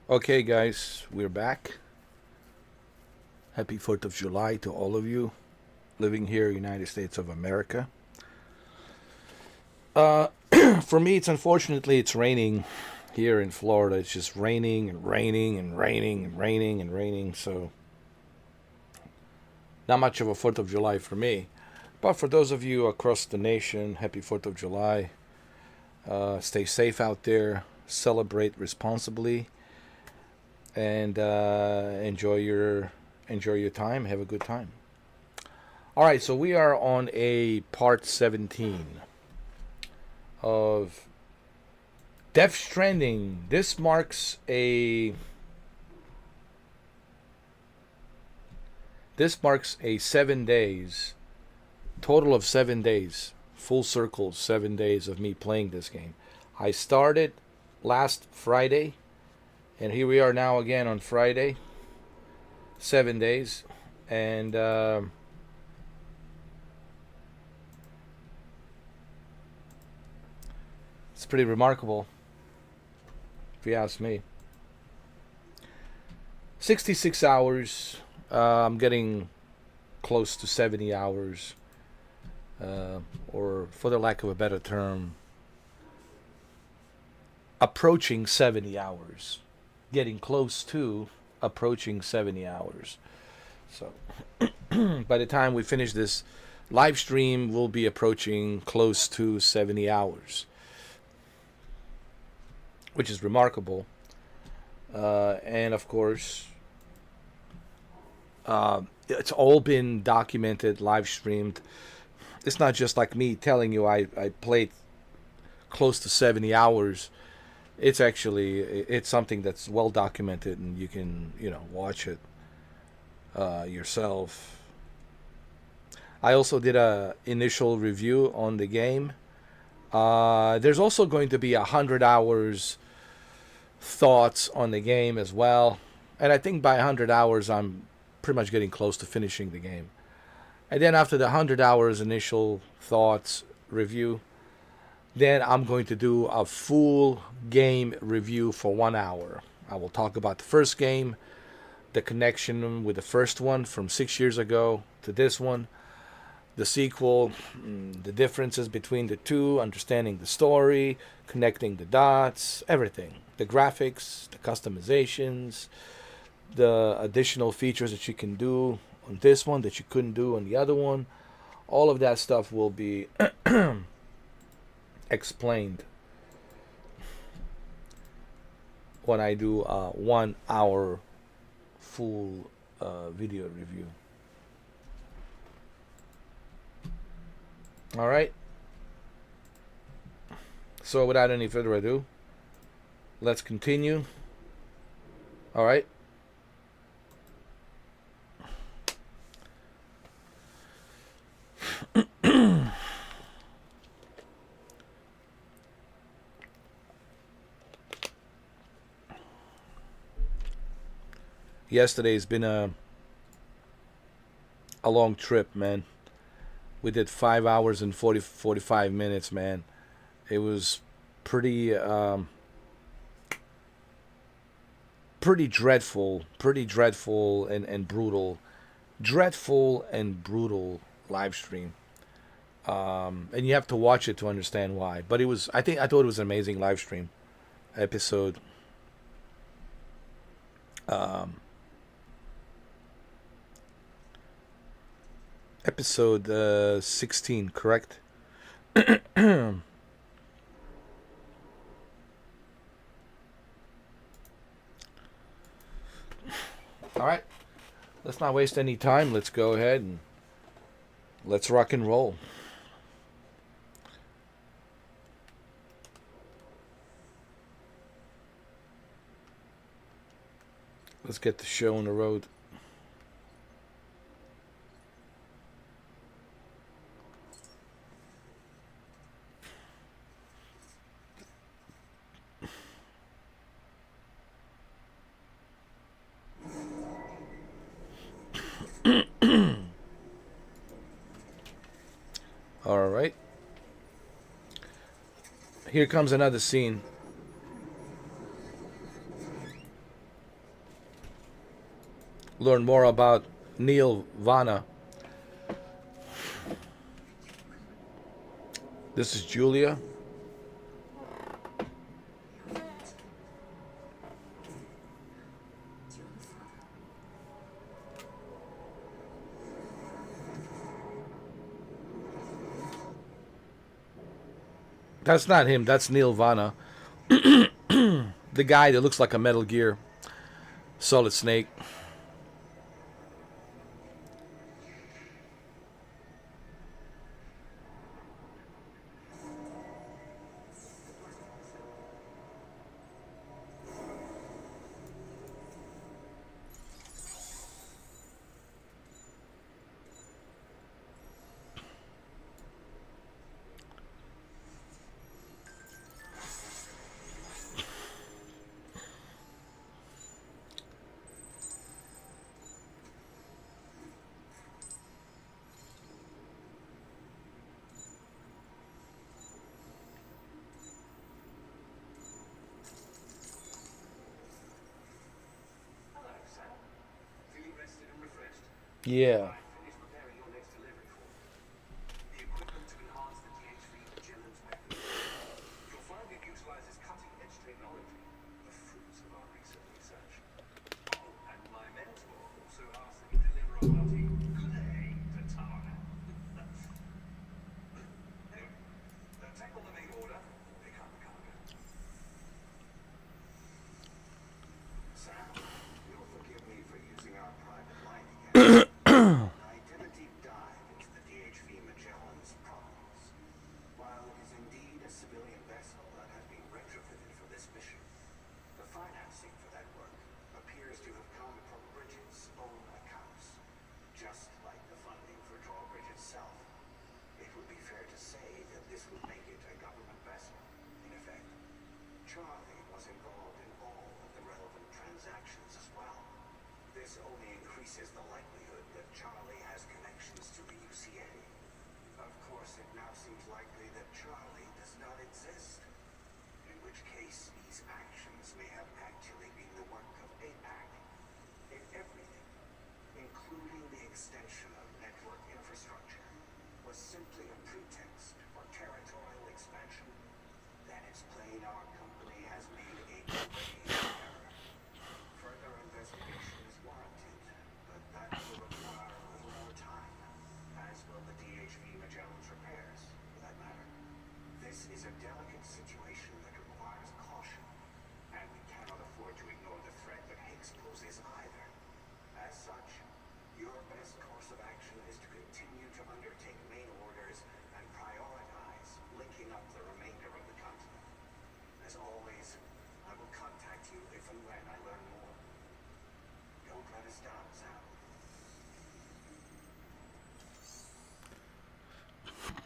Okay, guys, we're back. Happy 4th of July to all of you living here, United States of America. Uh, for me, it's raining here in Florida. It's just raining and raining and raining and raining and raining. So, not much of a 4th of July for me. But for those of you across the nation, happy 4th of July. Stay safe out there. Celebrate responsibly. And enjoy your time. Have a good time. All right, so we are on a part 17 of Death Stranding. This marks a 7 days, total of 7 days, full circle 7 days of me playing this game. I started last Friday, and here we are now again on Friday. 7 days, and it's pretty remarkable, if you ask me. 66 hours. I'm getting close to 70 hours, or for the lack of a better term, approaching 70 hours. Getting close to approaching 70 hours. So by the time we finish this live stream, we'll be approaching close to 70 hours, which is remarkable. And of course, it's all been documented, live streamed. It's not just like me telling you I played close to 70 hours. It's something that's well documented, and you can watch it yourself. I also did a initial review on the game. There's also going to be 100 hours thoughts on the game as well, and I think by 100 hours I'm pretty much getting close to finishing the game. And then after the 100 hours initial thoughts review, then I'm going to do a full game review for 1 hour. I will talk about the first game, the connection with the first one from 6 years ago to this one, the sequel, the differences between the two, understanding the story, connecting the dots, everything. The graphics, the customizations, the additional features that you can do on this one that you couldn't do on the other one. All of that stuff will be explained when I do a 1 hour full video review. All right. So without any further ado, let's continue. All right. Yesterday's been a long trip, man. We did 5 hours and 45 minutes, man. It was pretty dreadful, and brutal. Dreadful and brutal live stream. And you have to watch it to understand why. But I thought it was an amazing live stream episode. Episode 16, correct? All right. Let's not waste any time. Let's go ahead and let's rock and roll. Let's get the show on the road. All right. Here comes another scene. learn more about Neil Vana. This is Julia. That's not him. That's Neil Vana. The guy that looks like a Metal Gear Solid Snake. Yeah.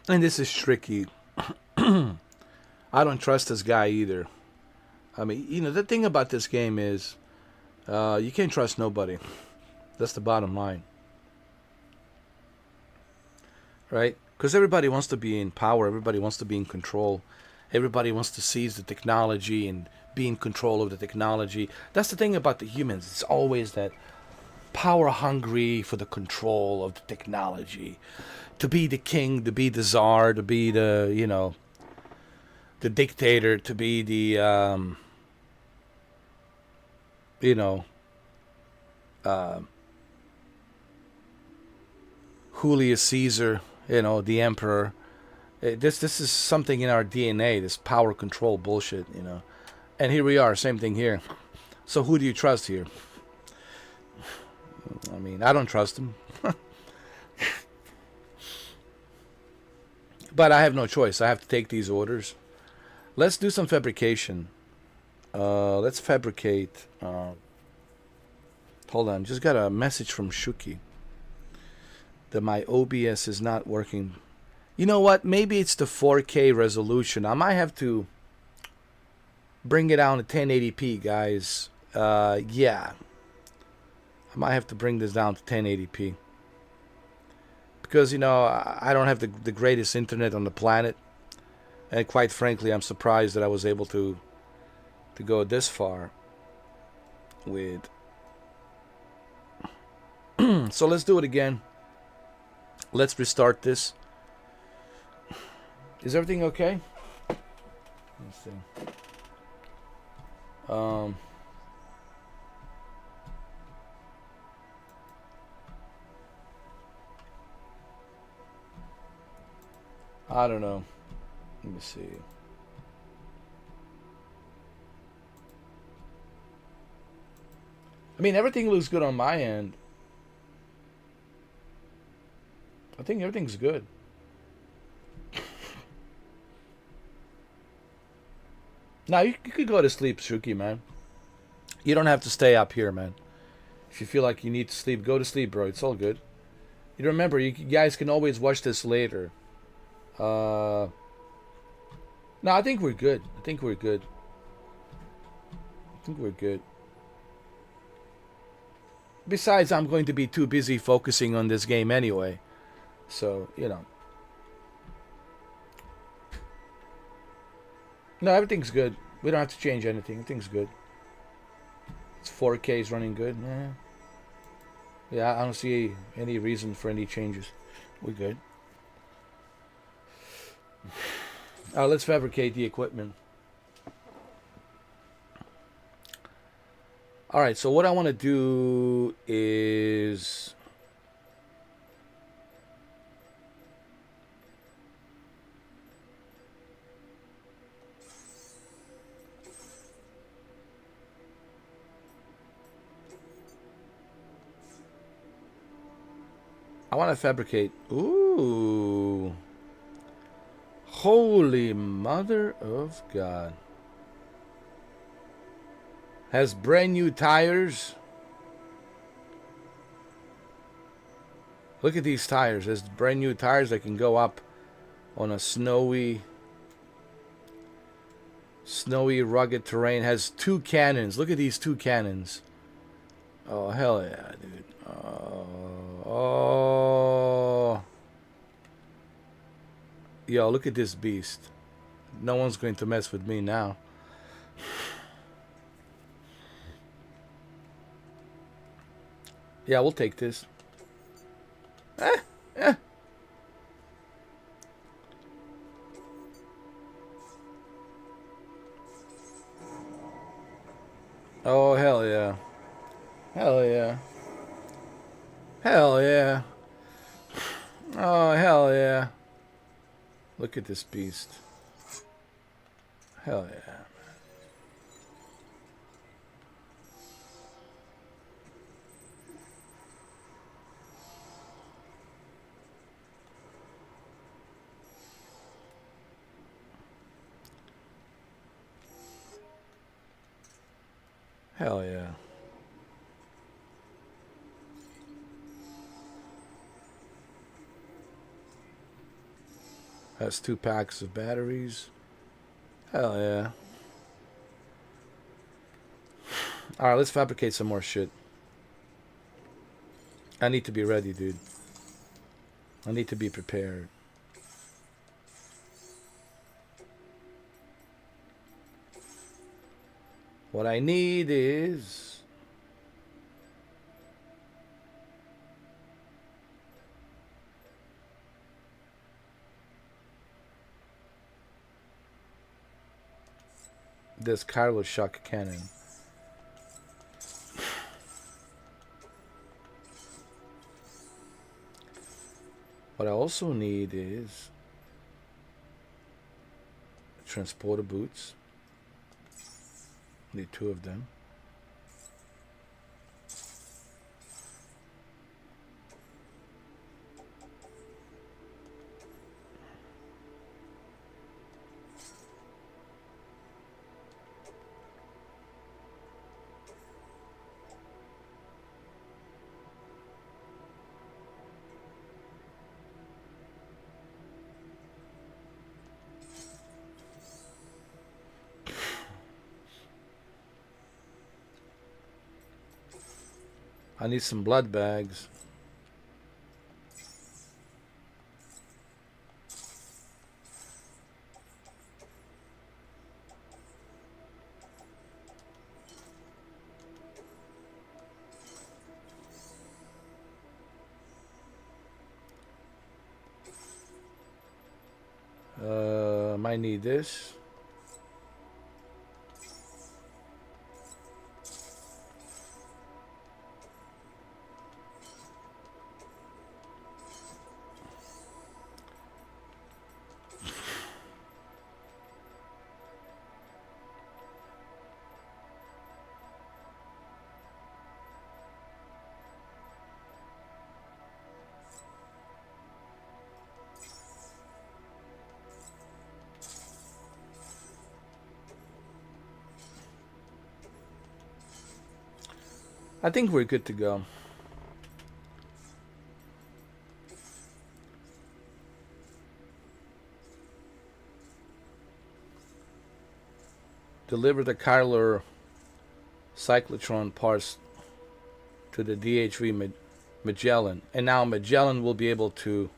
And this is tricky. I don't trust this guy either. I mean, the thing about this game is you can't trust nobody. That's the bottom line. Right? Because everybody wants to be in power. Everybody wants to be in control. Everybody wants to seize the technology and be in control of the technology. That's the thing about the humans. It's always that power hungry for the control of the technology. To be the king, to be the czar, to be the dictator, to be the, Julius Caesar, the emperor. This is something in our DNA, this power control bullshit. And here we are, same thing here. So who do you trust here? I mean, I don't trust him. But I have no choice. I have to take these orders. Let's do some fabrication. Let's fabricate. Hold on. Just got a message from Shuki that my OBS is not working. You know what? Maybe it's the 4K resolution. I might have to bring it down to 1080p, guys. Yeah. I might have to bring this down to 1080p. Because, I don't have the greatest internet on the planet. And quite frankly, I'm surprised that I was able to go this far with So let's do it again. Let's restart this. Is everything okay? Let's see. I don't know. Let me see. I mean, everything looks good on my end. I think everything's good. Now, you could go to sleep, Shuki, man. You don't have to stay up here, man. If you feel like you need to sleep, go to sleep, bro. It's all good. You remember, you guys can always watch this later. No, I think we're good. I think we're good. Besides, I'm going to be too busy focusing on this game anyway. So, you know. No, everything's good. We don't have to change anything. Everything's good. It's 4K is running good. Yeah, I don't see any reason for any changes. We're good. Let's fabricate the equipment. Alright, so what I want to do is... I want to fabricate... Ooh. Holy mother of God. Has brand new tires. Look at these tires. There's brand new tires that can go up on a snowy, rugged terrain. Has 2 cannons. Look at these 2 cannons. Oh, hell yeah, dude. Oh. Yo, look at this beast. No one's going to mess with me now. Yeah, we'll take this. Oh, hell yeah. Hell yeah. Hell yeah. Oh, hell yeah. Look at this beast. Hell yeah. Hell yeah. Has 2 packs of batteries. Hell yeah. Alright, let's fabricate some more shit. I need to be ready, dude. I need to be prepared. What I need is... this Carlo shock cannon. What I also need is transporter boots. Need 2 of them. I need some blood bags. might need this. I think we're good to go. Deliver the Kyler cyclotron parts to the DHV Magellan, and now Magellan will be able to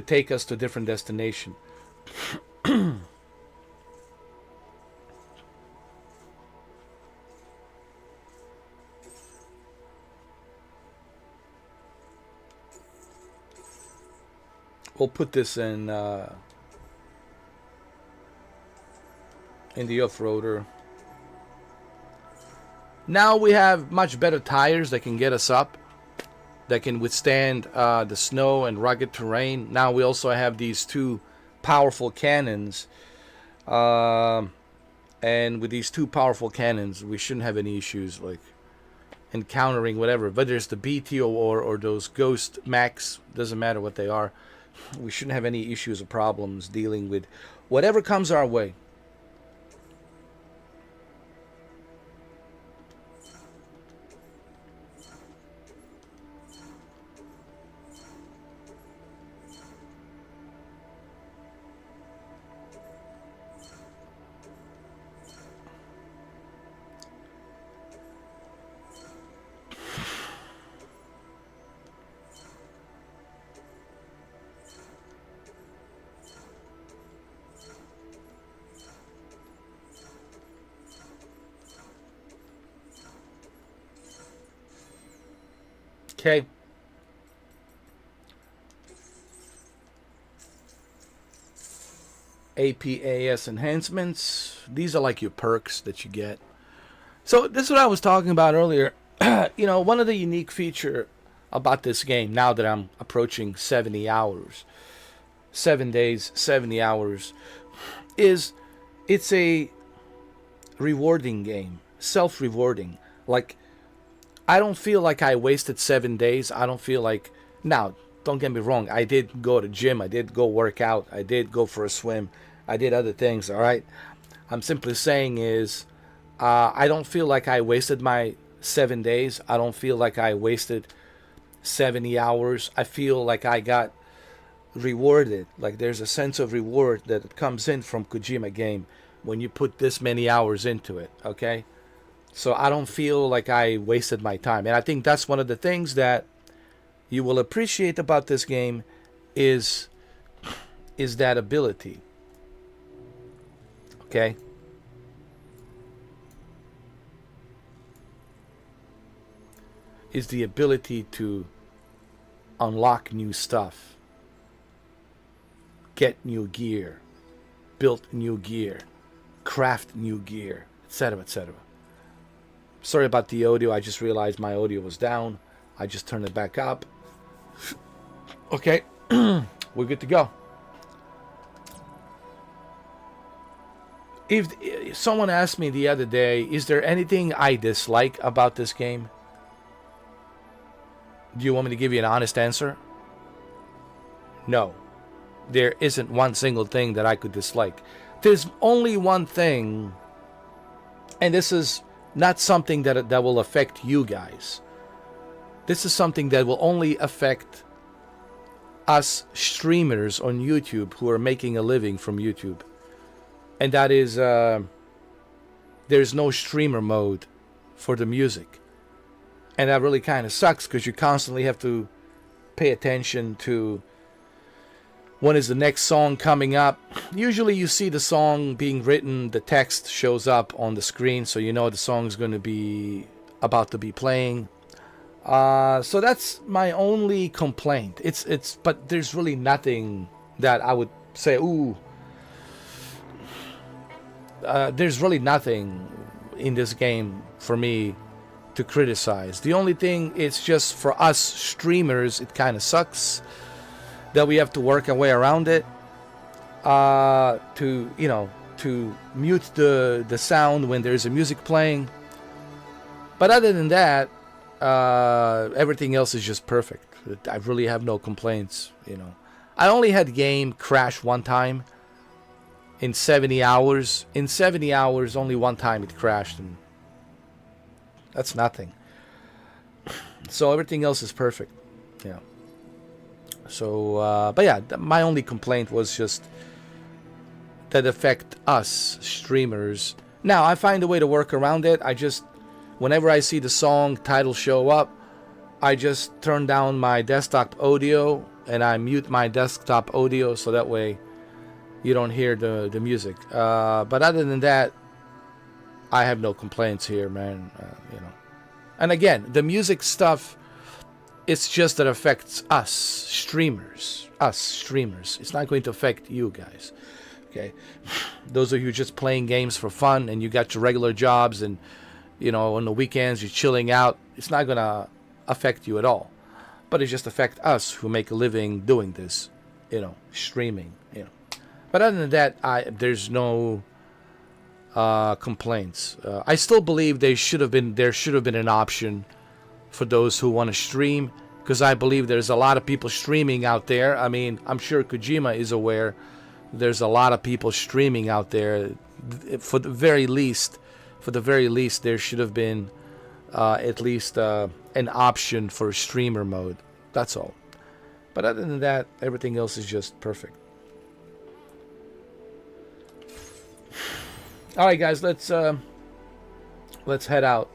take us to different destination. We'll put this in the off-roader. Now we have much better tires that can get us up, that can withstand the snow and rugged terrain. Now we also have these two powerful cannons, and with these two powerful cannons, we shouldn't have any issues like encountering whatever. But there's the BT or those Ghost Max, doesn't matter what they are. We shouldn't have any issues or problems dealing with whatever comes our way. Okay. APAS enhancements. These are like your perks that you get. So this is what I was talking about earlier. You know, one of the unique feature about this game, now that I'm approaching 70 hours, 7 days, 70 hours, is it's a rewarding game, self-rewarding. Like, I don't feel like I wasted 7 days. I don't feel like... Now, don't get me wrong. I did go to gym. I did go work out. I did go for a swim. I did other things, all right? I'm simply saying is I don't feel like I wasted my 7 days. I don't feel like I wasted 70 hours. I feel like I got rewarded. Like there's a sense of reward that comes in from Kojima game when you put this many hours into it, okay? So I don't feel like I wasted my time. And I think that's one of the things that you will appreciate about this game is that ability. Okay? Is the ability to unlock new stuff, get new gear, build new gear, craft new gear, etc., etc. Sorry about the audio. I just realized my audio was down. I just turned it back up. Okay, we're good to go. If someone asked me the other day, is there anything I dislike about this game? Do you want me to give you an honest answer? No. There isn't one single thing that I could dislike. There's only one thing, and this is not something that will affect you guys. This is something that will only affect us streamers on YouTube who are making a living from YouTube. And that is, there's no streamer mode for the music. And that really kind of sucks because you constantly have to pay attention to when is the next song coming up. Usually you see the song being written, the text shows up on the screen, so you know the song's going to be about to be playing. So that's my only complaint. But there's really nothing that I would say, ooh, there's really nothing in this game for me to criticize. The only thing, it's just for us streamers, it kind of sucks that we have to work our way around it. To mute the sound when there's a music playing. But other than that, everything else is just perfect. I really have no complaints. I only had game crash one time in 70 hours. In 70 hours, only one time it crashed, and that's nothing. So everything else is perfect. Yeah. So, but yeah, my only complaint was just that affect us streamers. Now, I find a way to work around it. Whenever I see the song title show up, I just turn down my desktop audio and I mute my desktop audio so that way you don't hear the music. But other than that, I have no complaints here, man. And again, the music stuff, it's just that affects us streamers. It's not going to affect you guys. Okay, those of you just playing games for fun and you got your regular jobs and on the weekends you're chilling out, it's not gonna affect you at all. But it just affects us who make a living doing this, streaming. But other than that, there's no complaints. I still believe there should have been an option for those who want to stream, because I believe there's a lot of people streaming out there. I mean, I'm sure Kojima is aware. There's a lot of people streaming out there. For the very least, there should have been at least an option for streamer mode. That's all. But other than that, everything else is just perfect. All right, guys, let's head out.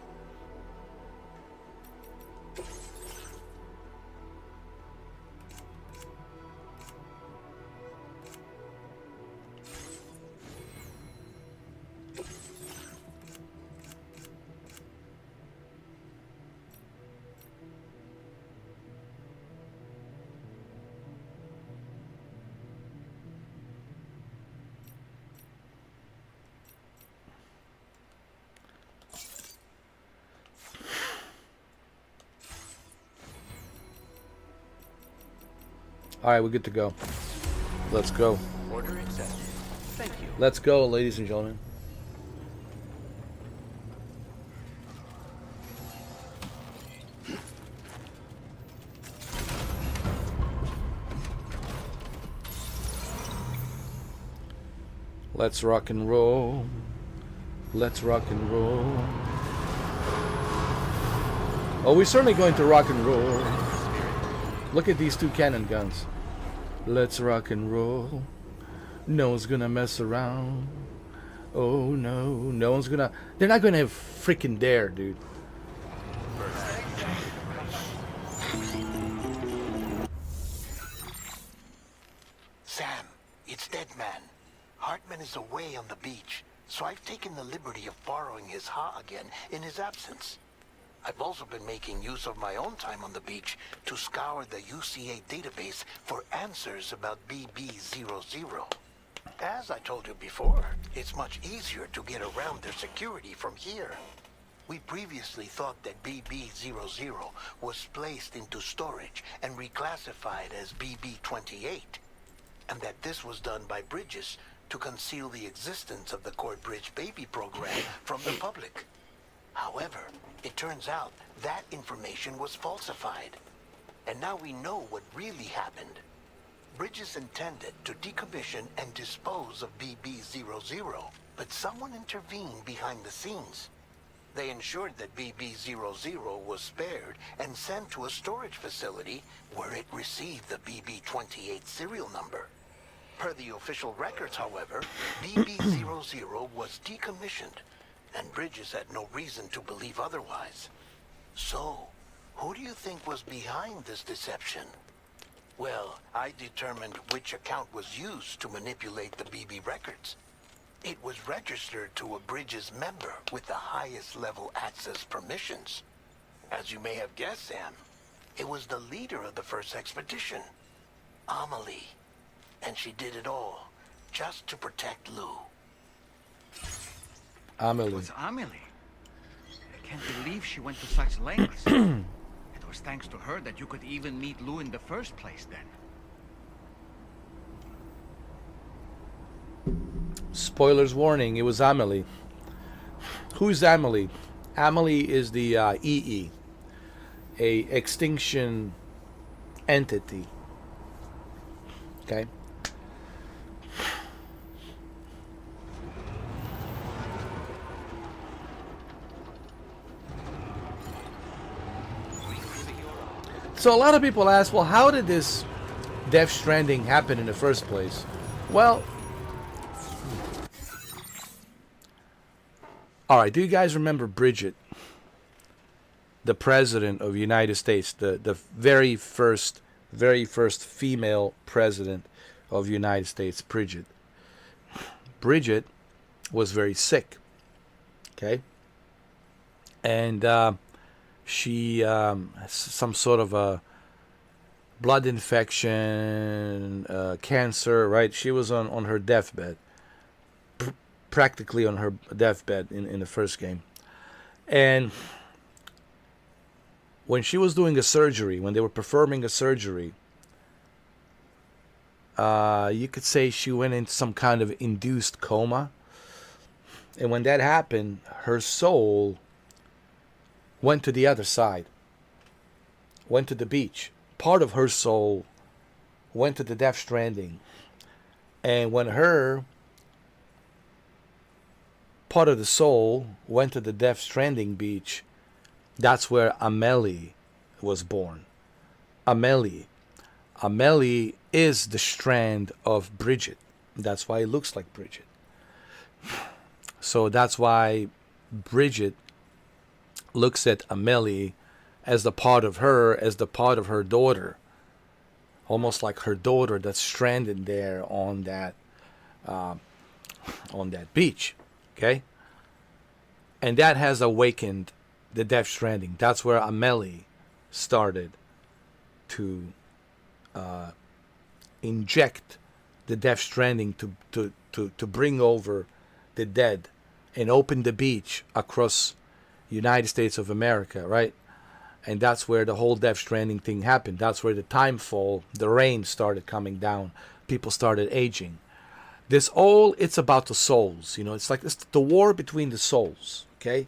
All right, we're good to go. Let's go. Order accepted. Thank you. Let's go, ladies and gentlemen. Let's rock and roll. Let's rock and roll. Oh, we're certainly going to rock and roll. Look at these two cannon guns. Let's rock and roll. No one's gonna mess around. Oh no, no one's gonna. They're not gonna freaking dare, dude. Sam, it's Deadman. Hartman is away on the beach, so I've taken the liberty of borrowing his Ha again in his absence. I've also been making use of my own time on the beach to scour the UCA database for answers about BB00. As I told you before, it's much easier to get around their security from here. We previously thought that BB00 was placed into storage and reclassified as BB28, and that this was done by Bridges to conceal the existence of the Cord Bridge Baby program from the public. However, it turns out that information was falsified. And now we know what really happened. Bridges intended to decommission and dispose of BB00, but someone intervened behind the scenes. They ensured that BB00 was spared and sent to a storage facility where it received the BB28 serial number. Per the official records, however, BB00 was decommissioned, and Bridges had no reason to believe otherwise. So, who do you think was behind this deception? Well, I determined which account was used to manipulate the BB records. It was registered to a Bridges member with the highest level access permissions. As you may have guessed, Sam, it was the leader of the first expedition, Amelie. And she did it all just to protect Lou. It Amelie. was Amelie. I can't believe she went to such lengths. It was thanks to her that you could even meet Lou in the first place then. Spoilers warning, it was Amelie. Who's Amelie? Amelie is the EE, a extinction entity. Okay? So a lot of people ask, well, how did this Death Stranding happen in the first place? Well, all right, do you guys remember Bridget, the president of the United States, the very first female president of the United States, Bridget? Bridget was very sick, okay? And she has some sort of a blood infection, cancer, right? She was on her deathbed. Practically on her deathbed in the first game. And when she was doing a surgery, when they were performing a surgery, you could say she went into some kind of induced coma. And when that happened, her soul went to the other side, went to the beach. Part of her soul went to the Death Stranding. And when her part of the soul went to the Death Stranding beach, that's where Amelie was born. Amelie is the strand of Bridget. That's why it looks like Bridget. So that's why Bridget looks at Amelie as the part of her, as the part of her daughter. Almost like her daughter that's stranded there on that beach. Okay? And that has awakened the Death Stranding. That's where Amelie started to inject the Death Stranding to bring over the dead and open the beach across United States of America, right? And that's where the whole Death Stranding thing happened. That's where the time fall, the rain started coming down. People started aging. It's about the souls, it's like it's the war between the souls, okay?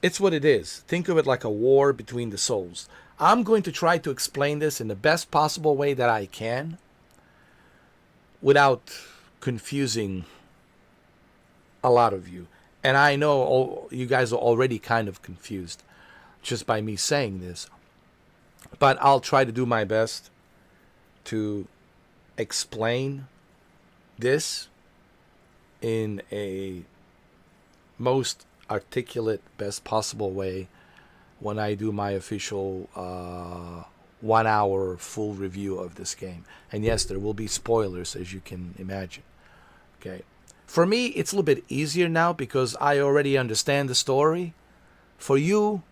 It's what it is. Think of it like a war between the souls. I'm going to try to explain this in the best possible way that I can without confusing a lot of you. And I know you guys are already kind of confused just by me saying this. But I'll try to do my best to explain this in a most articulate, best possible way when I do my official 1 hour full review of this game. And yes, there will be spoilers, as you can imagine. Okay. For me, it's a little bit easier now because I already understand the story. For you,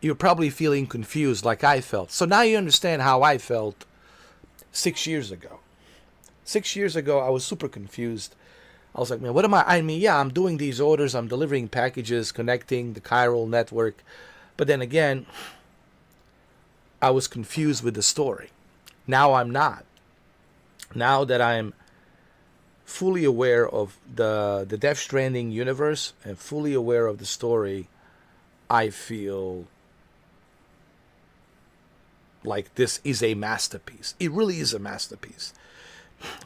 you're probably feeling confused like I felt. So now you understand how I felt 6 years ago. 6 years ago, I was super confused. I was like, man, what am I mean, yeah, I'm doing these orders. I'm delivering packages, connecting the chiral network. But then again, I was confused with the story. Now I'm not. Now that I'm fully aware of the Death Stranding universe and fully aware of the story, I feel like this is a masterpiece. It really is a masterpiece.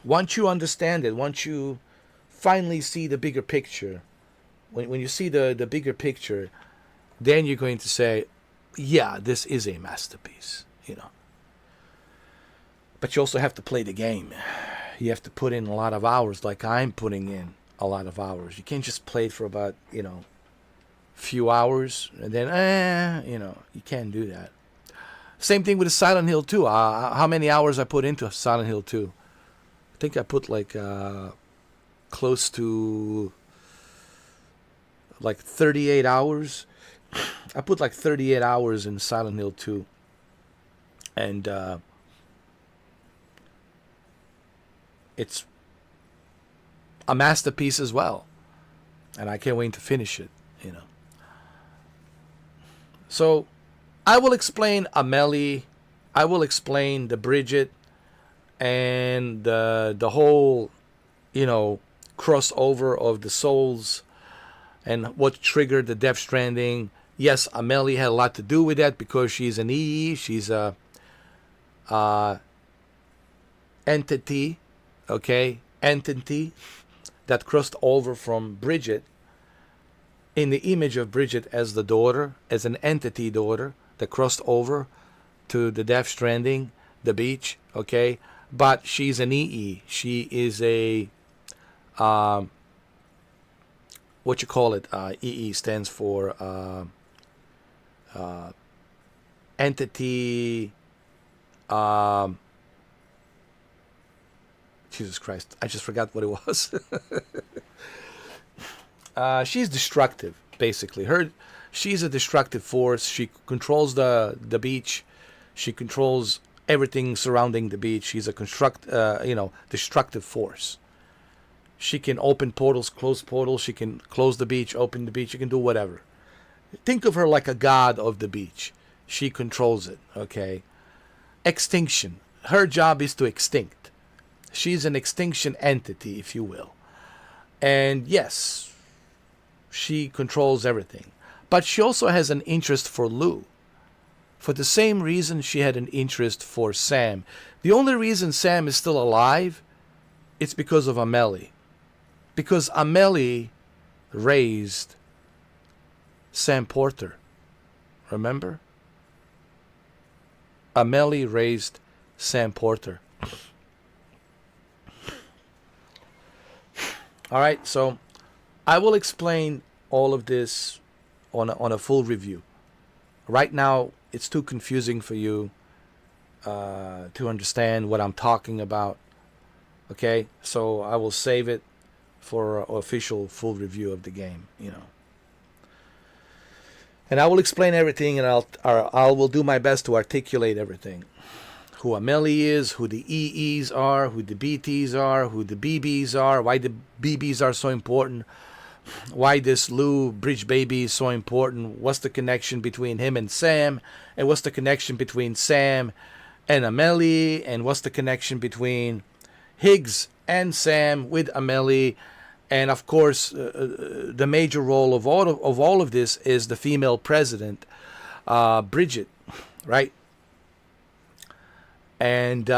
Once you understand it, once you finally see the bigger picture, when you see the bigger picture, then you're going to say, yeah, this is a masterpiece, But you also have to play the game. You have to put in a lot of hours, like I'm putting in a lot of hours. You can't just play it for about, few hours and then, you can't do that. Same thing with the Silent Hill 2. How many hours I put into Silent Hill 2? I think I put like close to like 38 hours. I put like 38 hours in Silent Hill 2. And it's a masterpiece as well, and I can't wait to finish it. You know. So, I will explain Amelie. I will explain the Bridget and the whole, you know, crossover of the souls and what triggered the Death Stranding. Yes, Amelie had a lot to do with that because she's an EE. She's a entity, okay, entity that crossed over from Bridget in the image of Bridget as the daughter, as an entity daughter that crossed over to the Death Stranding, the beach, okay. But she's an EE. She is a what you call it? EE stands for entity. Jesus Christ! I just forgot what it was. She's destructive, basically. She's a destructive force. She controls the beach. She controls everything surrounding the beach. She's a destructive force. She can open portals, close portals. She can close the beach, open the beach. She can do whatever. Think of her like a god of the beach. She controls it, okay? Extinction. Her job is to extinct. She's an extinction entity, if you will. And yes, she controls everything. But she also has an interest for Lou. For the same reason she had an interest for Sam. The only reason Sam is still alive, it's because of Amelie. Because Amelie raised Sam Porter. Remember? Amelie raised Sam Porter. All right, so I will explain all of this on a full review. Right now, it's too confusing for you to understand what I'm talking about. Okay, so I will save it for an official full review of the game. You know, and I will explain everything, and I will do my best to articulate everything. Who Amelie is, who the EEs are, who the BTs are, who the BBs are, why the BBs are so important, why this Lou Bridge baby is so important, what's the connection between him and Sam, and what's the connection between Sam and Amelie, and what's the connection between Higgs and Sam with Amelie, and of course the major role of all of this is the female president, Bridget, right? And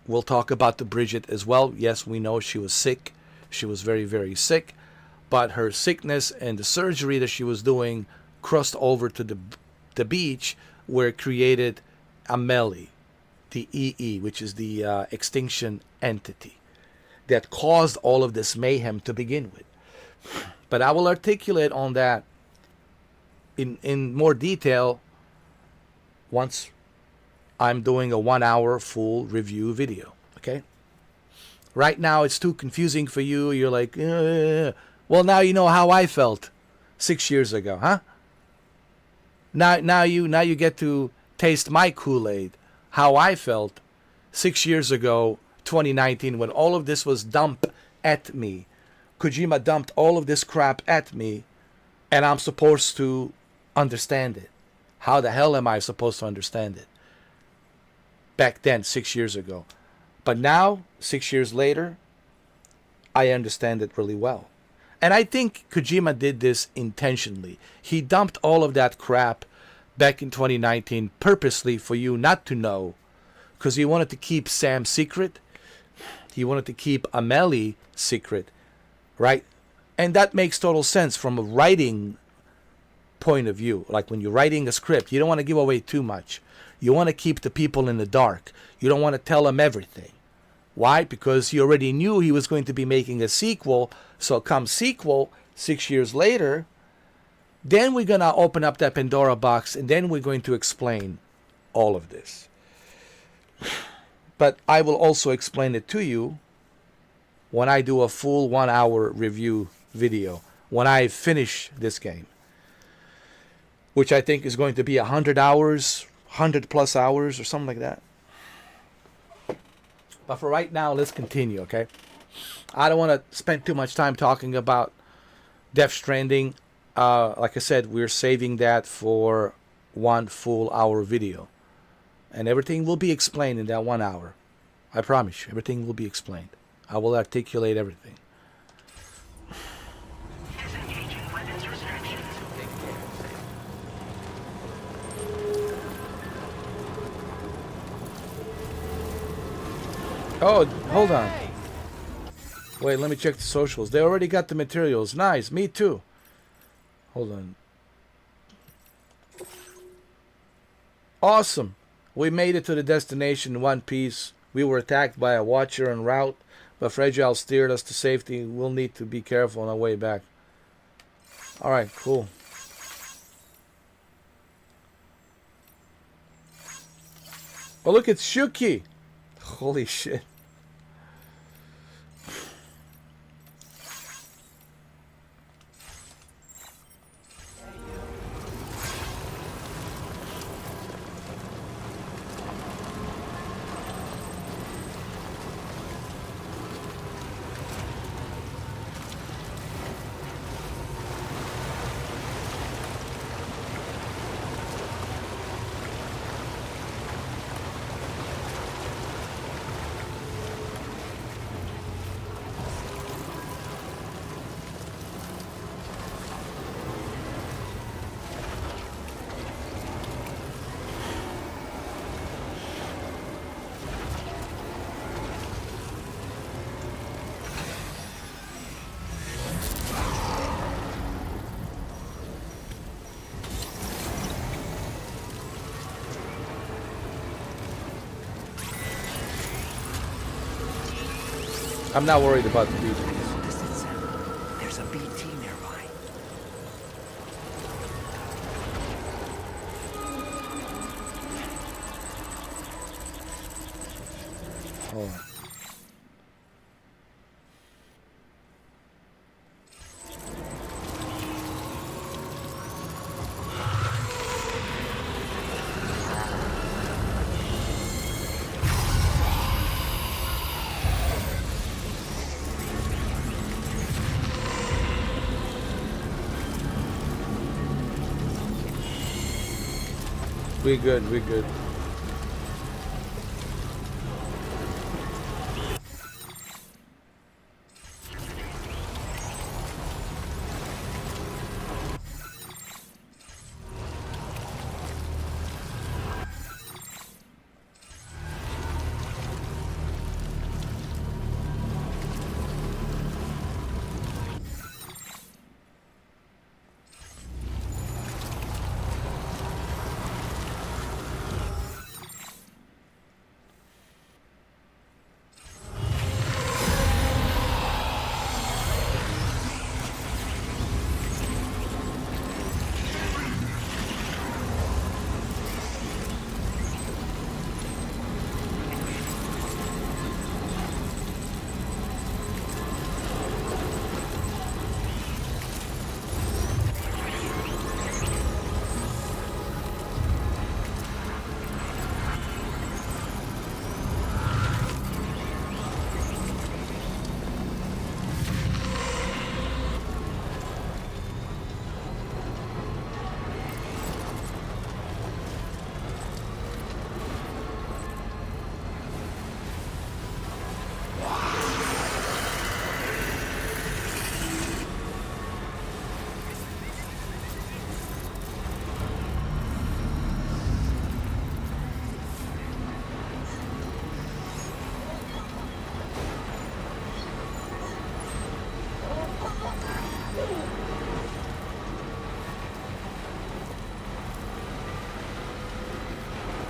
we'll talk about the Bridget as well. Yes, we know she was sick. She was very, very sick. But her sickness and the surgery that she was doing crossed over to the beach where it created Amelie, the EE, which is the extinction entity that caused all of this mayhem to begin with. But I will articulate on that in more detail once I'm doing a 1 hour full review video, okay? Right now it's too confusing for you. You're like, well, now you know how I felt 6 years ago, huh? Now you get to taste my Kool-Aid, how I felt 6 years ago, 2019, when all of this was dumped at me. Kojima dumped all of this crap at me, and I'm supposed to understand it. How the hell am I supposed to understand it? Back then, 6 years ago. But now, 6 years later, I understand it really well. And I think Kojima did this intentionally. He dumped all of that crap back in 2019 purposely for you not to know, because he wanted to keep Sam secret. He wanted to keep Amelie secret, right? And that makes total sense from a writing point of view. Like when you're writing a script, you don't want to give away too much. You want to keep the people in the dark. You don't want to tell them everything. Why? Because he already knew he was going to be making a sequel. So come sequel, 6 years later, then we're going to open up that Pandora box and then we're going to explain all of this. But I will also explain it to you when I do a full 1 hour review video, when I finish this game, which I think is going to be 100 hours, 100 plus hours or something like that. But for right now, let's continue, okay? I don't want to spend too much time talking about Death Stranding. Like I said, we're saving that for 1 full hour video. And everything will be explained in that 1 hour. I promise you, everything will be explained. I will articulate everything. Disengaging weapons restrictions. Oh, hold on. Wait, let me check the socials. They already got the materials. Nice, me too. Hold on. Awesome. We made it to the destination in one piece. We were attacked by a watcher en route, but Fragile steered us to safety. We'll need to be careful on our way back. Alright, cool. Oh, look, it's Shuki. Holy shit. I'm not worried about the BTs. Listen, Sam. There's a BT nearby. Hold on. We good, we good.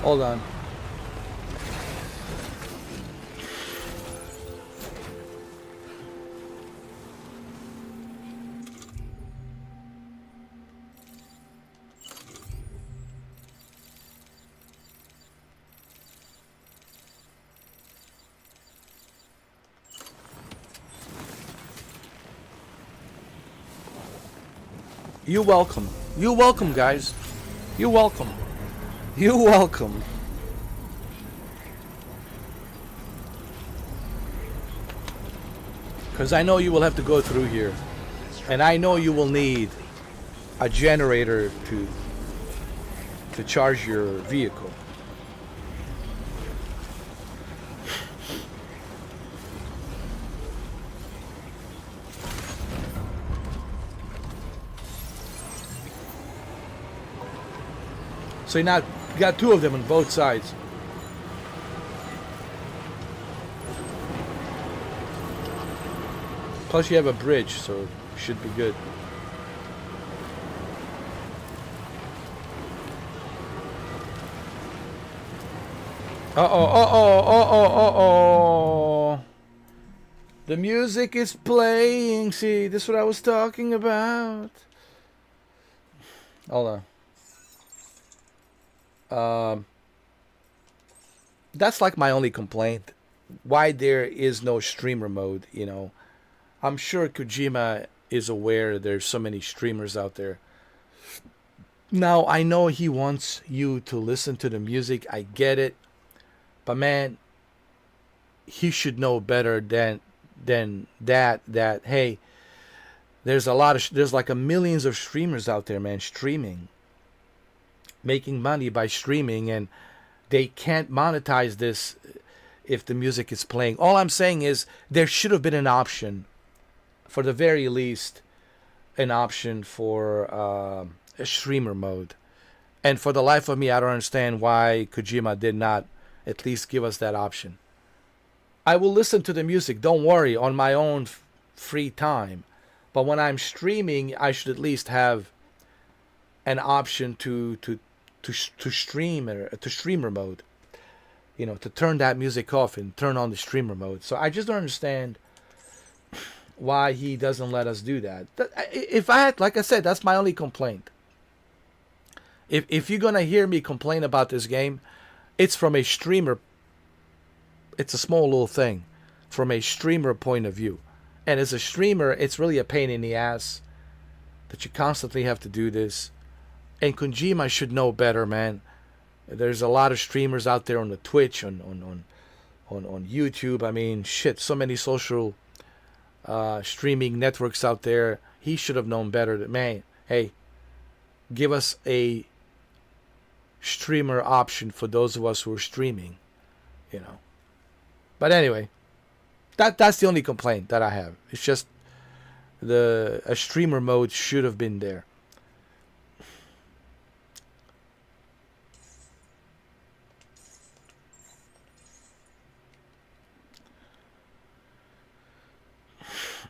Hold on. You're welcome. You're welcome, guys. You're welcome. You're welcome. Because I know you will have to go through here. And I know you will need a generator to charge your vehicle. So you got two of them on both sides. Plus you have a bridge, so it should be good. Uh-oh. The music is playing. See, this is what I was talking about. Hold on. That's like my only complaint. Why there is no streamer mode, you know. I'm sure Kojima is aware there's so many streamers out there. Now, I know he wants you to listen to the music. I get it. But man, he should know better than that hey, there's like a millions of streamers out there, man, streaming, making money by streaming, and they can't monetize this if the music is playing. All I'm saying is there should have been an option, for the very least, an option for a streamer mode. And for the life of me, I don't understand why Kojima did not at least give us that option. I will listen to the music, don't worry, on my own free time. But when I'm streaming, I should at least have an option to streamer mode. You know, to turn that music off and turn on the streamer mode. So I just don't understand why he doesn't let us do that. If I had, like I said, that's my only complaint. If you're gonna hear me complain about this game, it's from a streamer. It's a small little thing from a streamer point of view. And as a streamer, it's really a pain in the ass that you constantly have to do this. And Kojima should know better, man. There's a lot of streamers out there on the Twitch, on YouTube. I mean, shit, so many social streaming networks out there. He should have known better. That, man, hey, give us a streamer option for those of us who are streaming, you know. But anyway, that's the only complaint that I have. It's just a streamer mode should have been there.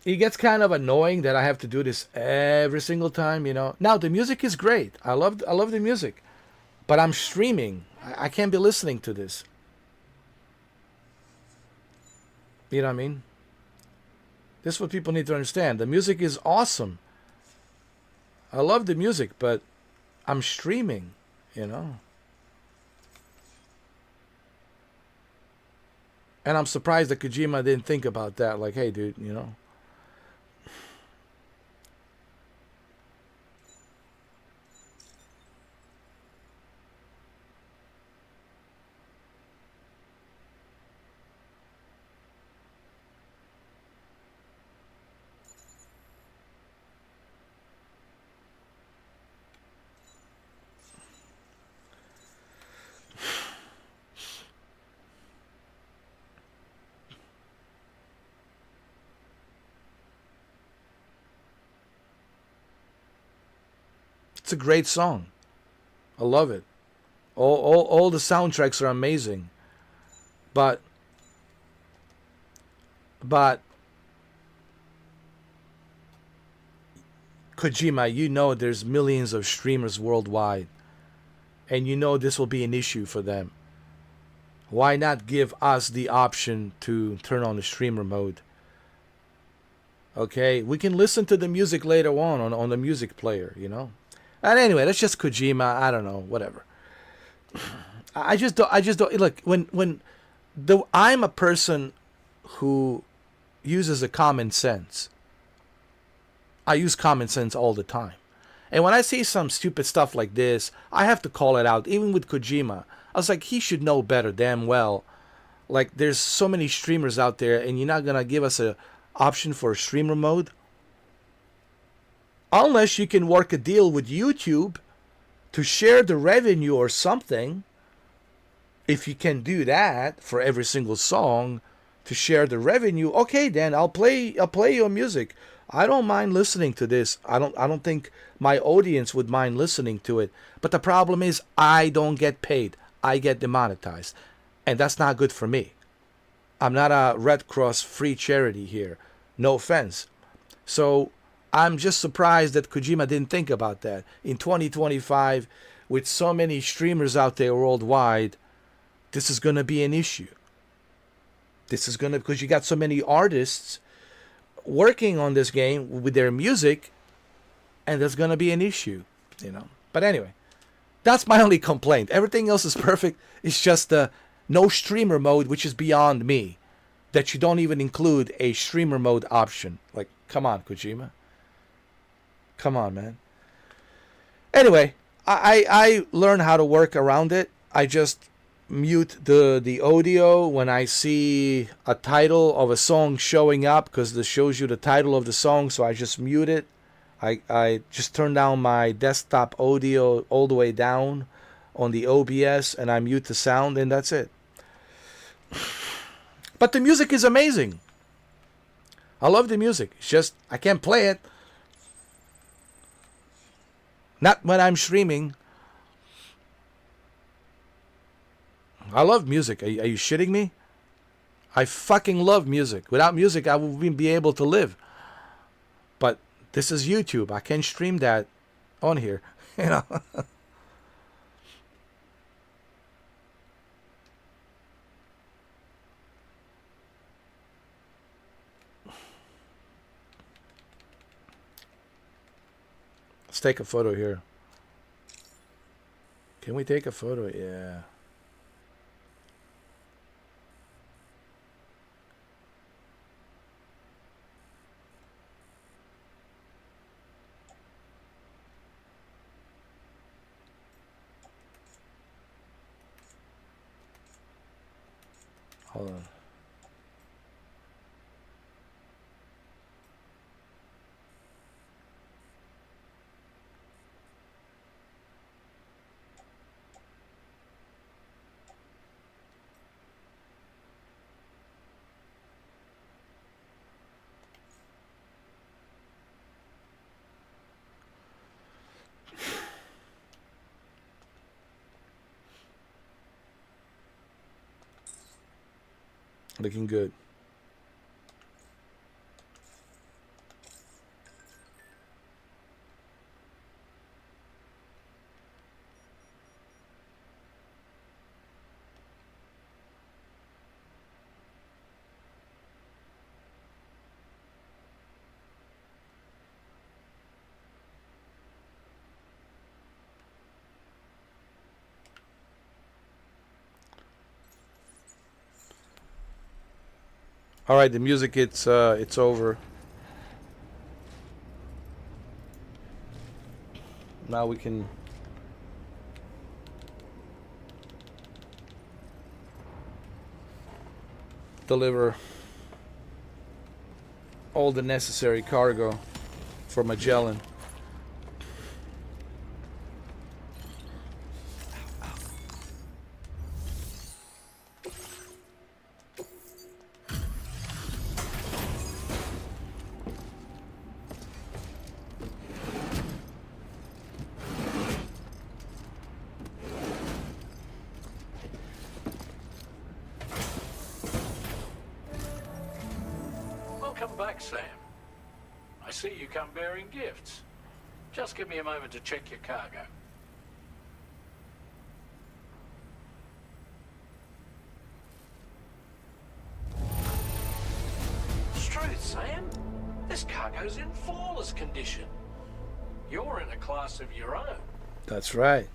It gets kind of annoying that I have to do this every single time, you know. Now the music is great. I love the music, but I'm streaming. I can't be listening to this. You know what I mean? This is what people need to understand. The music is awesome. I love the music, but I'm streaming, you know. And I'm surprised that Kojima didn't think about that. Like, hey, dude, you know. It's a great song. I love it. All the soundtracks are amazing. But Kojima, you know there's millions of streamers worldwide. And you know this will be an issue for them. Why not give us the option to turn on the streamer mode? Okay, we can listen to the music later on the music player, you know. And anyway, that's just Kojima. I don't know, whatever. I just don't look I'm a person who uses a common sense. I use common sense all the time. And when I see some stupid stuff like this, I have to call it out. Even with Kojima, I was like, he should know better damn well. Like, there's so many streamers out there, and you're not gonna give us a option for streamer mode. Unless you can work a deal with YouTube to share the revenue or something. If you can do that for every single song to share the revenue, okay, then I'll play your music. I don't mind listening to this. I don't think my audience would mind listening to it. But the problem is I don't get paid. I get demonetized. And that's not good for me. I'm not a Red Cross free charity here. No offense. So I'm just surprised that Kojima didn't think about that. In 2025, with so many streamers out there worldwide, this is going to be an issue. This is going to, because you got so many artists working on this game with their music, and there's going to be an issue, you know. But anyway, that's my only complaint. Everything else is perfect. It's just the no streamer mode, which is beyond me, that you don't even include a streamer mode option. Like, come on, Kojima. Come on, man. Anyway, I learned how to work around it. I just mute the audio when I see a title of a song showing up, because this shows you the title of the song, so I just mute it. I just turn down my desktop audio all the way down on the OBS, and I mute the sound, and that's it. But the music is amazing. I love the music. It's just I can't play it. Not when I'm streaming. I love music. Are you shitting me? I fucking love music. Without music, I wouldn't be able to live. But this is YouTube. I can stream that on here. You know. Let's take a photo here. Can we take a photo? Yeah. Hold on. Looking good. All right, the music, it's over. Now we can deliver all the necessary cargo for Magellan. Welcome back, Sam. I see you come bearing gifts. Just give me a moment to check your cargo. Truth, Sam. This cargo's in flawless condition. You're in a class of your own. That's right.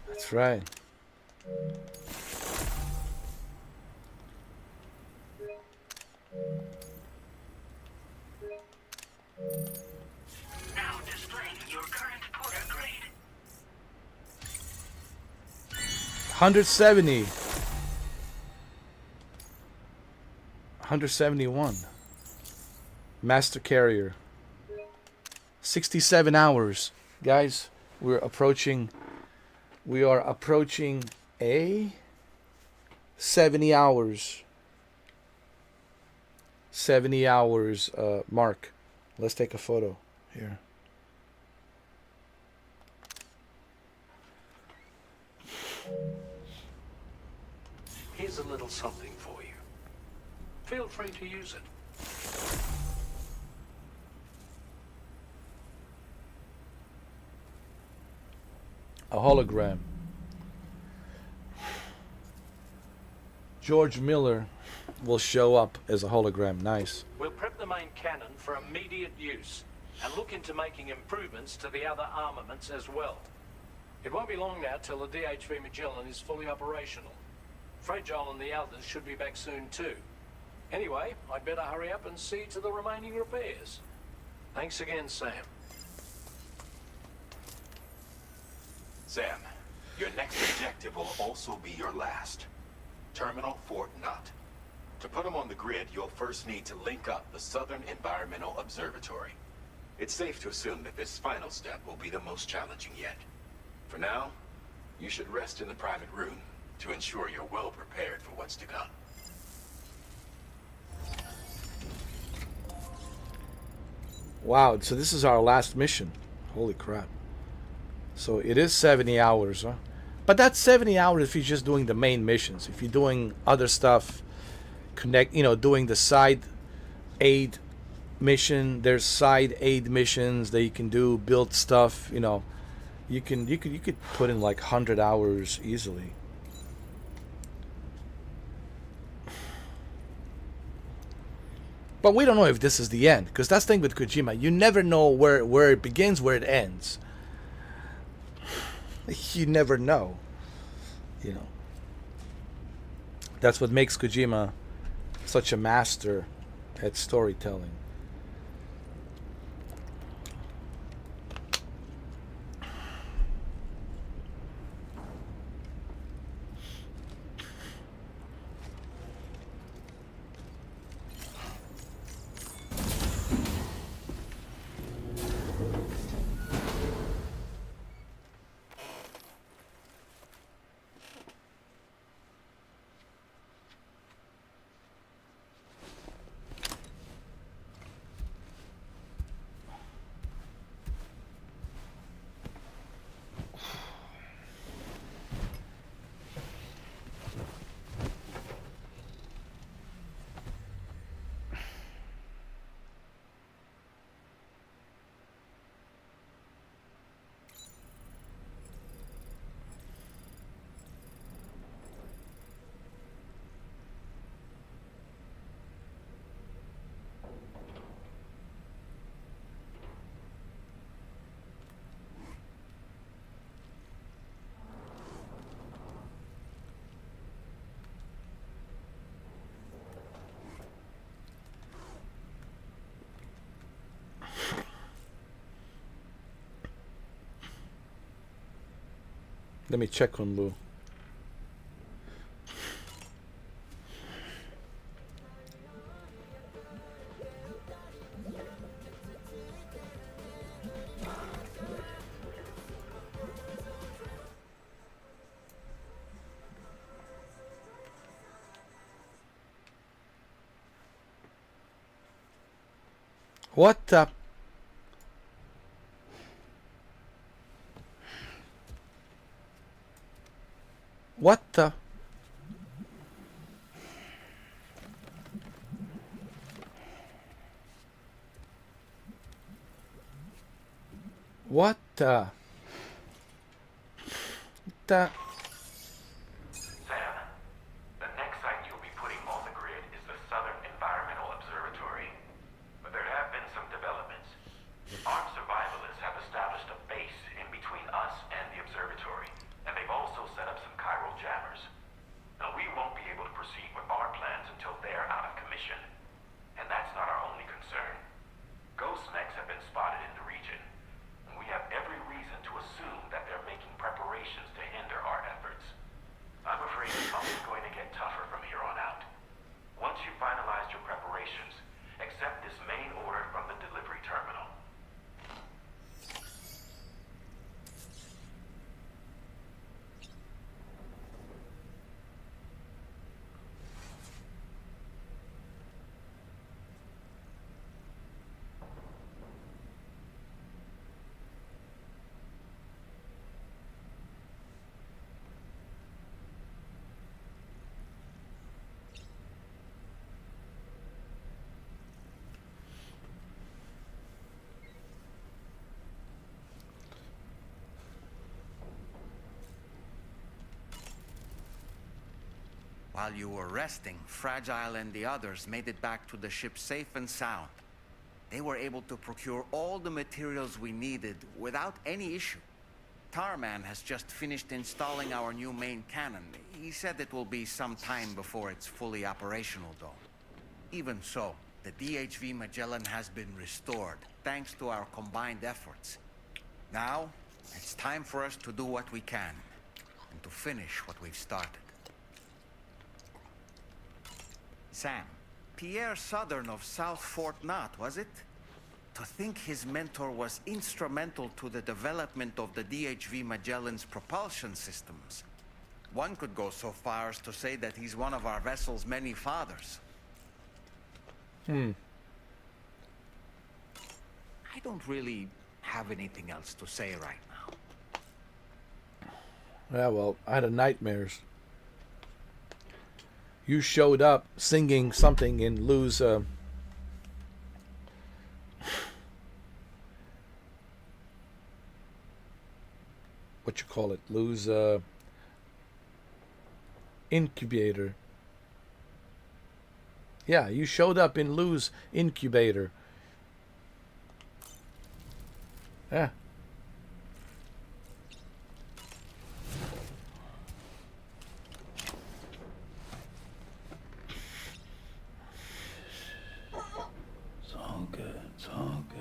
That's right. Now displaying your current porter grade. 170. 171. Master Carrier. 67 hours. Guys, we are approaching a 70 hours. 70 hours mark. Let's take a photo here. Here's a little something for you. Feel free to use it. A hologram. George Miller will show up as a hologram. Nice. We'll prep the main cannon for immediate use and look into making improvements to the other armaments as well. It won't be long now till the DHV Magellan is fully operational. Fragile and the others should be back soon too. Anyway, I'd better hurry up and see to the remaining repairs. Thanks again, Sam. Sam, your next objective will also be your last. Terminal Fort Knott. To put them on the grid, you'll first need to link up the Southern Environmental Observatory. It's safe to assume that this final step will be the most challenging yet. For now, you should rest in the private room to ensure you're well prepared for what's to come. Wow, so this is our last mission. Holy crap. So it is 70 hours, huh? But that's 70 hours if you're just doing the main missions. If you're doing other stuff, doing the side aid mission, there's side aid missions that you can do, build stuff, you could put in like 100 hours easily. But we don't know if this is the end, because that's the thing with Kojima. You never know where it begins, where it ends. You never know. That's what makes Kojima such a master at storytelling. Let me check on Lou. What the? What the? What the? The? Sam, the next site you'll be putting on the grid is the Southern Environmental Observatory. But there have been some developments. Armed survivalists have established a base in between us and the observatory, and they've also set up some chiral jammers. Now, we won't be able to proceed with our plans until they're out of commission. And that's not our only concern. Ghost mechs have been spotted in the region, and we have every reason to assume that they're making preparations to hinder our While you were resting, Fragile and the others made it back to the ship safe and sound. They were able to procure all the materials we needed without any issue. Tarman has just finished installing our new main cannon. He said it will be some time before it's fully operational, though. Even so, the DHV Magellan has been restored, thanks to our combined efforts. Now, it's time for us to do what we can, and to finish what we've started. Sam, Pierre Southern of South Fort Knott, was it? To think his mentor was instrumental to the development of the DHV Magellan's propulsion systems. One could go so far as to say that he's one of our vessel's many fathers. Hmm. I don't really have anything else to say right now. Yeah, well, I had nightmares. You showed up singing something in Lou's what you call it, Lou's incubator. Yeah, you showed up in Lou's incubator. Yeah. It's all good. It's all good.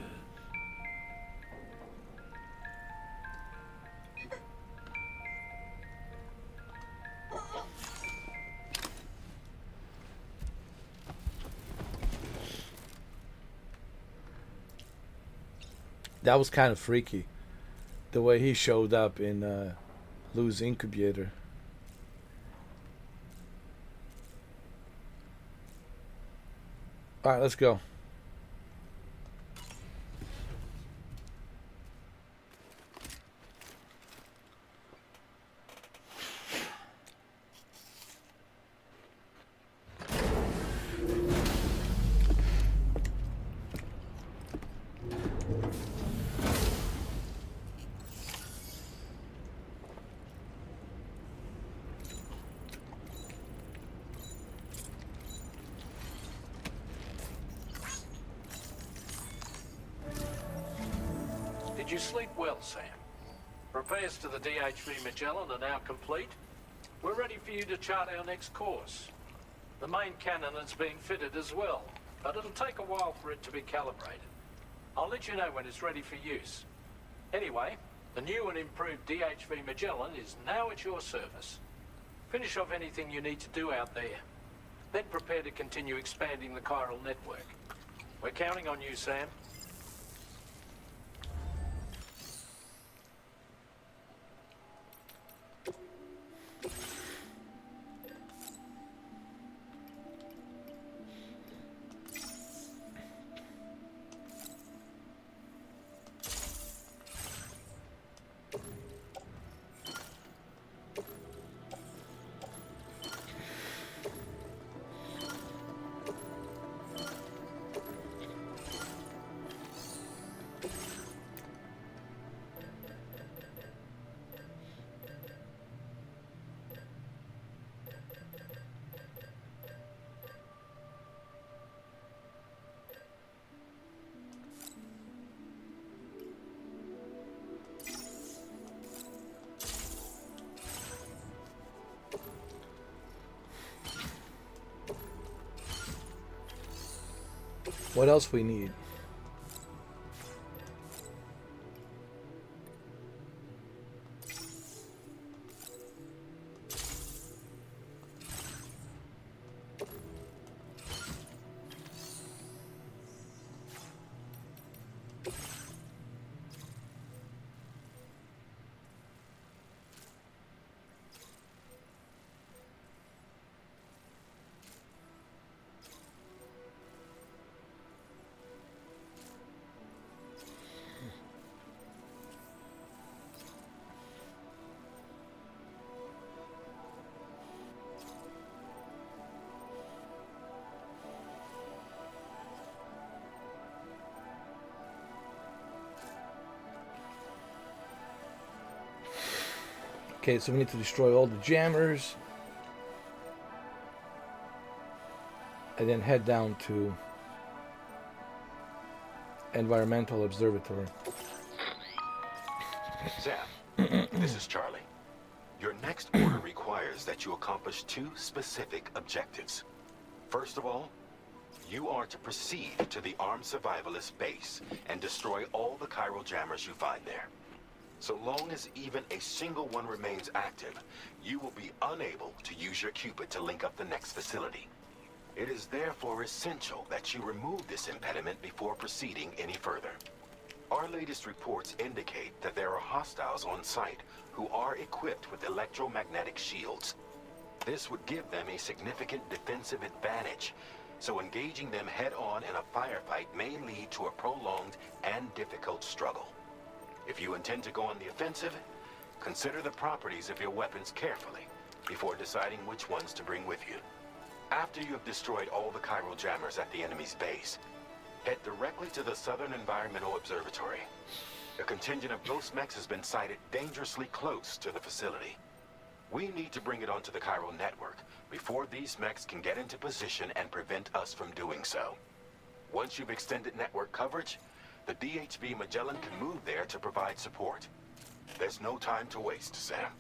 That was kind of freaky, the way he showed up in Lou's incubator. All right, let's go. Did you sleep well, Sam? Repairs to the DHV Magellan are now complete. We're ready for you to chart our next course. The main cannon is being fitted as well, but it'll take a while for it to be calibrated. I'll let you know when it's ready for use. Anyway, the new and improved DHV Magellan is now at your service. Finish off anything you need to do out there. Then prepare to continue expanding the chiral network. We're counting on you, Sam. What else we need? Okay, so we need to destroy all the jammers. and then head down to Environmental Observatory. Sam, this is Charlie. Your next order requires that you accomplish 2 specific objectives. First of all, you are to proceed to the armed survivalist base and destroy all the chiral jammers you find there. So long as even a single one remains active, you will be unable to use your Cupid to link up the next facility. It is therefore essential that you remove this impediment before proceeding any further. Our latest reports indicate that there are hostiles on site who are equipped with electromagnetic shields. This would give them a significant defensive advantage, so engaging them head-on in a firefight may lead to a prolonged and difficult struggle. If you intend to go on the offensive, consider the properties of your weapons carefully before deciding which ones to bring with you. After you have destroyed all the chiral jammers at the enemy's base, head directly to the Southern Environmental Observatory. A contingent of ghost mechs has been sighted dangerously close to the facility. We need to bring it onto the chiral network before these mechs can get into position and prevent us from doing so. Once you've extended network coverage, the DHV Magellan can move there to provide support. There's no time to waste, Sam.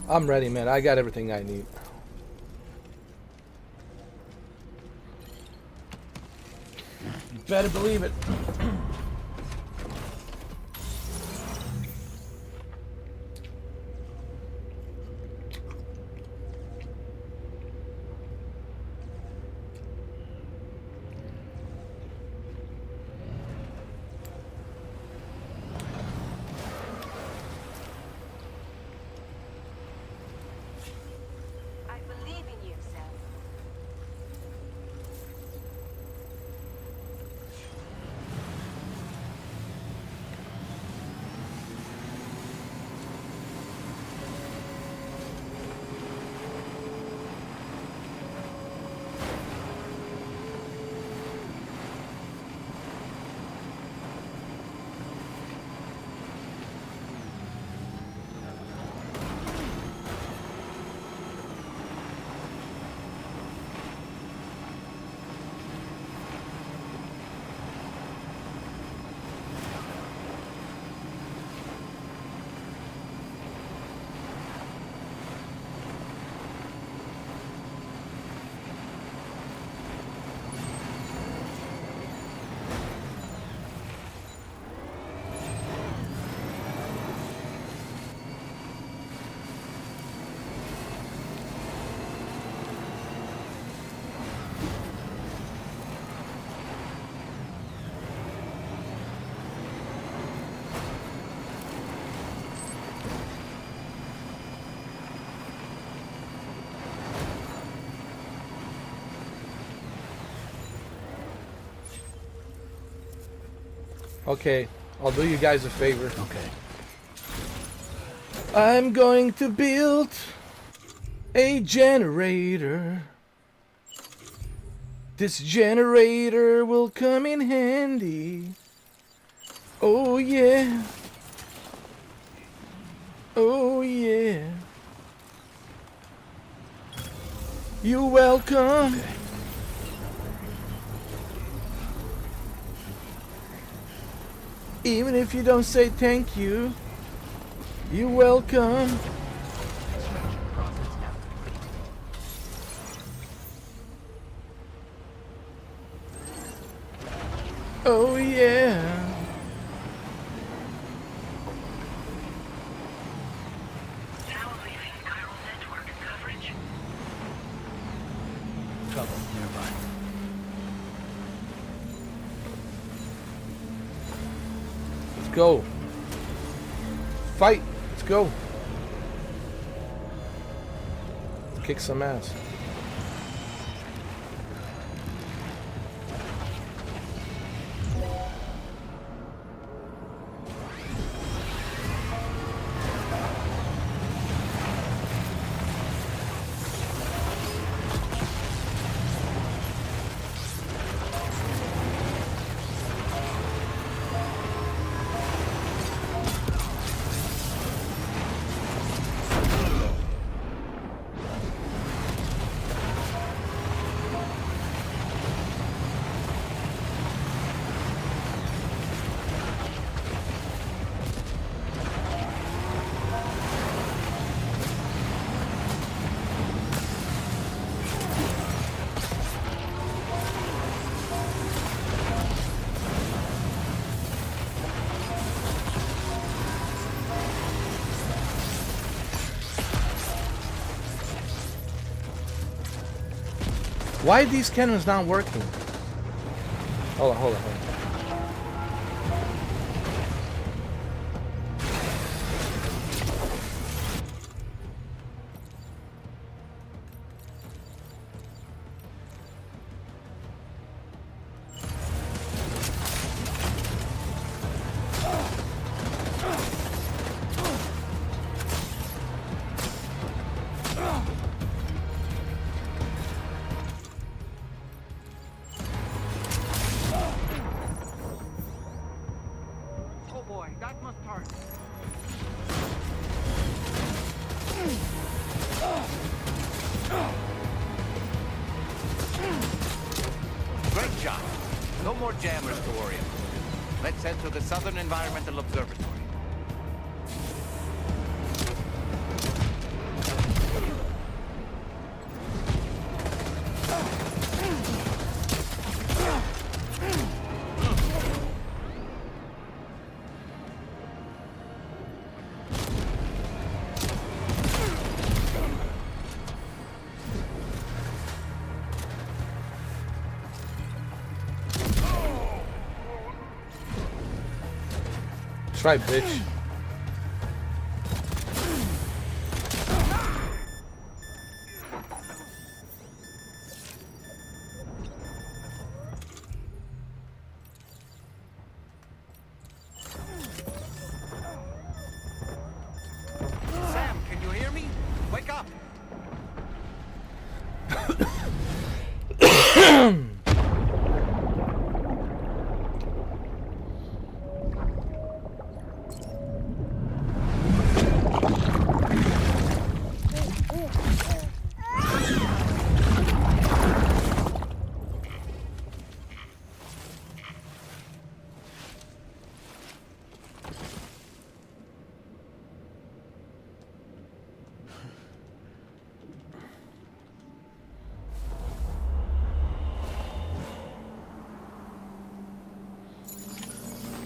I'm ready, man. I got everything I need. You better believe it. Okay, I'll do you guys a favor. Okay. I'm going to build a generator. This generator will come in handy. Oh yeah. Oh yeah. You're welcome. Okay. Even if you don't say thank you, you're welcome. go. Fight. Let's go. Kick some ass. Why are these cannons not working? Hold on. Great job. No more jammers to worry about. Let's head to the Southern Environmental Observatory. That's right, bitch. Sam, can you hear me? Wake up!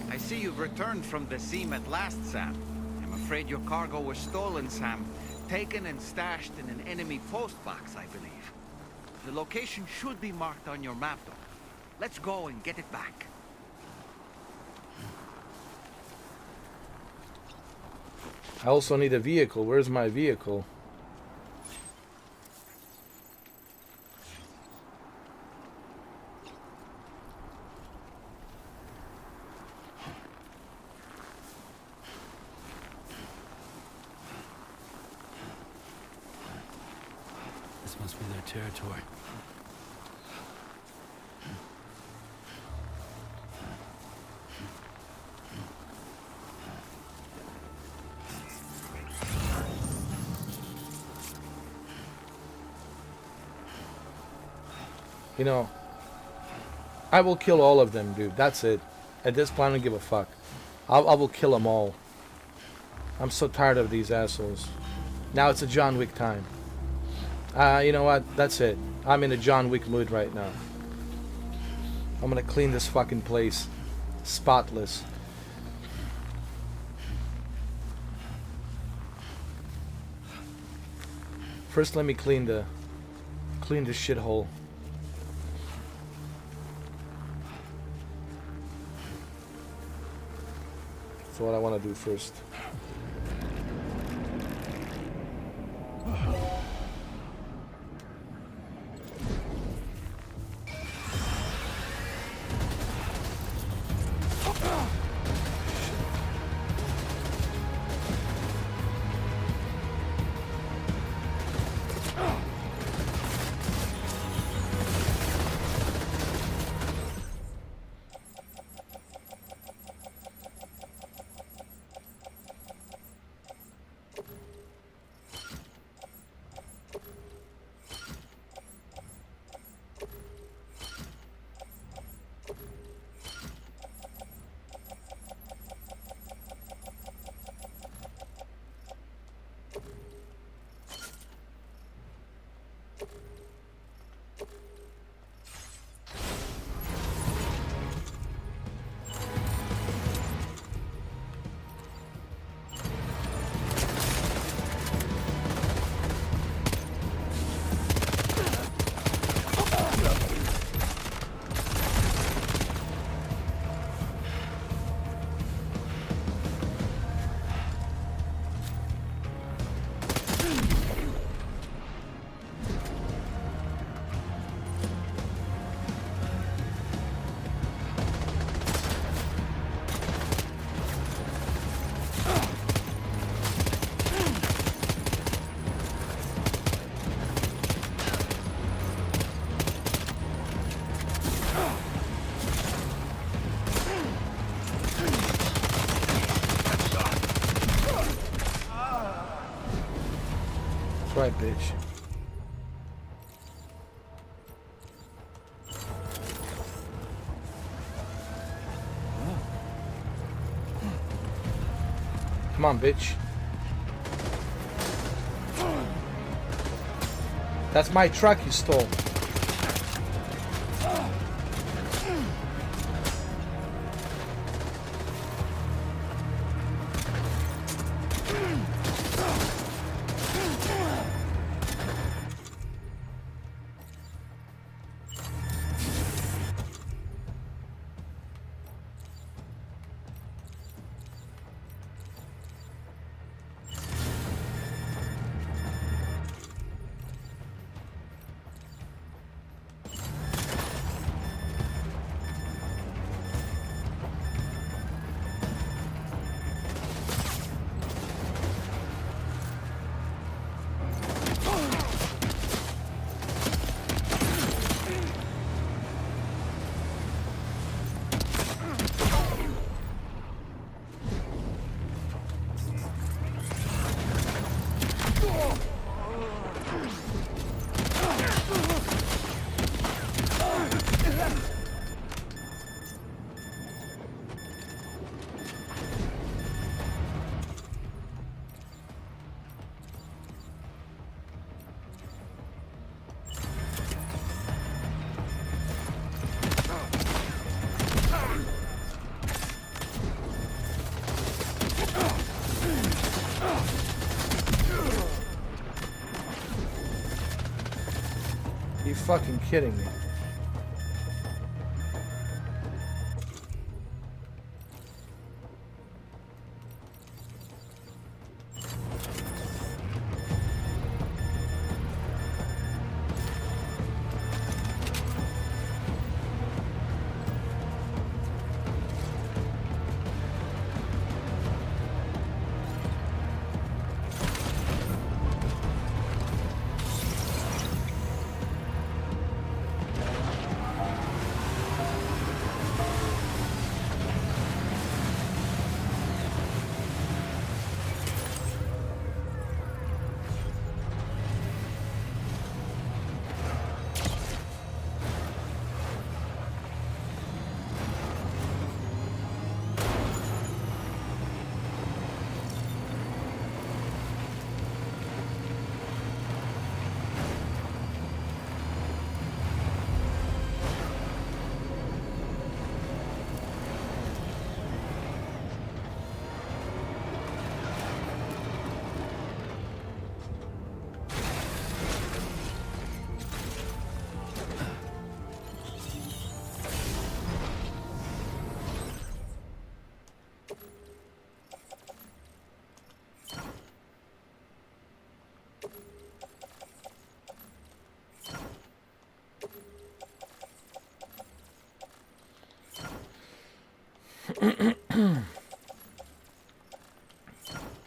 I see you've returned from the seam at last, Sam. I'm afraid your cargo was stolen, Sam. Taken and stashed in an enemy post box, I believe. The location should be marked on your map, though. Let's go and get it back. I also need a vehicle. Where's my vehicle? This must be their territory. You know, I will kill all of them, dude. That's it. At this point, I don't give a fuck. I will kill them all. I'm so tired of these assholes. Now it's a John Wick time. You know what? That's it. I'm in a John Wick mood right now. I'm gonna clean this fucking place spotless. First, let me clean the shithole. That's what I want to do first. Right, bitch. Come on, bitch. That's my truck you stole. You fucking kidding me?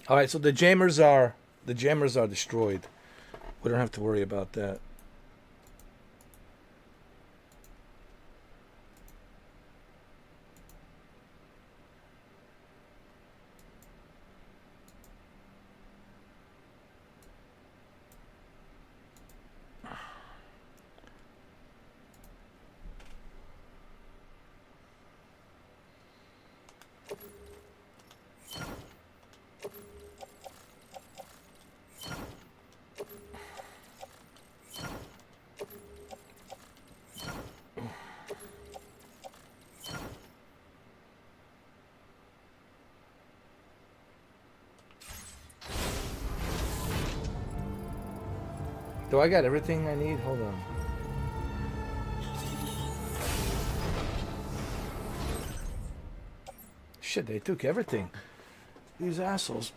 All right, so the jammers are destroyed. We don't have to worry about that. Do I got everything I need? Hold on. Shit, they took everything. These assholes.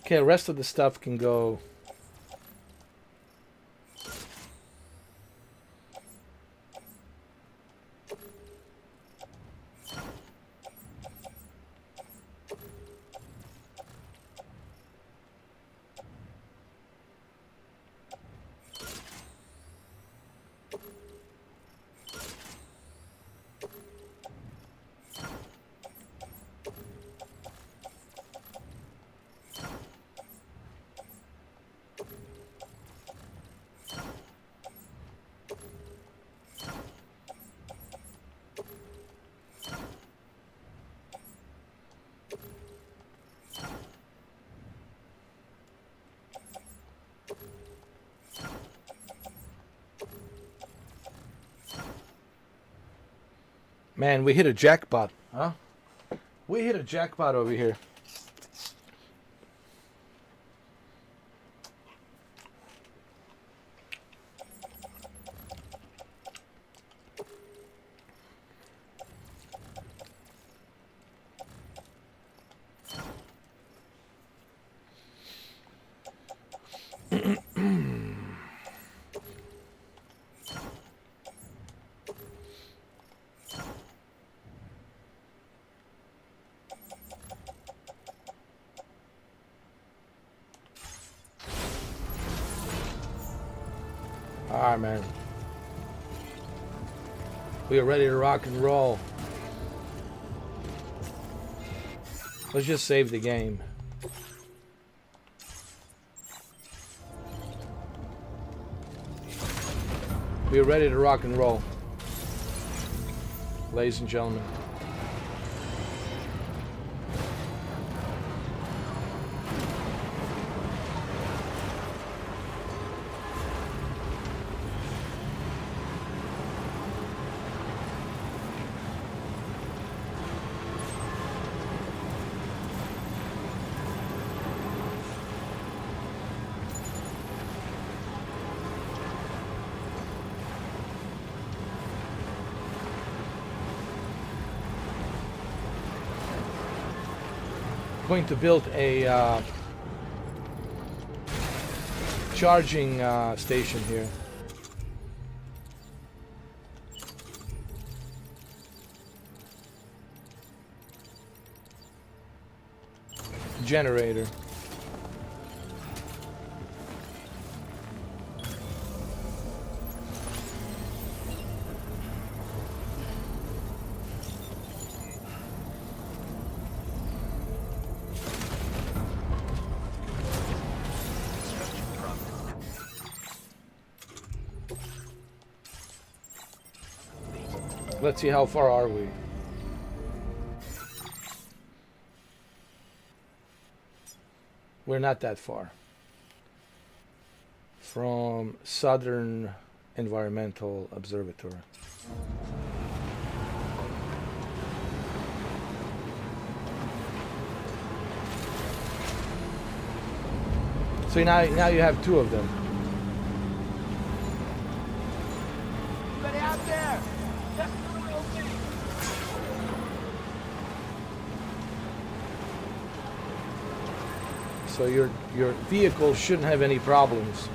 Okay, the rest of the stuff can go. Man, we hit a jackpot, huh? We hit a jackpot over here. Alright, man. We are ready to rock and roll. Let's just save the game. We are ready to rock and roll. Ladies and gentlemen. Going to build a charging station here. generator. Let's see, how far are we? We're not that far from Southern Environmental Observatory. So now you have two of them. Anybody out there? So your vehicle shouldn't have any problems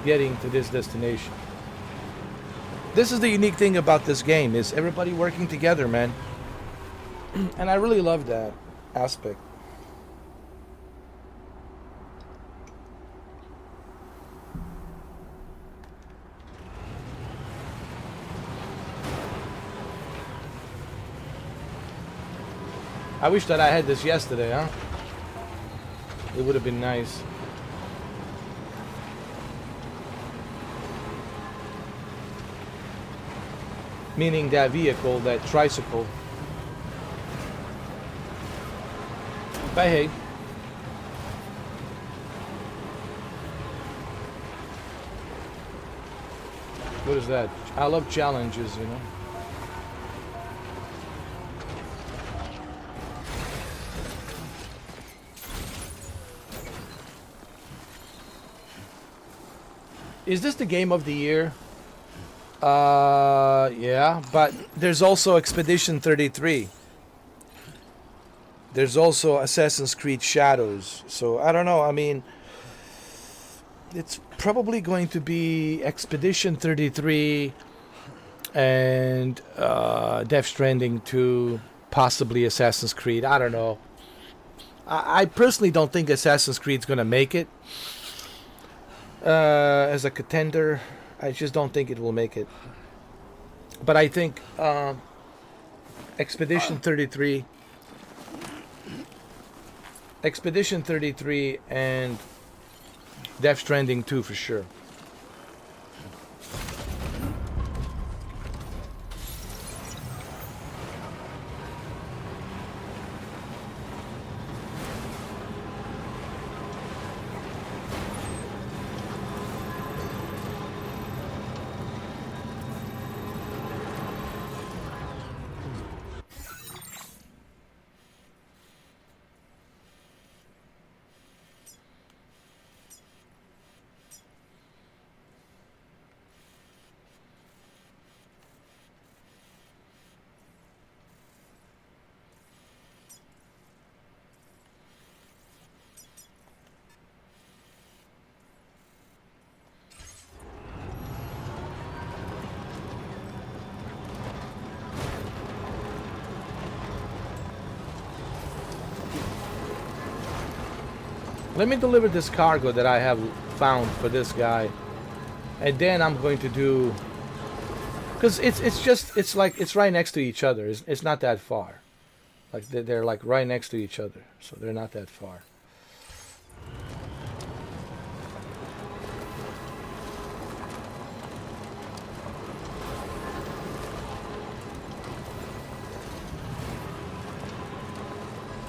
getting to this destination. This is the unique thing about this game, is everybody working together, man. And I really love that aspect. I wish that I had this yesterday, huh? It would have been nice. Meaning that vehicle, that tricycle. But hey. What is that? I love challenges, you know. Is this the game of the year? Yeah, but there's also Expedition 33. There's also Assassin's Creed Shadows. So I don't know. I mean, it's probably going to be Expedition 33 and Death Stranding 2, possibly Assassin's Creed. I don't know. I personally don't think Assassin's Creed's going to make it. As a contender, I just don't think it will make it. But I think Expedition 33 and Death Stranding 2 for sure. Let me deliver this cargo that I have found for this guy, and then I'm going to do, because it's like it's right next to each other. It's not that far. Like they're like right next to each other, so they're not that far.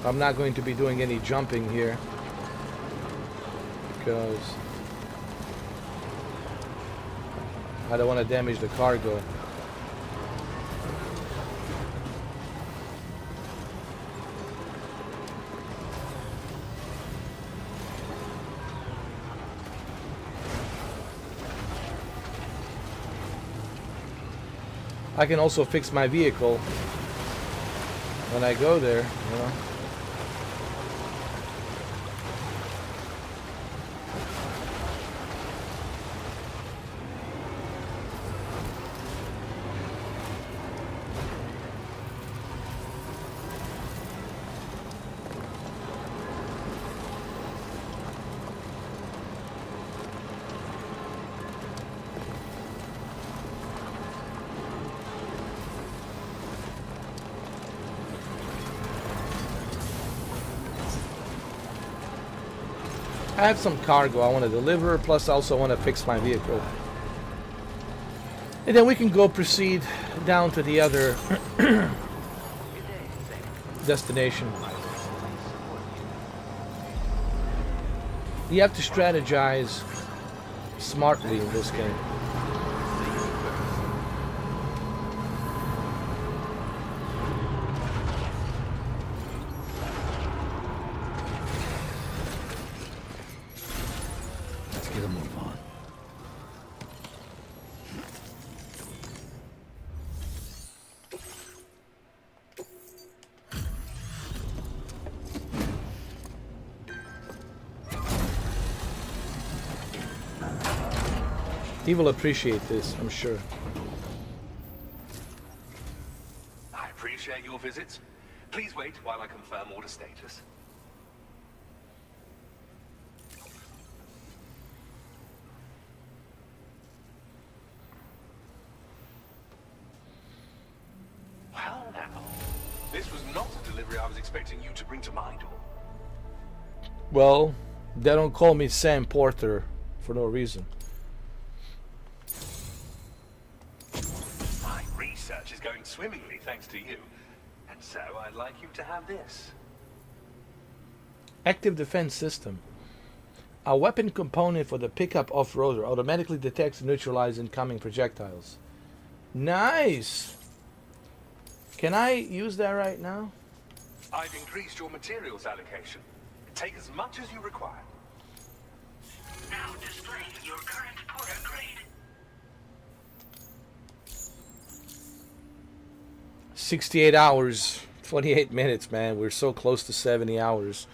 I'm not going to be doing any jumping here, because I don't want to damage the cargo. I can also fix my vehicle when I go there, you know. I have some cargo I want to deliver, plus I also want to fix my vehicle. And then we can go proceed down to the other destination. You have to strategize smartly in this game. Let's get a move on. He will appreciate this, I'm sure. I appreciate your visits. Please wait while I confirm order status. Well now, this was not a delivery I was expecting you to bring to my door. Well, they don't call me Sam Porter for no reason. My research is going swimmingly thanks to you. And so I'd like you to have this. Active defense system. A weapon component for the pickup off-roader automatically detects and neutralizes incoming projectiles. Nice! Can I use that right now? I've increased your materials allocation. Take as much as you require. Now displaying your current porter grade. 68 hours, 28 minutes, man. We're so close to 70 hours.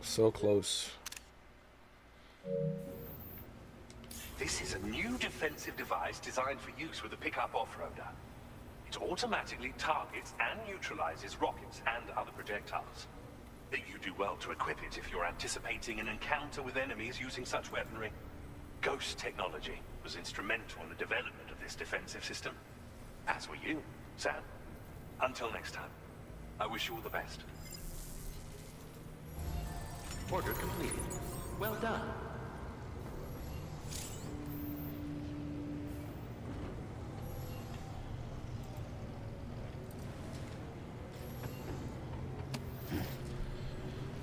So close. This is a new defensive device designed for use with a pickup off-roader. It automatically targets and neutralizes rockets and other projectiles. You do well to equip it if you're anticipating an encounter with enemies using such weaponry. Ghost technology was instrumental in the development of this defensive system. As were you, Sam. Until next time, I wish you all the best. Order completed. Well done.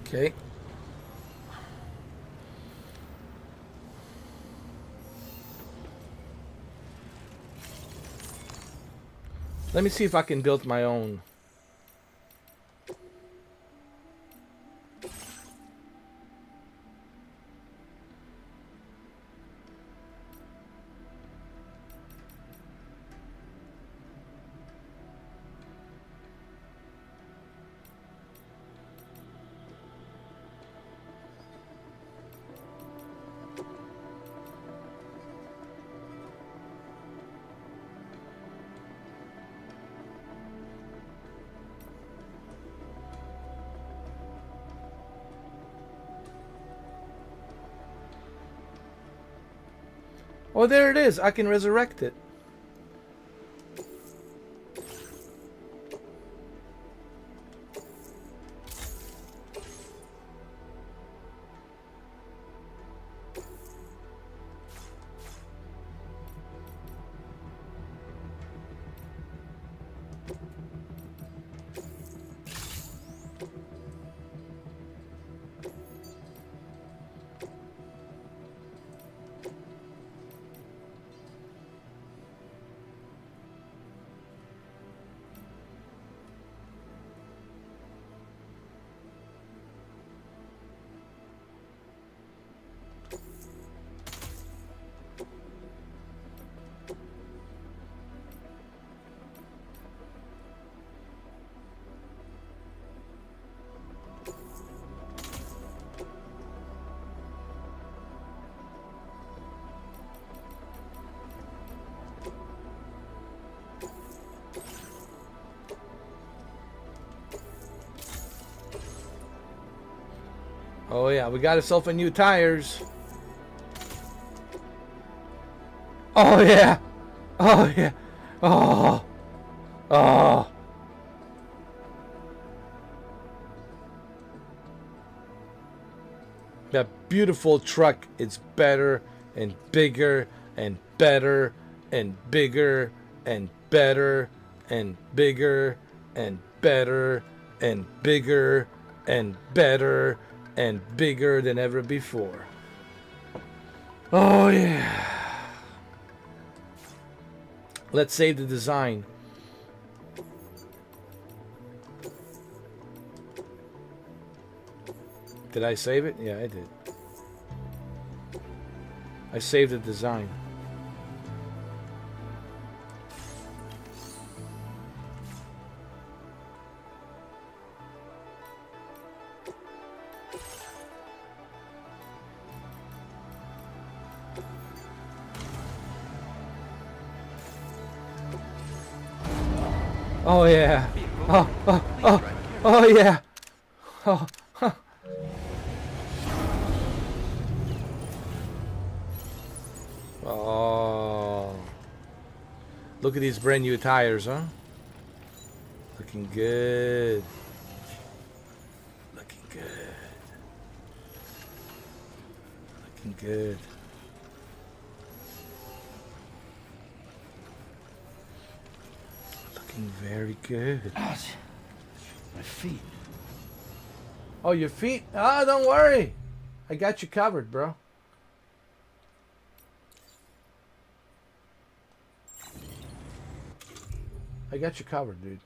Okay. Let me see if I can build my own. Oh, there it is. I can resurrect it. Oh yeah, we got ourselves a new tires. Oh yeah. Oh yeah. Oh. Oh. beautiful truck. It's better and bigger and better and bigger and better and bigger and better and bigger and better and bigger than ever before. Oh yeah. Let's save the design. Did I save it? Yeah, I did. I saved the design. Oh yeah. Oh yeah. Oh. Oh. Look at these brand new tires, huh? Looking good. Looking good. Looking good. Looking very good. Ouch. My feet. Oh, your feet? Ah, don't worry. I got you covered, bro. I got you covered, dude.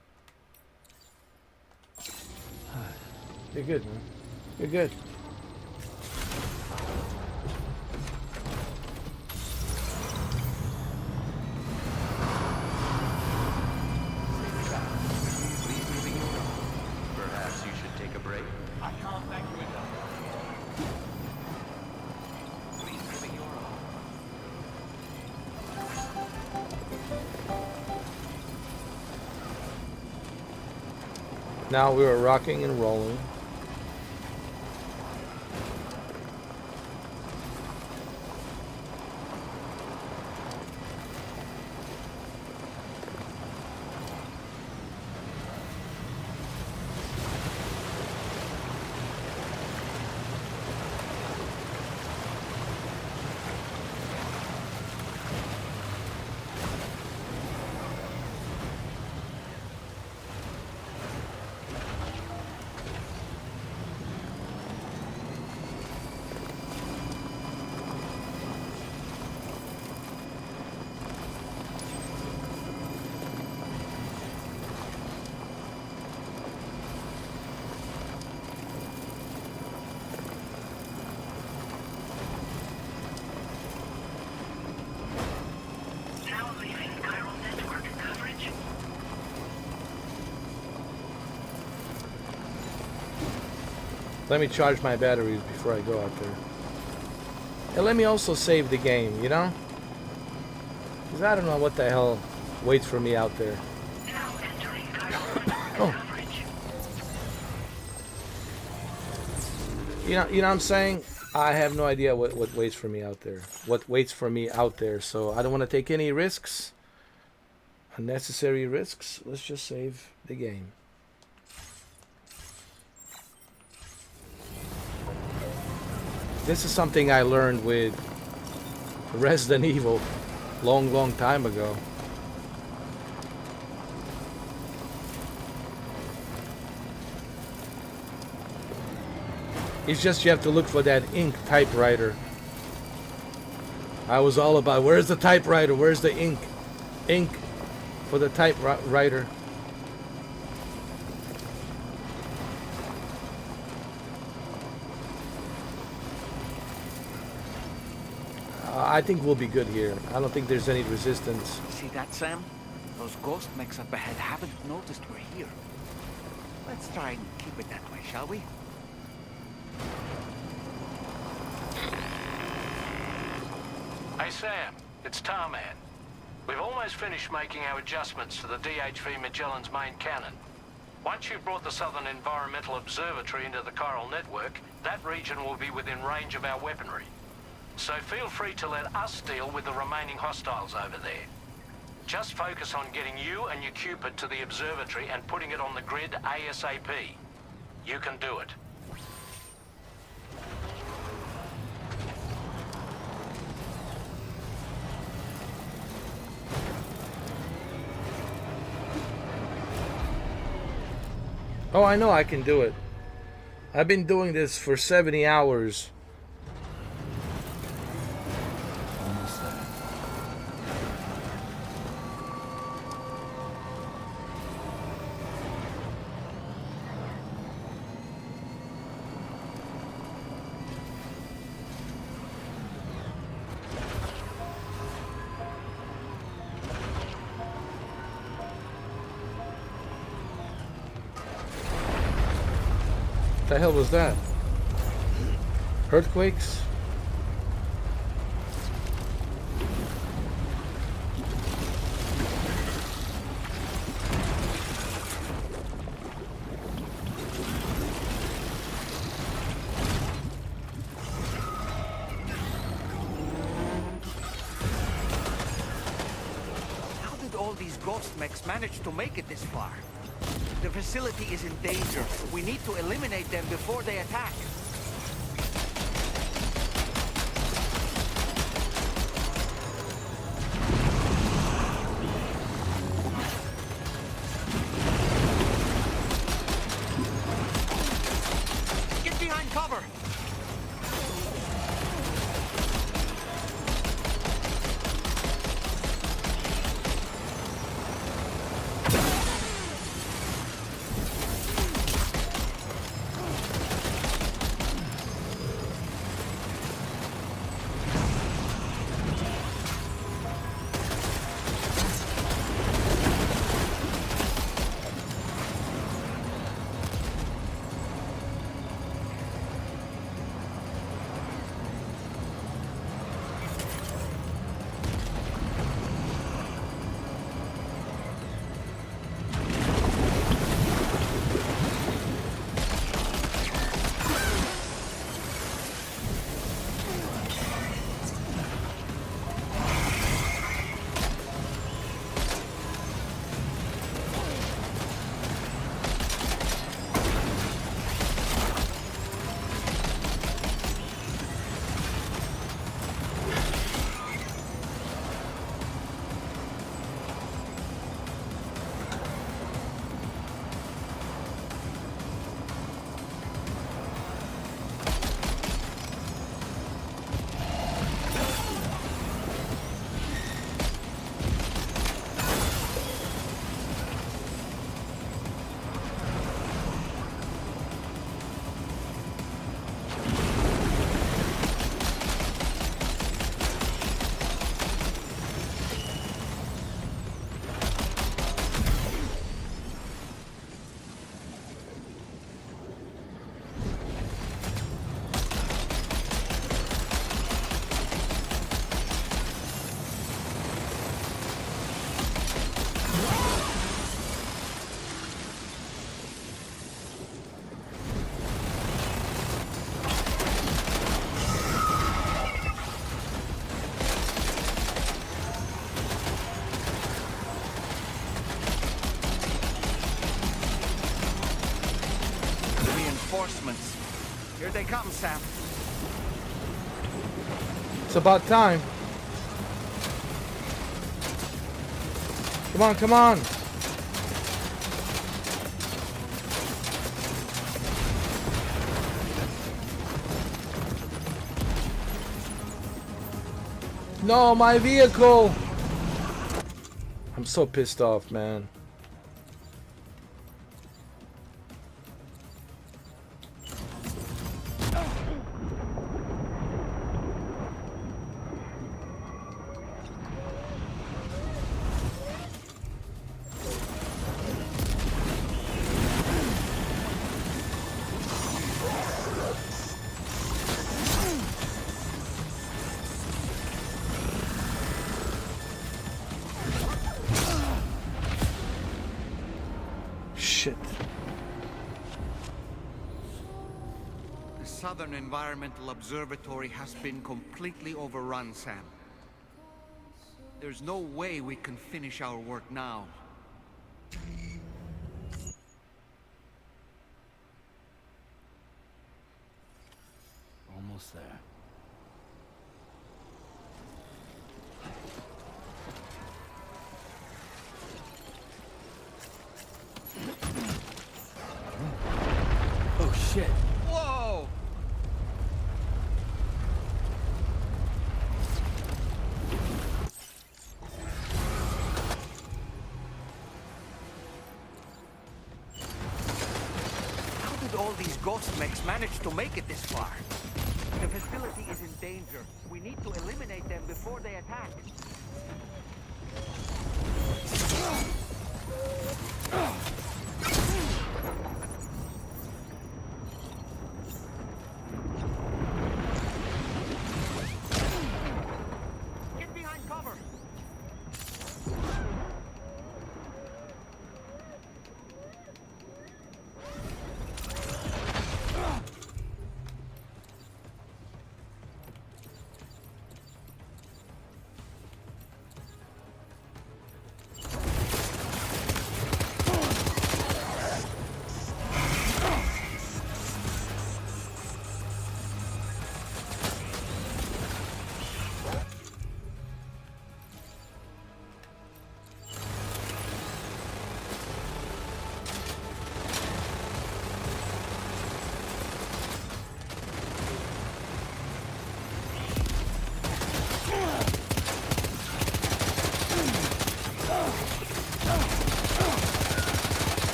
You're good, man. You're good. Please moving your own. Perhaps you should take a break. I can't thank you enough. Please moving your own. Now we are rocking and rolling. Now leaving chiral network coverage. Let me charge my batteries before I go out there. And let me also save the game, you know? Because I don't know what the hell waits for me out there. Now entering chiral network Oh. coverage. You know what I'm saying? I have no idea what waits for me out there. What waits for me out there. So I don't want to take any risks. Unnecessary risks. Let's just save the game. This is something I learned with Resident Evil long time ago. It's just you have to look for that ink typewriter. I was all about, where's the typewriter? Where's the ink? Ink for the typewriter. I think we'll be good here. I don't think there's any resistance. See that, Sam? Those ghost mechs up ahead haven't noticed we're here. Let's try and keep it that way, shall we? Hey Sam, it's Tarman. We've almost finished making our adjustments to the DHV Magellan's main cannon. Once you've brought the Southern Environmental Observatory into the chiral network, that region will be within range of our weaponry. So feel free to let us deal with the remaining hostiles over there. Just focus on getting you and your Cupid to the observatory and putting it on the grid ASAP. You can do it. Oh, I know I can do it. I've been doing this for 70 hours. Almost there. What the hell was that? Earthquakes? How did all these ghost mechs manage to make it this far? The facility is in danger. We need to eliminate them before they attack. Get behind cover! Reinforcements. Here they come, Sam. It's about time. Come on, come on. No, my vehicle. I'm so pissed off, man. Shit. The Southern Environmental Observatory has been completely overrun, Sam. There's no way we can finish our work now. Almost there. shit. Whoa! How did all these ghost mechs manage to make it this far? The facility is in danger. We need to eliminate them before they attack. Get behind cover.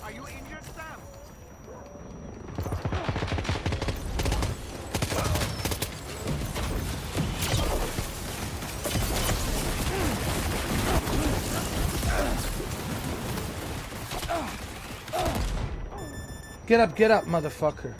Are you injured, Sam? Get up, motherfucker.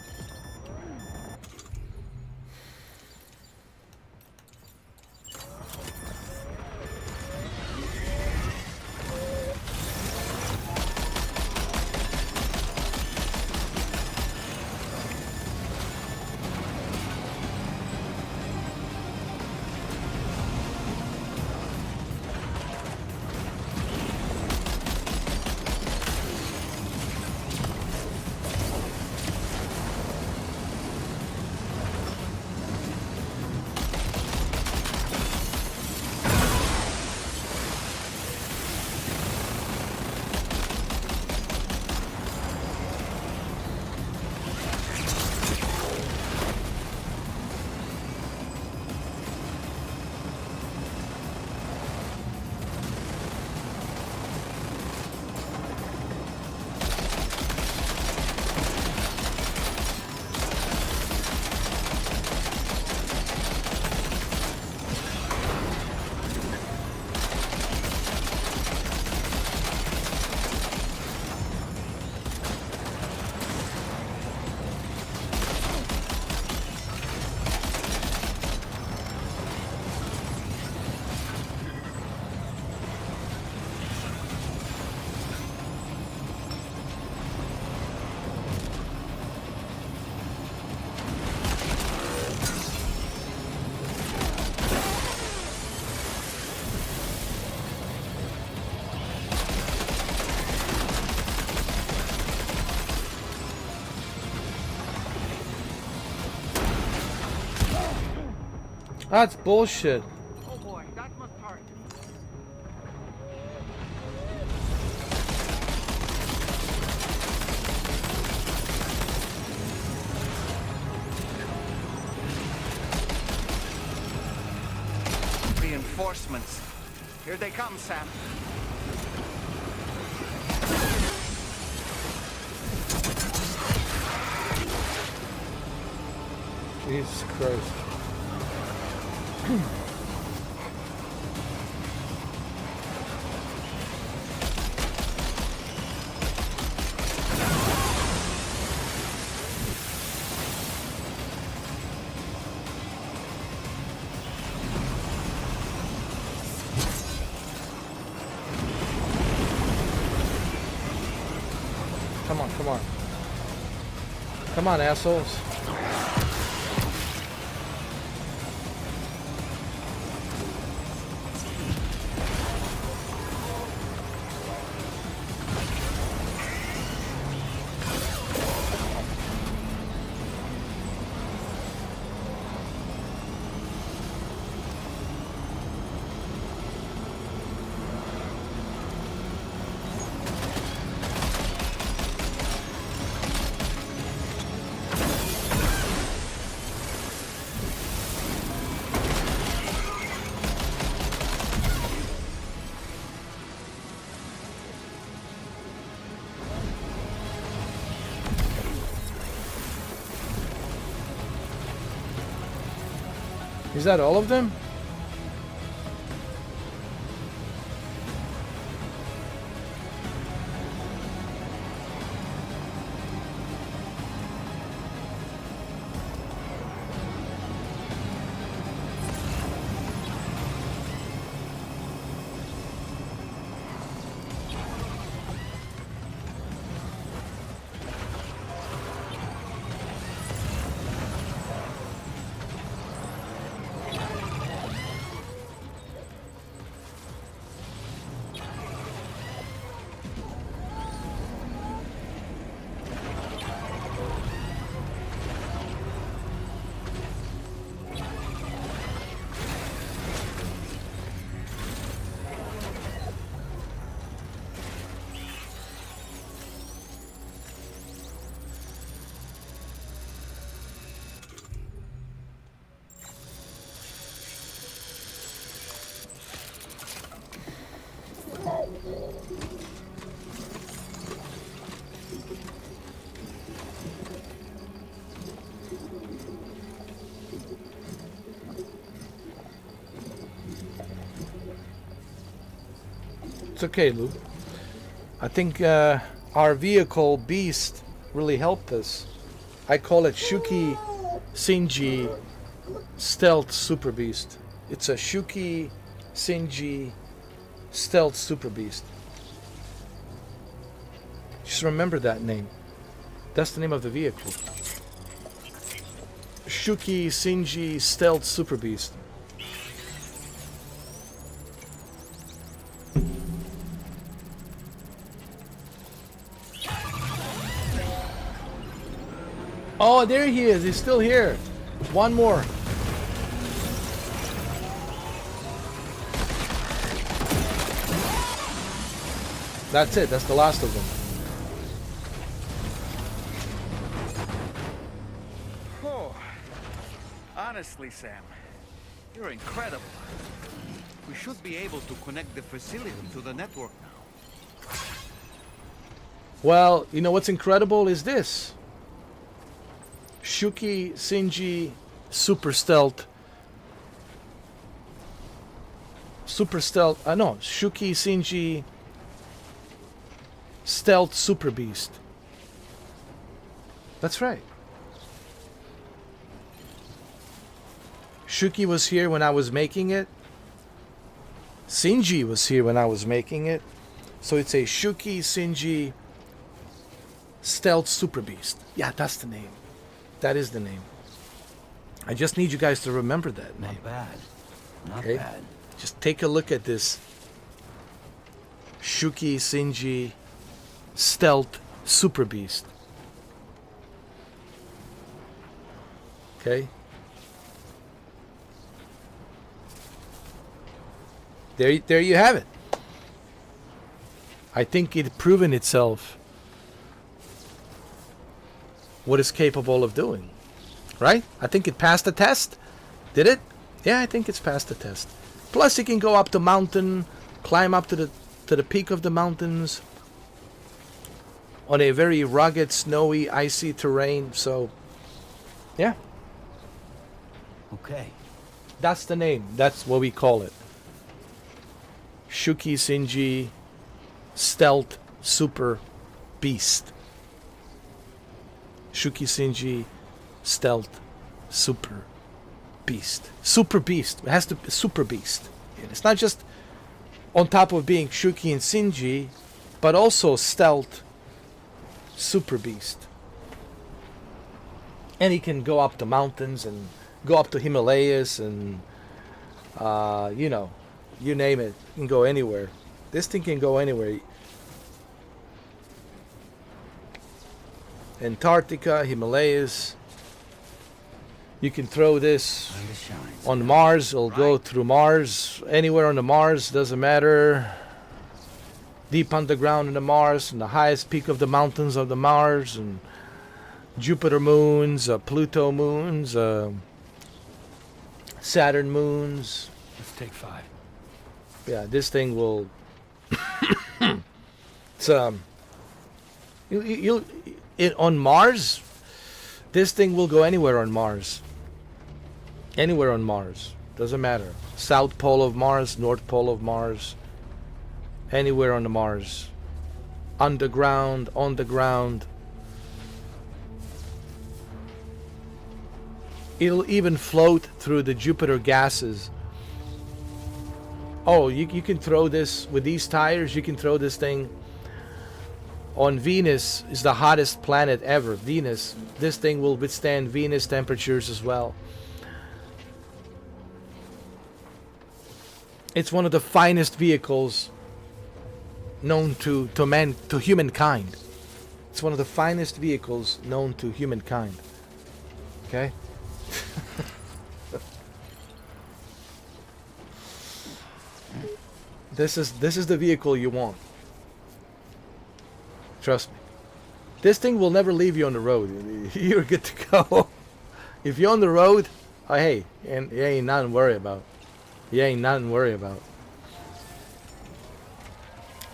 That's bullshit. Oh boy, that must hurt. Reinforcements. Here they come, Sam. Jesus Christ. Come on, come on. Come on, assholes. Is that all of them? It's okay, Lou. I think our vehicle beast really helped us. I call it Shuki Shinji Stealth Super Beast. It's a Shuki Shinji Stealth Super Beast. Just remember that name. That's the name of the vehicle. Shuki Shinji Stealth Super Beast. Oh, there he is. He's still here. One more. That's it. That's the last of them. Oh, honestly, Sam, you're incredible. We should be able to connect the facility to the network now. Well, you know what's incredible is this. Shuki Shinji Super Stealth. No, Shuki Shinji Stealth Super Beast. That's right. Shuki was here when I was making it. Shinji was here when I was making it. So it's a Shuki Shinji Stealth Super Beast. Yeah, that's the name. That is the name. I just need you guys to remember that name. Not bad. Not Okay? bad. Just take a look at this. Shuki Shinji Stealth Super Beast. Okay? There you have it. I think it's proven itself what it's capable of doing. Right? I think it passed the test. Did it? Yeah, I think it's passed the test. Plus, it can go up the mountain, climb up to the peak of the mountains on a very rugged, snowy, icy terrain. So, yeah. Okay. That's the name. That's what we call it. Shuki Shinji Stealth Super Beast. Shuki Shinji Stealth Super Beast. Super Beast. It has to be Super Beast. It's not just on top of being Shuki and Shinji, but also Stealth Super beast. And he can go up the mountains and go up to Himalayas and, you know, you name it. It can go anywhere. This thing can go anywhere. Antarctica, Himalayas. You can throw this on Mars. It'll go through Mars. Anywhere on the Mars, doesn't matter. Deep underground in the Mars, and the highest peak of the mountains of the Mars, and Jupiter moons, Pluto moons, Saturn moons. Let's take 5. Yeah, this thing will. It's on Mars. This thing will go anywhere on Mars. Anywhere on Mars, doesn't matter. South pole of Mars, North pole of Mars. Anywhere on the Mars. Underground, on the ground. It'll even float through the Jupiter gases. Oh, you can throw this with these tires. You can throw this thing on Venus. Is the hottest planet ever. Venus. This thing will withstand Venus temperatures as well. It's one of the finest vehicles known to humankind. It's one of the finest vehicles known to humankind. Okay? This is the vehicle you want. Trust me. This thing will never leave you on the road. You're good to go. If you're on the road, oh, hey, and you ain't nothing to worry about. You ain't nothing to worry about.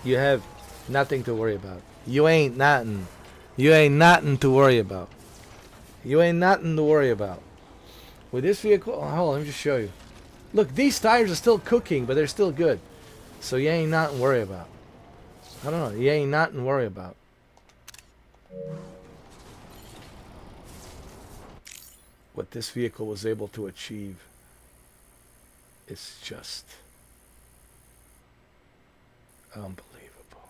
You have nothing to worry about. You ain't nothing. You ain't nothing to worry about. You ain't nothing to worry about. With this vehicle, oh, hold on, let me just show you. Look, these tires are still cooking, but they're still good. So you ain't nothing to worry about. I don't know. You ain't nothing to worry about. What this vehicle was able to achieve is just unbelievable.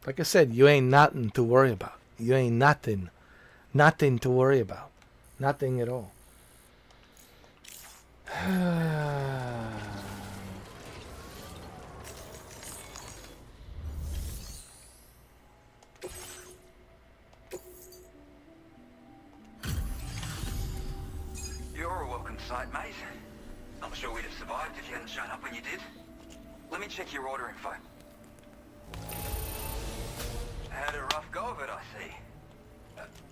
Like I said, you ain't nothing to worry about. You ain't nothing. Nothing to worry about. Nothing at all. You're a welcome sight, mate. Not sure we'd have survived if you hadn't shown up when you did. Let me check your order info. Had a rough go of it, I see.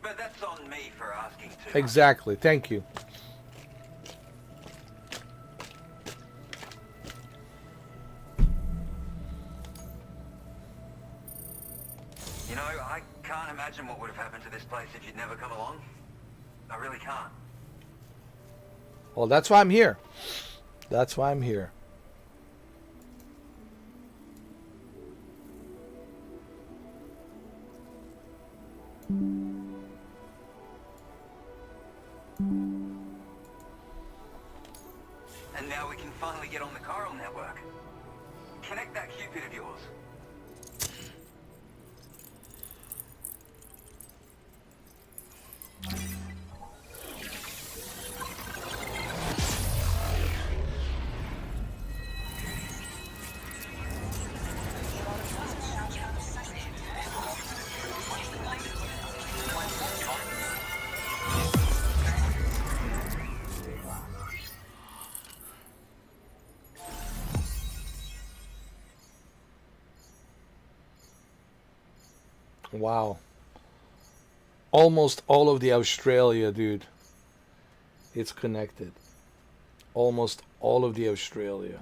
But that's on me for asking too much. Exactly. Thank you. You know, I can't imagine what would have happened to this place if you'd never come along. I really can't. Well, that's why I'm here. That's why I'm here. And now we can finally get on the chiral network. Connect that Cupid of yours. Wow. Almost all of the Australia, dude. It's connected. Almost all of the Australia.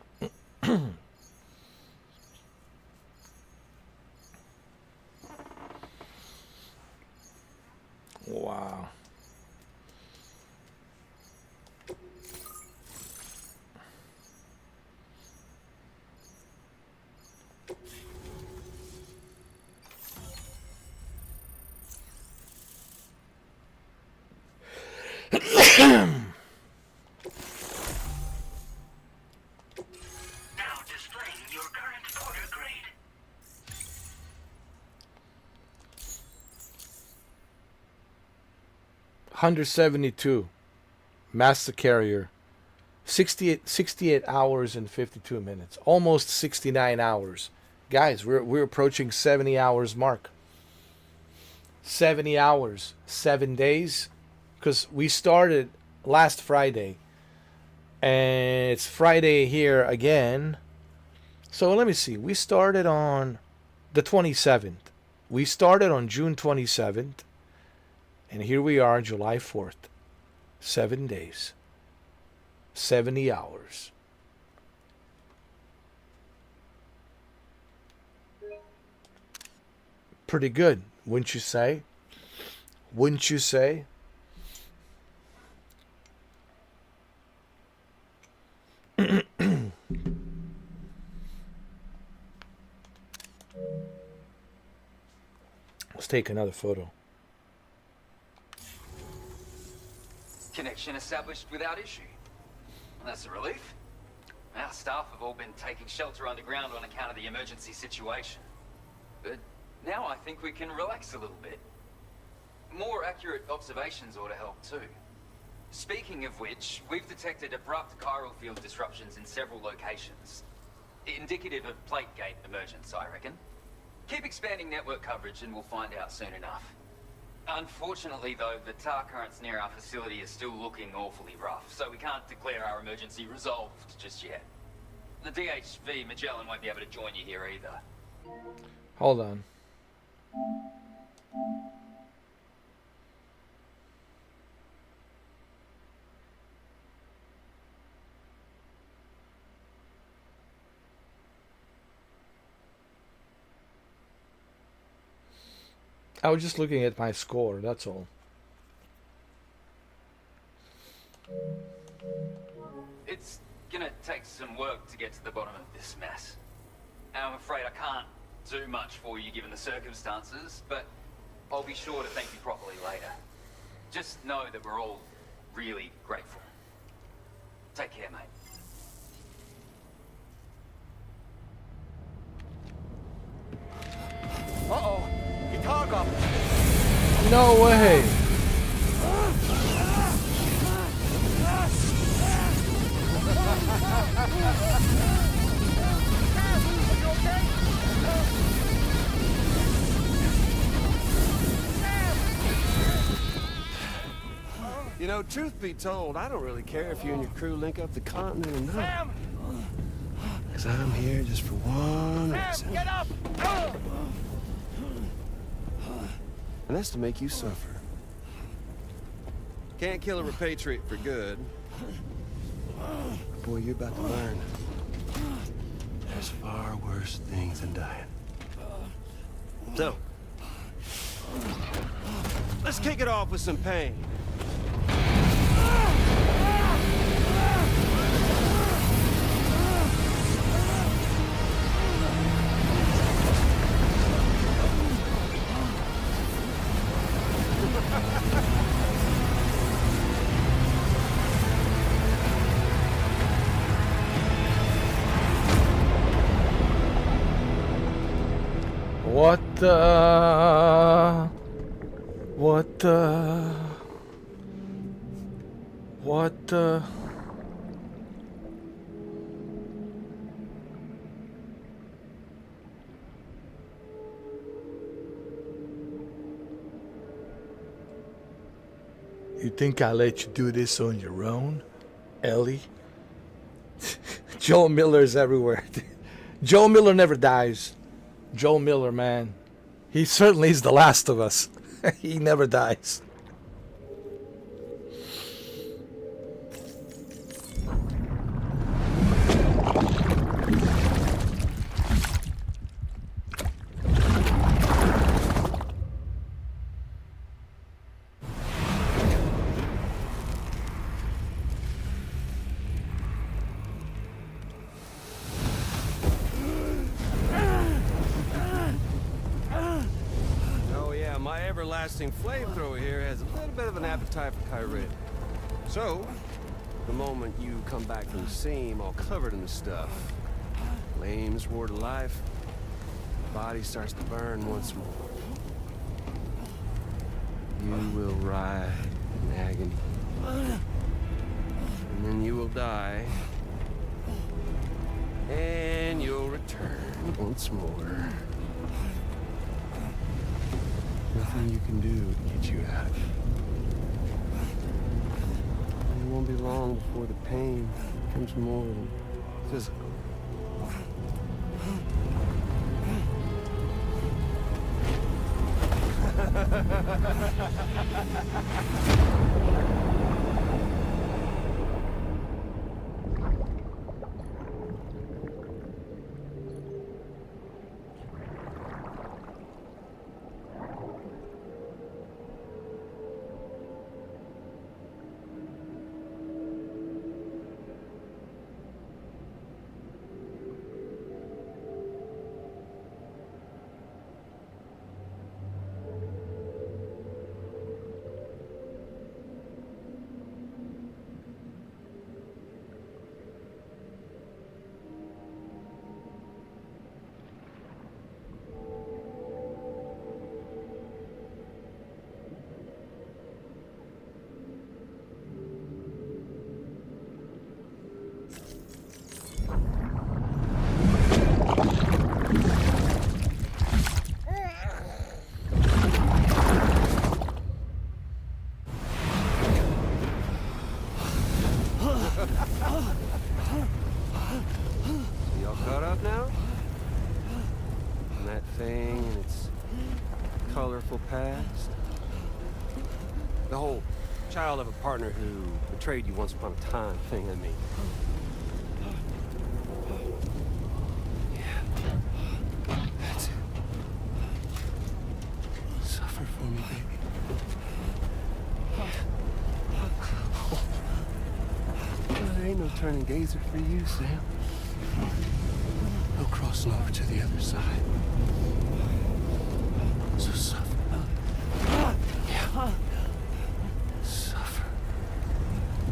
Wow. Now displaying your current porter grade. 172. Master Carrier. 68 hours and 52 minutes. Almost 69 hours. Guys, we're approaching 70 hours mark. 70 hours. 7 days. Because we started last Friday. And it's Friday here again. So let me see. We started on the 27th. We started on June 27th. And here we are, July 4th. 7 days. 70 hours. Pretty good, wouldn't you say? Wouldn't you say? Let's take another photo. Connection established without issue. That's a relief. Our staff have all been taking shelter underground on account of the emergency situation. But now I think we can relax a little bit. More accurate observations ought to help too. Speaking of which, we've detected abrupt chiral field disruptions in several locations. Indicative of plate gate emergence, I reckon. Keep expanding network coverage and we'll find out soon enough. Unfortunately, though, the tar currents near our facility are still looking awfully rough, so we can't declare our emergency resolved just yet. The DHV Magellan won't be able to join you here either. Hold on. I was just looking at my score, that's all. It's gonna take some work to get to the bottom of this mess. I'm afraid I can't do much for you given the circumstances, but I'll be sure to thank you properly later. Just know that we're all really grateful. Take care, mate. Uh-oh! Guitar got... No way! You know, truth be told, I don't really care if you and your crew link up the continent or not. Because I'm here just for one reason. Get up! And that's to make you suffer. Can't kill a repatriate for good. But boy, you're about to learn. There's far worse things than dying. So, let's kick it off with some pain. What the... You think I'll let you do this on your own, Ellie? Joel Miller's everywhere. Joel Miller never dies. Joel Miller, man. He certainly is the last of us. He never dies. Flamethrower here has a little bit of an appetite for Kyrie. So, the moment you come back from the scene all covered in the stuff, blame this war to life, the body starts to burn once more. You will writhe in agony. And then you will die. And you'll return once more. Nothing you can do to get you out of it. And it won't be long before the pain becomes more than physical. Y'all caught up now? On that thing and its colorful past? The whole child of a partner who betrayed you once upon a time thing, I mean. Yeah. That's it. Suffer for me, baby. There ain't no turning gazer for you, Sam. No crossing over to the other side. So suffer. Yeah. Suffer.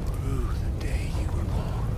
Through the day you were born.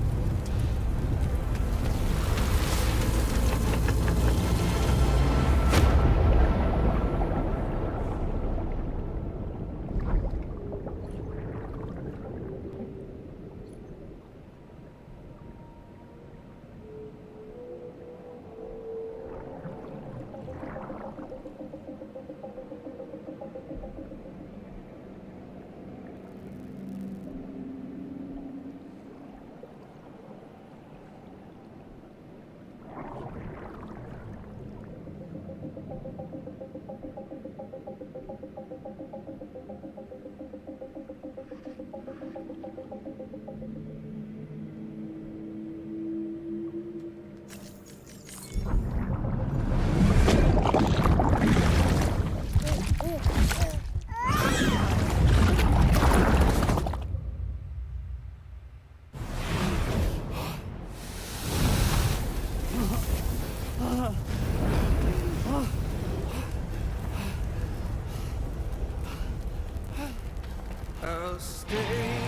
I'll stay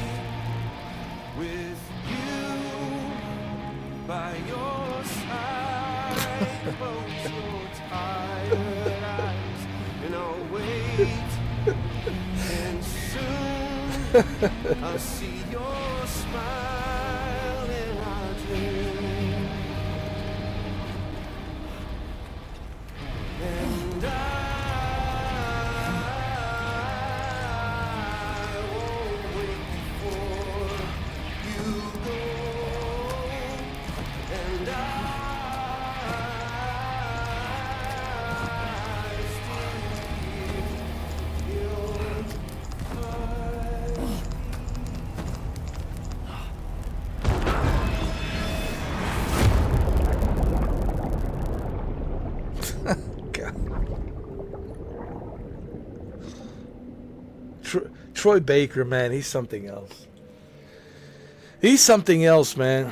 with you by your side. Close your tired eyes and I'll wait. And soon I'll see your smile in our dream. And Troy Baker, man, he's something else. He's something else, man.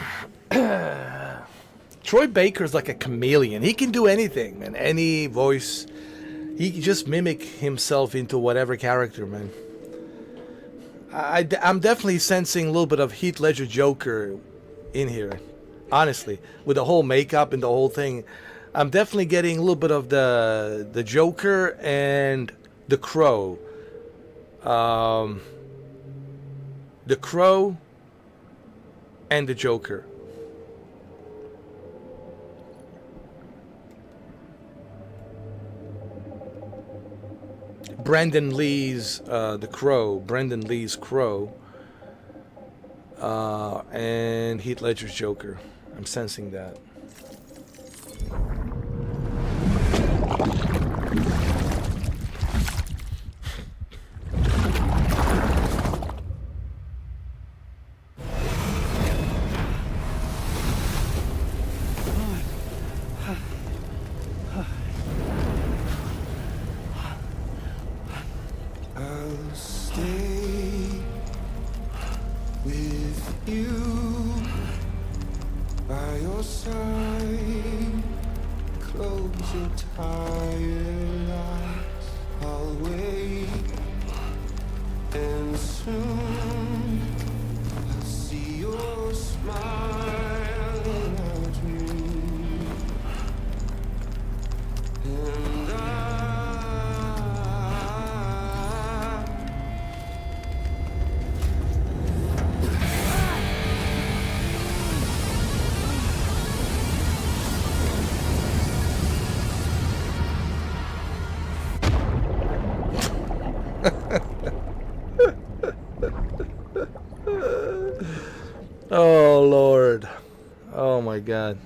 Troy Baker's like a chameleon. He can do anything, man. Any voice. He can just mimic himself into whatever character, man. I'm definitely sensing a little bit of Heath Ledger Joker in here. Honestly, with the whole makeup and the whole thing, I'm definitely getting a little bit of the Joker and the Crow. The Crow and the Joker. Brandon Lee's the Crow. Brandon Lee's Crow. And Heath Ledger's Joker. I'm sensing that. I'll stay with you by your side. Close your tired eyes. I'll wait, and soon I'll see your smile in our dream. And Oh Lord. Oh my God.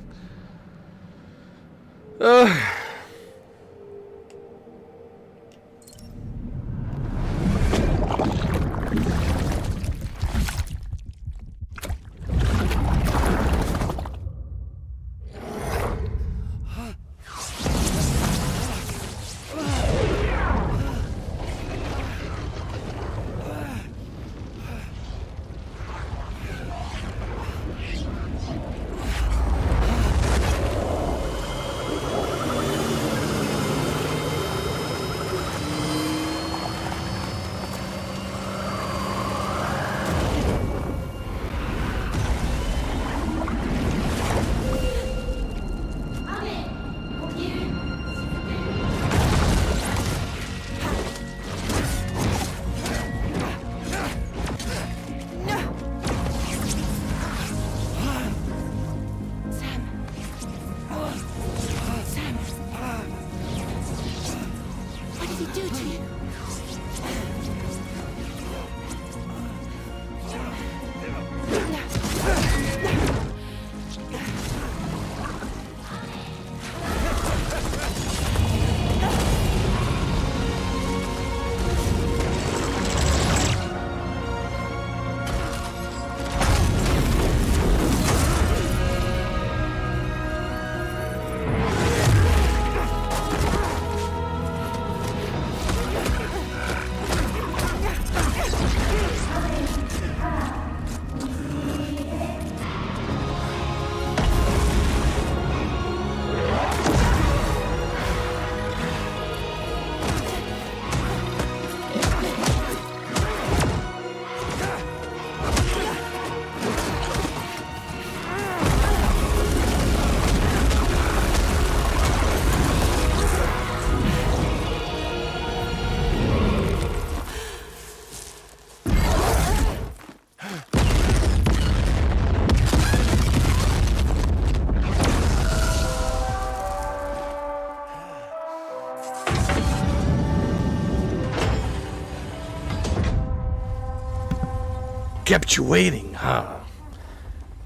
Kept you waiting, huh?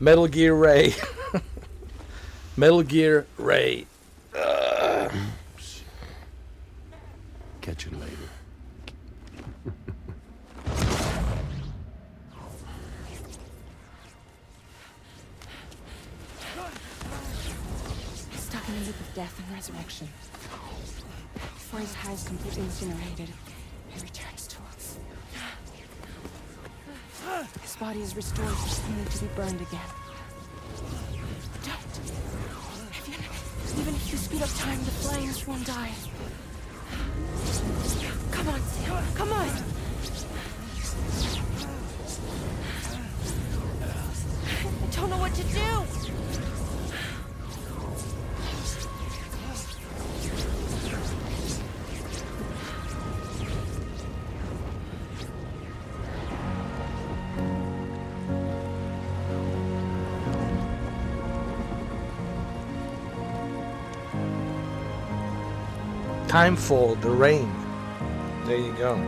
Metal Gear Ray. Metal Gear Ray. Catch you later. Stuck in a loop of death and resurrection. Before his high is completely incinerated, he returns to us. His body is restored, only to be burned again. Don't. Even if you speed up time, the flames won't die. Come on, Sam. Come on. I don't know what to do. Timefall, the rain. There you go.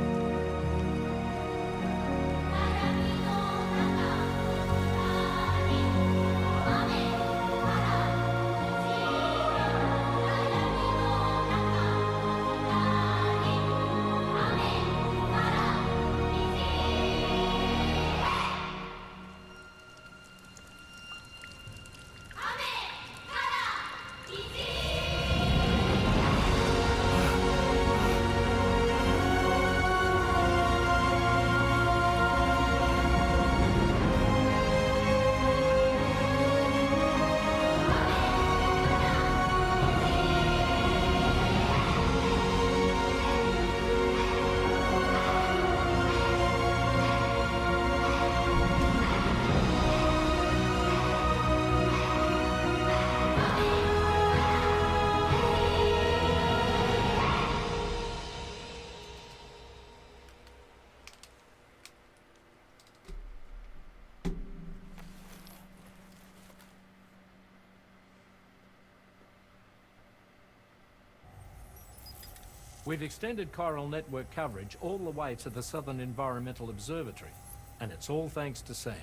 We've extended chiral network coverage all the way to the Southern Environmental Observatory, and it's all thanks to Sam.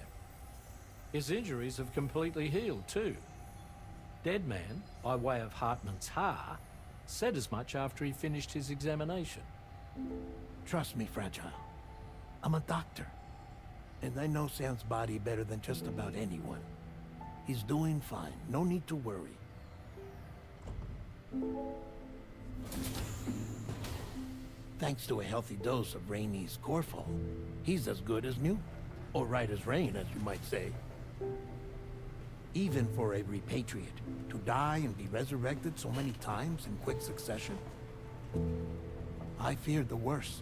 His injuries have completely healed too. Deadman, by way of Hartman's Ha, said as much after he finished his examination. Trust me, Fragile. I'm a doctor. And I know Sam's body better than just about anyone. He's doing fine. No need to worry. Thanks to a healthy dose of Rainey's Corfol, he's as good as new. Or right as rain, as you might say. Even for a repatriate, to die and be resurrected so many times in quick succession. I feared the worst.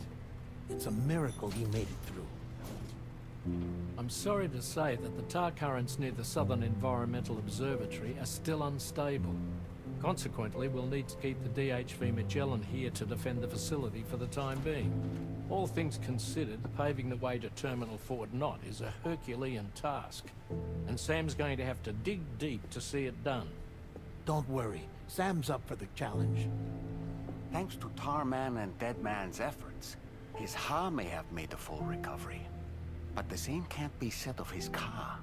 It's a miracle he made it through. I'm sorry to say that the tar currents near the Southern Environmental Observatory are still unstable. Consequently, we'll need to keep the DHV Magellan here to defend the facility for the time being. All things considered, paving the way to Terminal Fort Knott is a Herculean task, and Sam's going to have to dig deep to see it done. Don't worry, Sam's up for the challenge. Thanks to Tarman and Deadman's efforts, his Ha may have made a full recovery. But the same can't be said of his Ka.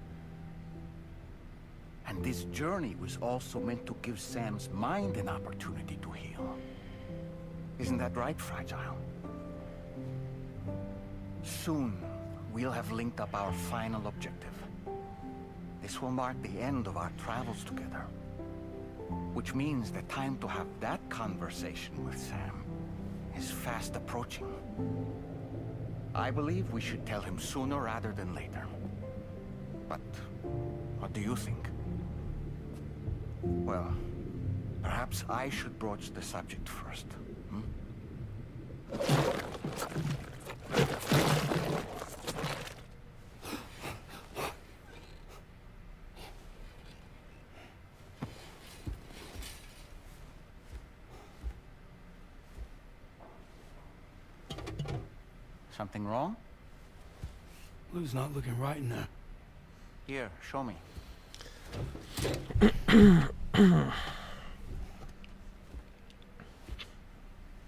And this journey was also meant to give Sam's mind an opportunity to heal. Isn't that right, Fragile? Soon, we'll have linked up our final objective. This will mark the end of our travels together. Which means the time to have that conversation with Sam is fast approaching. I believe we should tell him sooner rather than later. But what do you think? Well, perhaps I should broach the subject first. Something wrong? Lou's not looking right in there. Here, show me.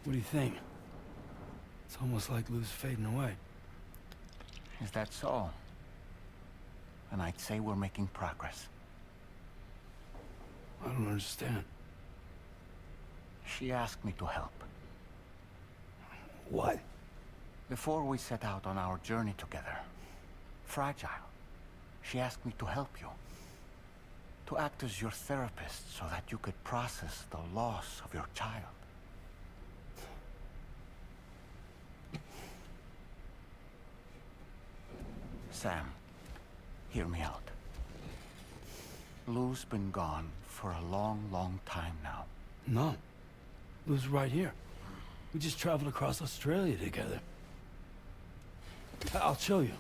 What do you think? It's almost like Lou's fading away. Is that so? And I'd say we're making progress. I don't understand. She asked me to help. What? Before we set out on our journey together, Fragile, she asked me to help you. To act as your therapist so that you could process the loss of your child. Sam, hear me out. Lou's been gone for a long, long time now. No. Lou's right here. We just traveled across Australia together. I'll show you.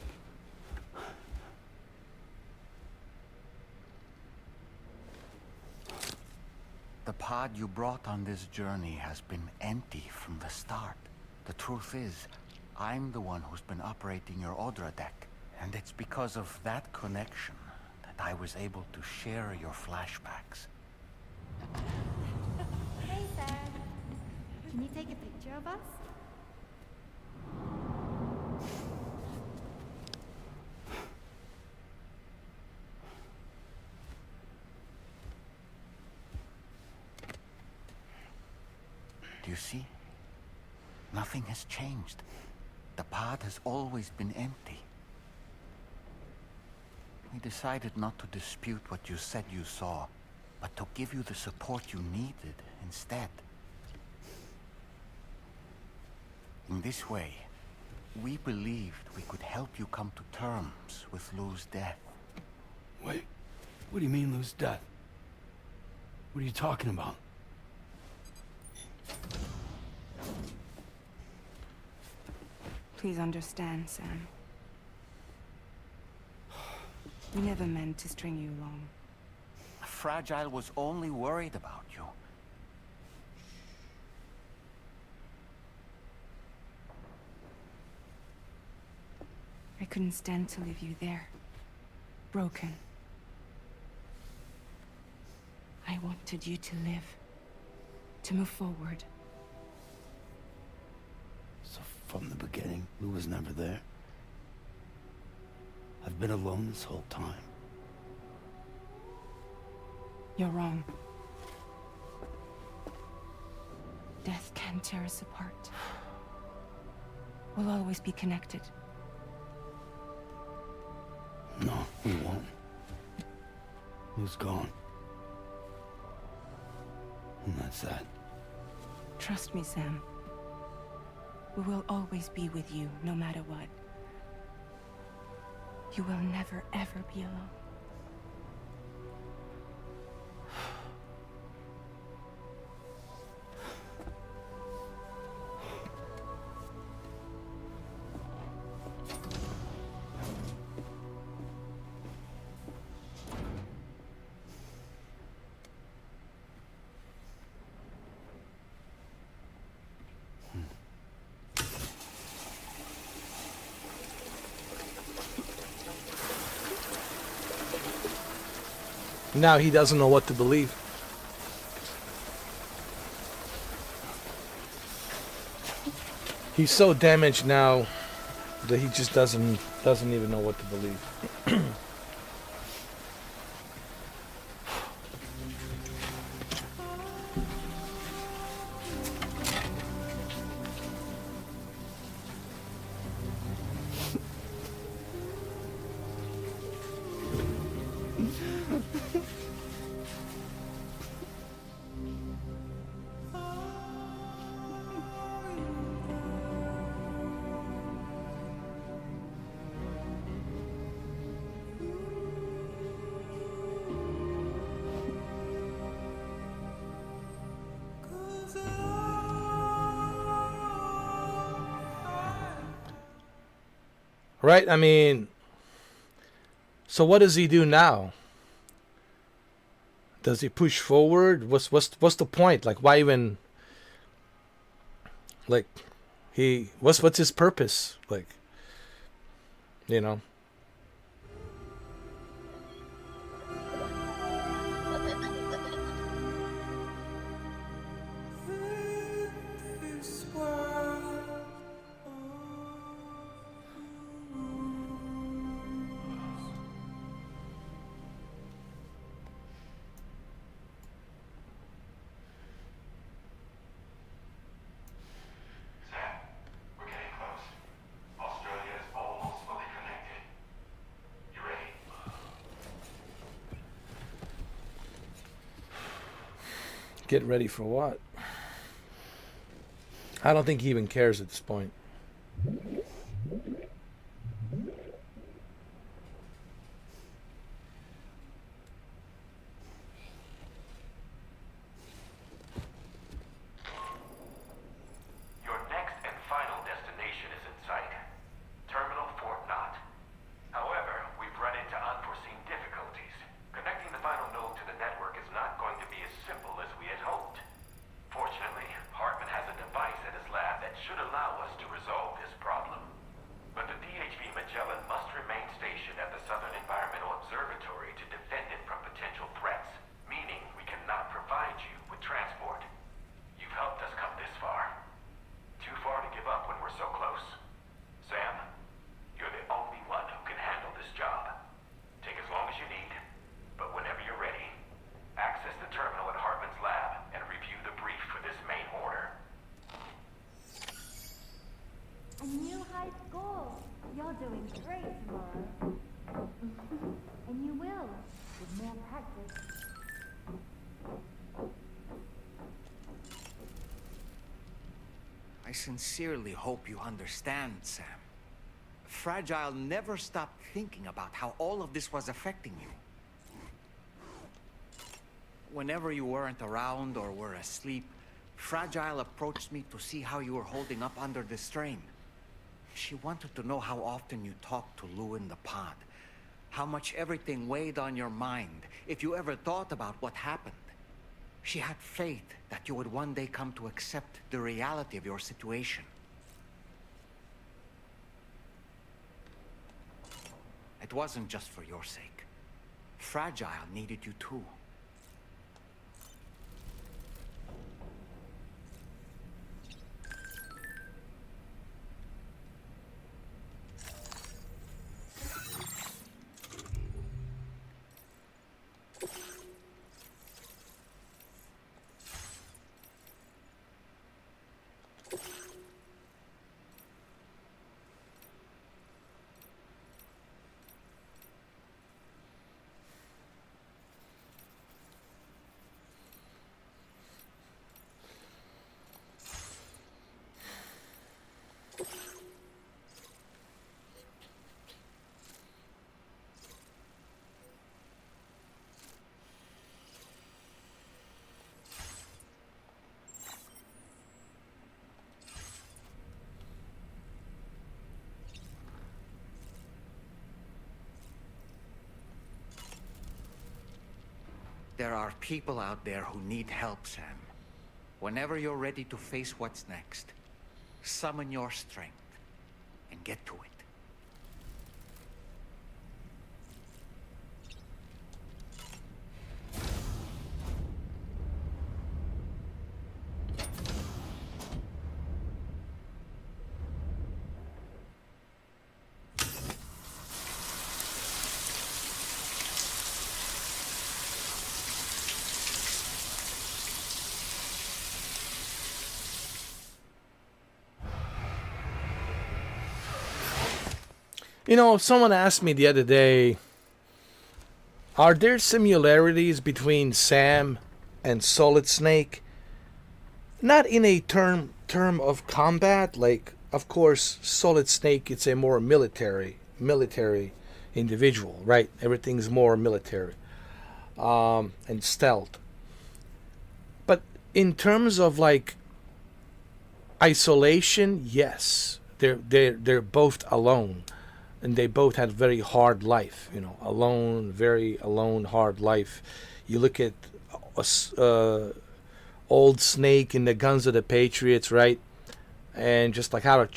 The pod you brought on this journey has been empty from the start. The truth is, I'm the one who's been operating your Odra deck. And it's because of that connection that I was able to share your flashbacks. Hey, Sam. Can you take a picture of us? Do you see? Nothing has changed. The pod has always been empty. We decided not to dispute what you said you saw, but to give you the support you needed instead. In this way, we believed we could help you come to terms with Lou's death. Wait, what do you mean Lou's death? What are you talking about? Please understand, Sam. We never meant to string you along. Fragile was only worried about you. I couldn't stand to leave you there, broken. I wanted you to live, to move forward. So from the beginning, Lou was never there? I've been alone this whole time. You're wrong. Death can tear us apart. We'll always be connected. No, we won't. Lou's gone. And that's that. Trust me, Sam. We will always be with you, no matter what. You will never, ever be alone. Now he doesn't know what to believe. He's so damaged now that he just doesn't even know what to believe. Right? I mean, so what does he do now? Does he push forward? What's the point? Like, why even? Like, what's his purpose? Like, you know. Get ready for what? I don't think he even cares at this point. Your next and final destination is in sight. Terminal Fort Knott. However, we've run into unforeseen difficulties. Connecting the final node to the network is not going to be as simple as we had hoped. Fortunately, Hartman has a device at his lab that should allow us to resolve this problem. And you will, with more practice. I sincerely hope you understand, Sam. Fragile never stopped thinking about how all of this was affecting you. Whenever you weren't around or were asleep, Fragile approached me to see how you were holding up under the strain. She wanted to know how often you talked to Lou in the pod, how much everything weighed on your mind, if you ever thought about what happened. She had faith that you would one day come to accept the reality of your situation. It wasn't just for your sake. Fragile needed you too. There are people out there who need help, Sam. Whenever you're ready to face what's next, summon your strength and get to it. You know, someone asked me the other day, are there similarities between Sam and Solid Snake? Not in a term of combat, like, of course, Solid Snake, it's a more military individual, right? Everything's more military and stealth. But in terms of like isolation, yes, they're both alone. And they both had very hard life, you know, alone, very alone, hard life. You look at old Snake in the Guns of the Patriots, right? And just like what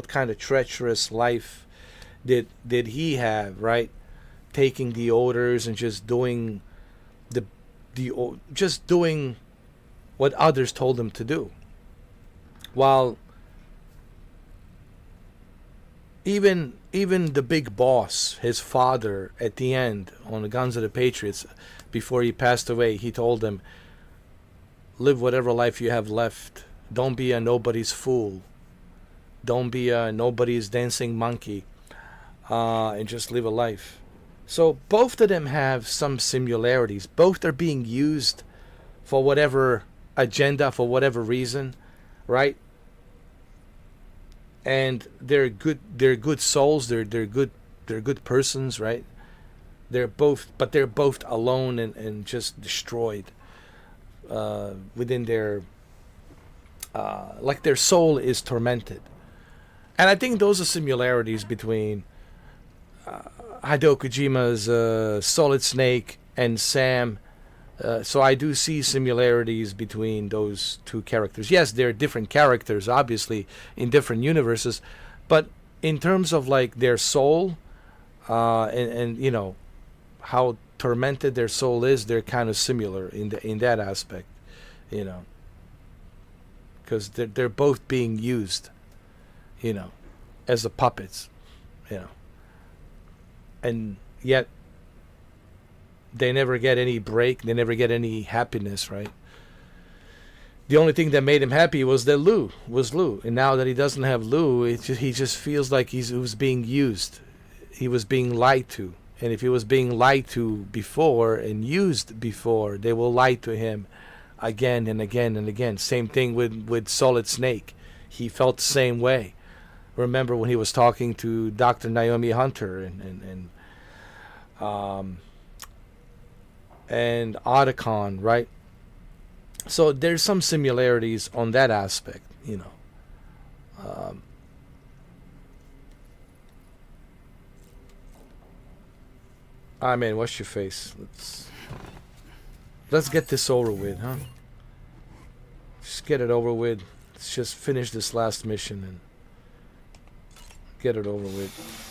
kind of treacherous life did he have, right? Taking the orders and just doing doing what others told him to do. While even the big boss, his father, at the end on the Guns of the Patriots, before he passed away, he told him, live whatever life you have left. Don't be a nobody's fool. Don't be a nobody's dancing monkey. And just live a life. So both of them have some similarities. Both are being used for whatever agenda, for whatever reason, right? And they're good souls. They're good persons, right? They're both alone and just destroyed within their like their soul is tormented. And I think those are similarities between Hideo Kojima's Solid Snake and Sam. So I do see similarities between those two characters. Yes, they're different characters, obviously, in different universes, but in terms of like their soul, and you know how tormented their soul is, they're kind of similar in that aspect, you know, because they're both being used, you know, as the puppets, you know, and yet they never get any break. They never get any happiness, right? The only thing that made him happy was that Lou. And now that he doesn't have Lou, he just feels like he was being used. he was being lied to. And if he was being lied to before and used before, they will lie to him again and again and again. Same thing with Solid Snake. He felt the same way. Remember when he was talking to Dr. Naomi Hunter and Otacon, right? So there's some similarities on that aspect, you know. I mean, what's your face? Let's get this over with, huh? Just get it over with. Let's just finish this last mission and get it over with.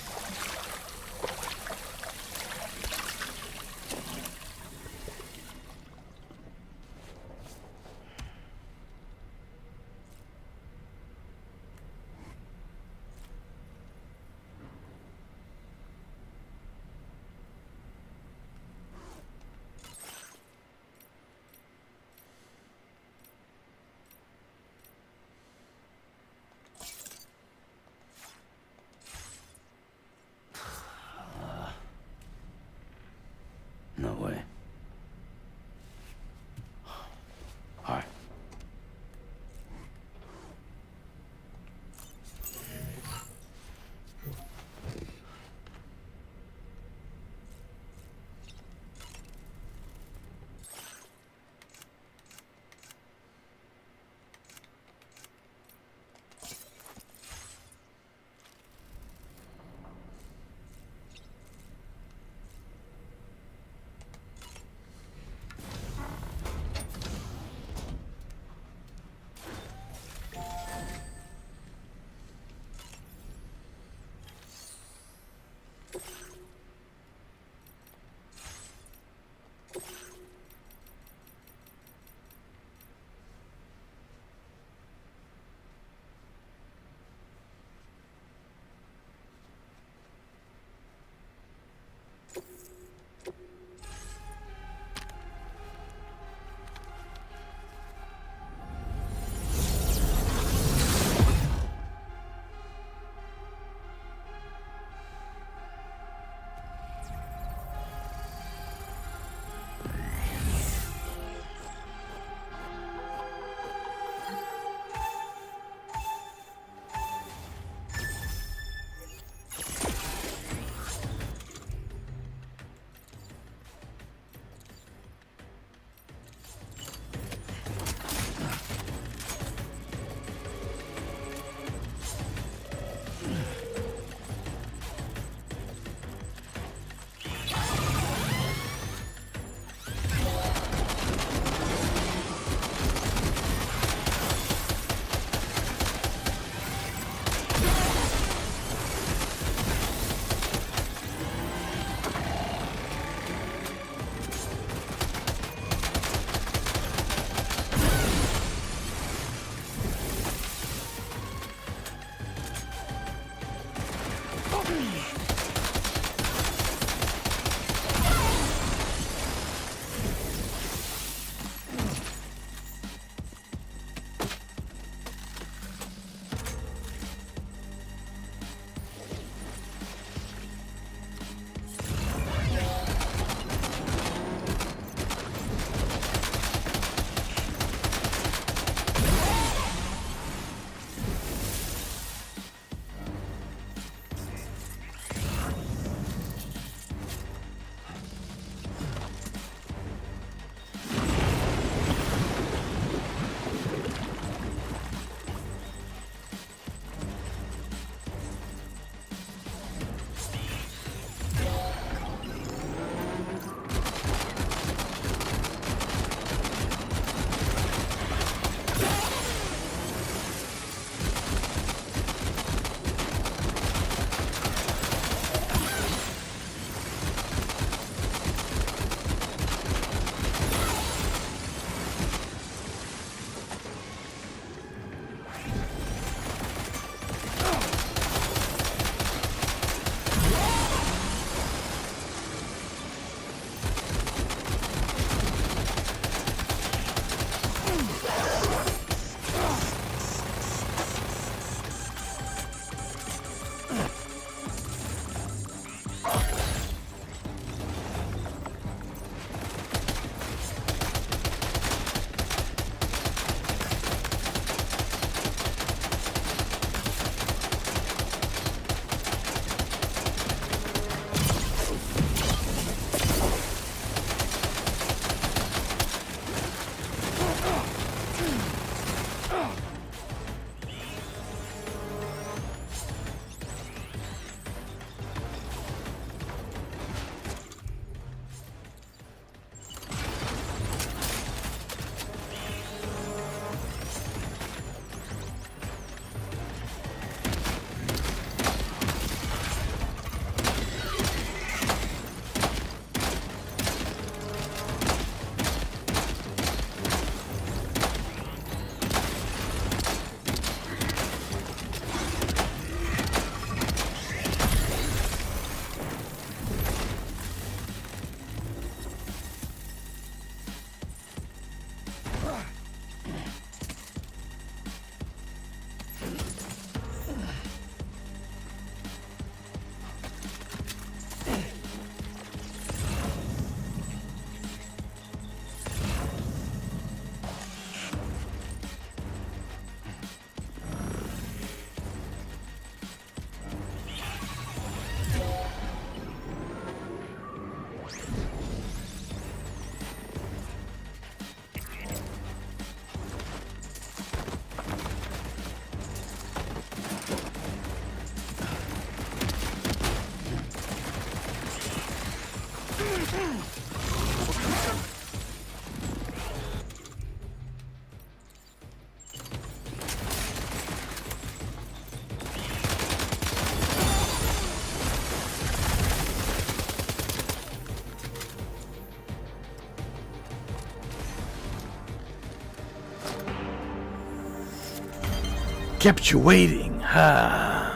Kept you waiting, huh?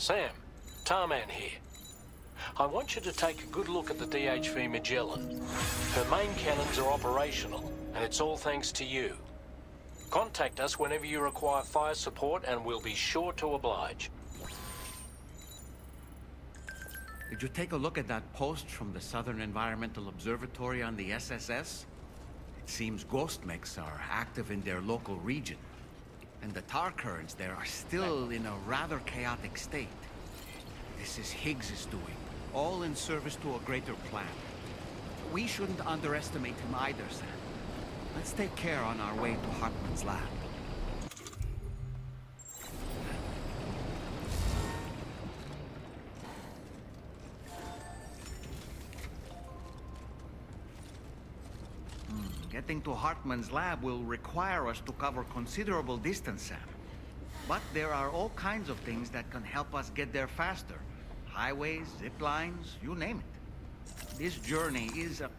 Sam, Tarman here. I want you to take a good look at the DHV Magellan. Her main cannons are operational, and it's all thanks to you. Contact us whenever you require fire support, and we'll be sure to oblige. Did you take a look at that post from the Southern Environmental Observatory on the SSS? It seems ghost mechs are active in their local region. And the tar currents there are still in a rather chaotic state. This is Higgs's doing, all in service to a greater plan. We shouldn't underestimate him either, Sam. Let's take care on our way to Hartman's lab. Getting to Hartman's lab will require us to cover considerable distance, Sam. But there are all kinds of things that can help us get there faster. Highways, zip lines, you name it. This journey is a...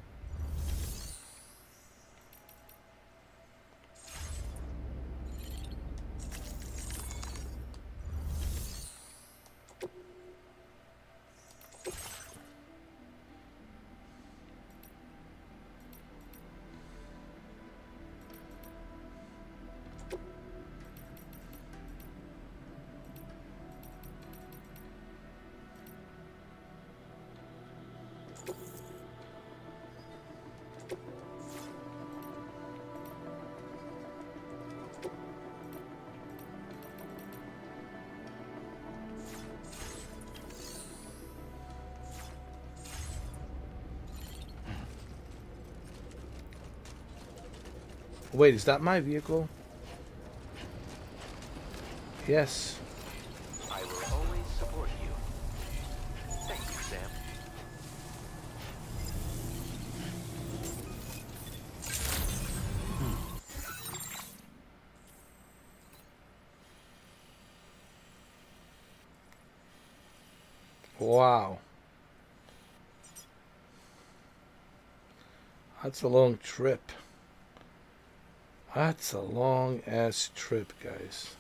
Wait, is that my vehicle? Yes. I will always support you. Thank you, Sam. Wow. That's a long trip. That's a long ass trip, guys.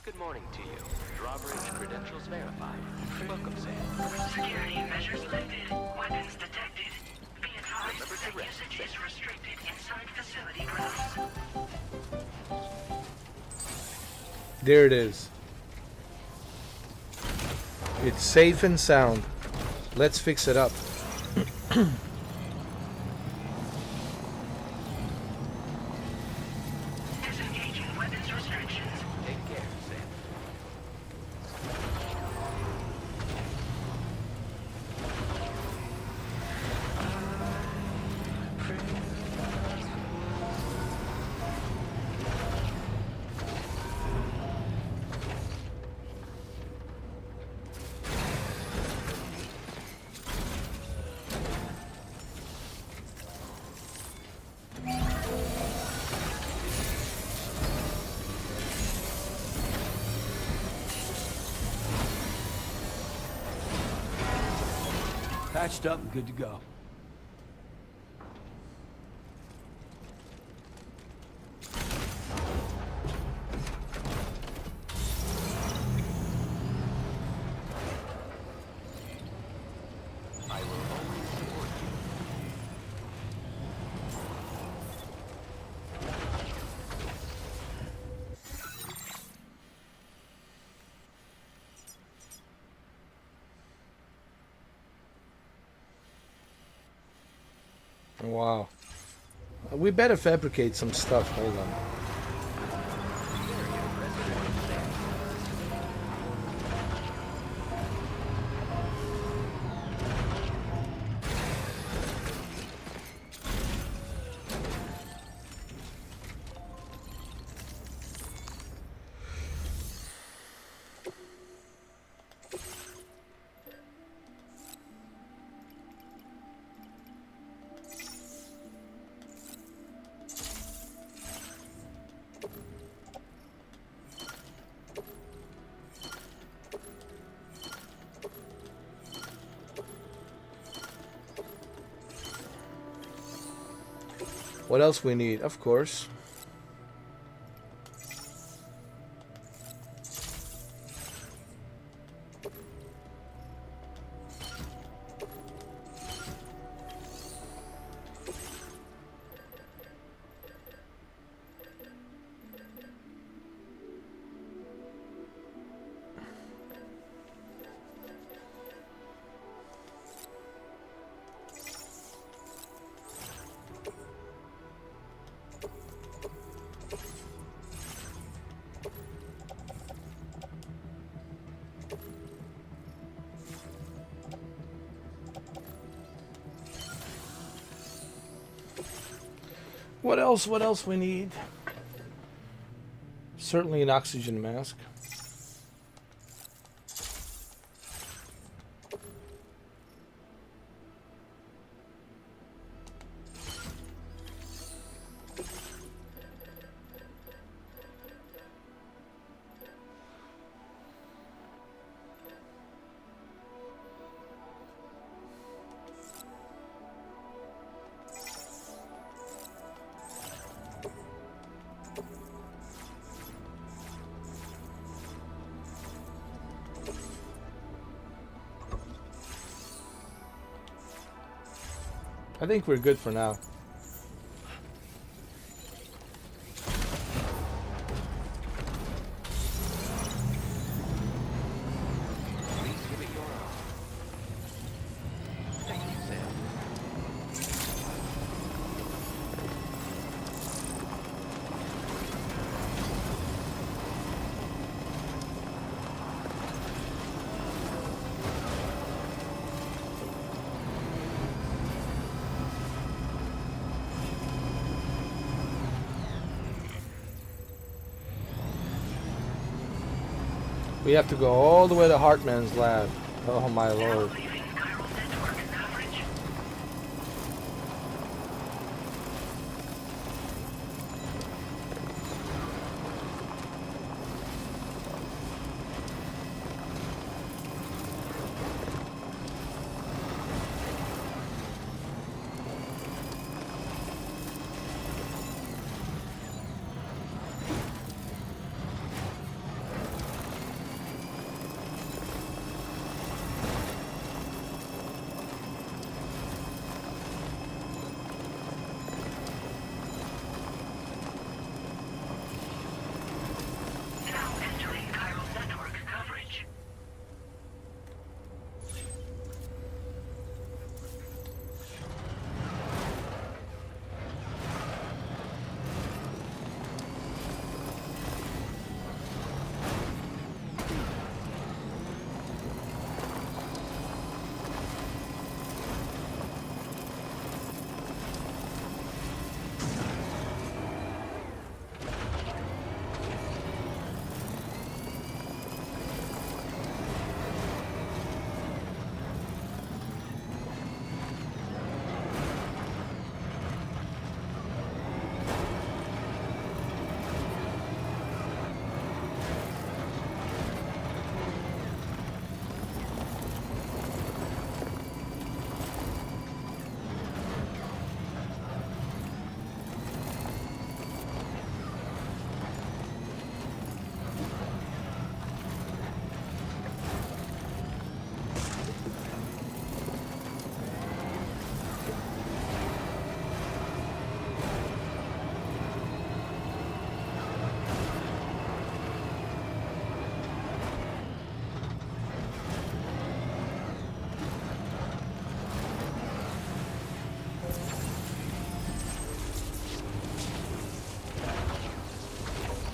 Good morning to you. Drawbridge credentials verified. Welcome, Sam. Security measures lifted. Weapons detected. Be advised that usage is restricted inside facility grounds. There it is. It's safe and sound. Let's fix it up. Disengaging weapons restrictions. Take care, Sam. patched up and good to go. I will always support you. Wow. We better fabricate some stuff. Hold on. What else we need? Of course. What else? What else we need? Certainly an oxygen mask. I think we're good for now. Please give it your all. Thank you, Sam. We have to go all the way to Hartman's lab. Oh my lord.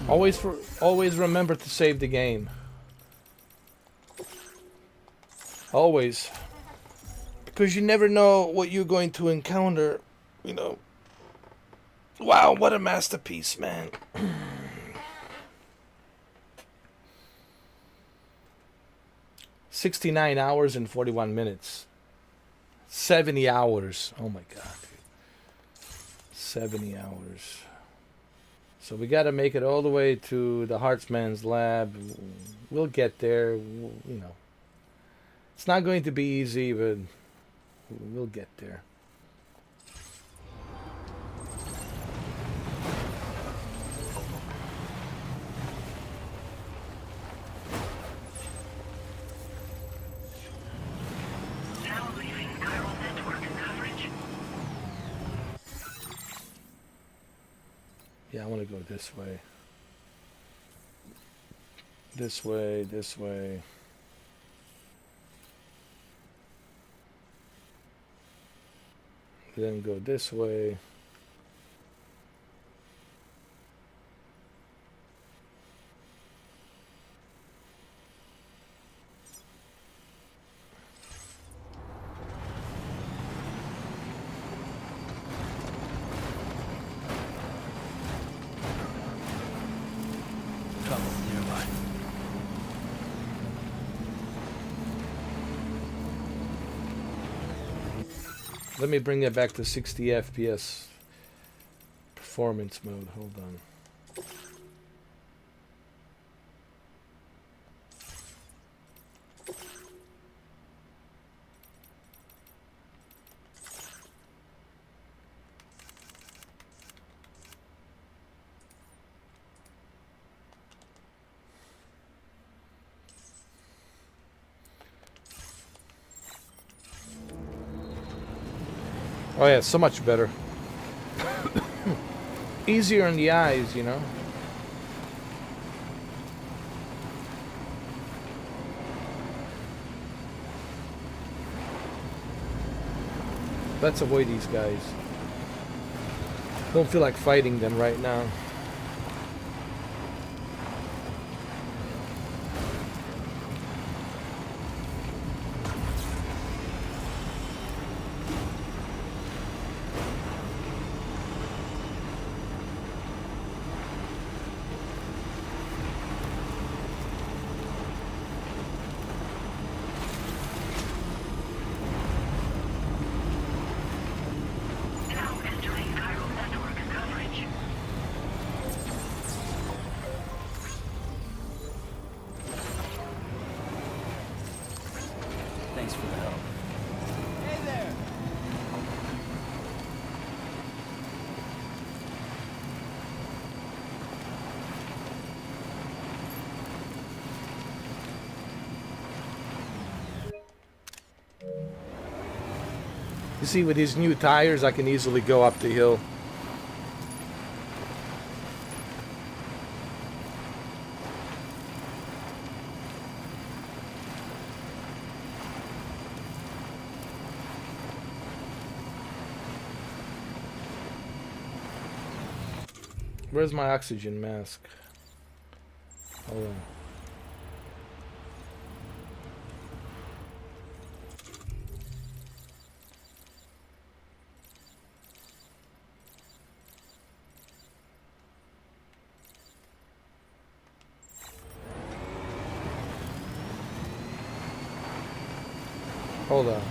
Always remember to save the game. Always. Because you never know what you're going to encounter, you know. Wow, what a masterpiece, man. 69 hours and 41 minutes. 70 hours. Oh my god. 70 hours. So we got to make it all the way to the Hartman's lab. We'll get there, you know. It's not going to be easy, but we'll get there. Now leaving chiral network coverage. Yeah, I want to go this way. This way, this way. Then go this way. Trouble nearby. Let me bring it back to 60 FPS performance mode. Hold on. Oh yeah, so much better. Easier on the eyes, you know. Let's avoid these guys. Don't feel like fighting them right now. Now entering chiral network coverage. Thanks for the help. Hey there! You see, with these new tires, I can easily go up the hill. Where's my oxygen mask? Hold on. Hold on.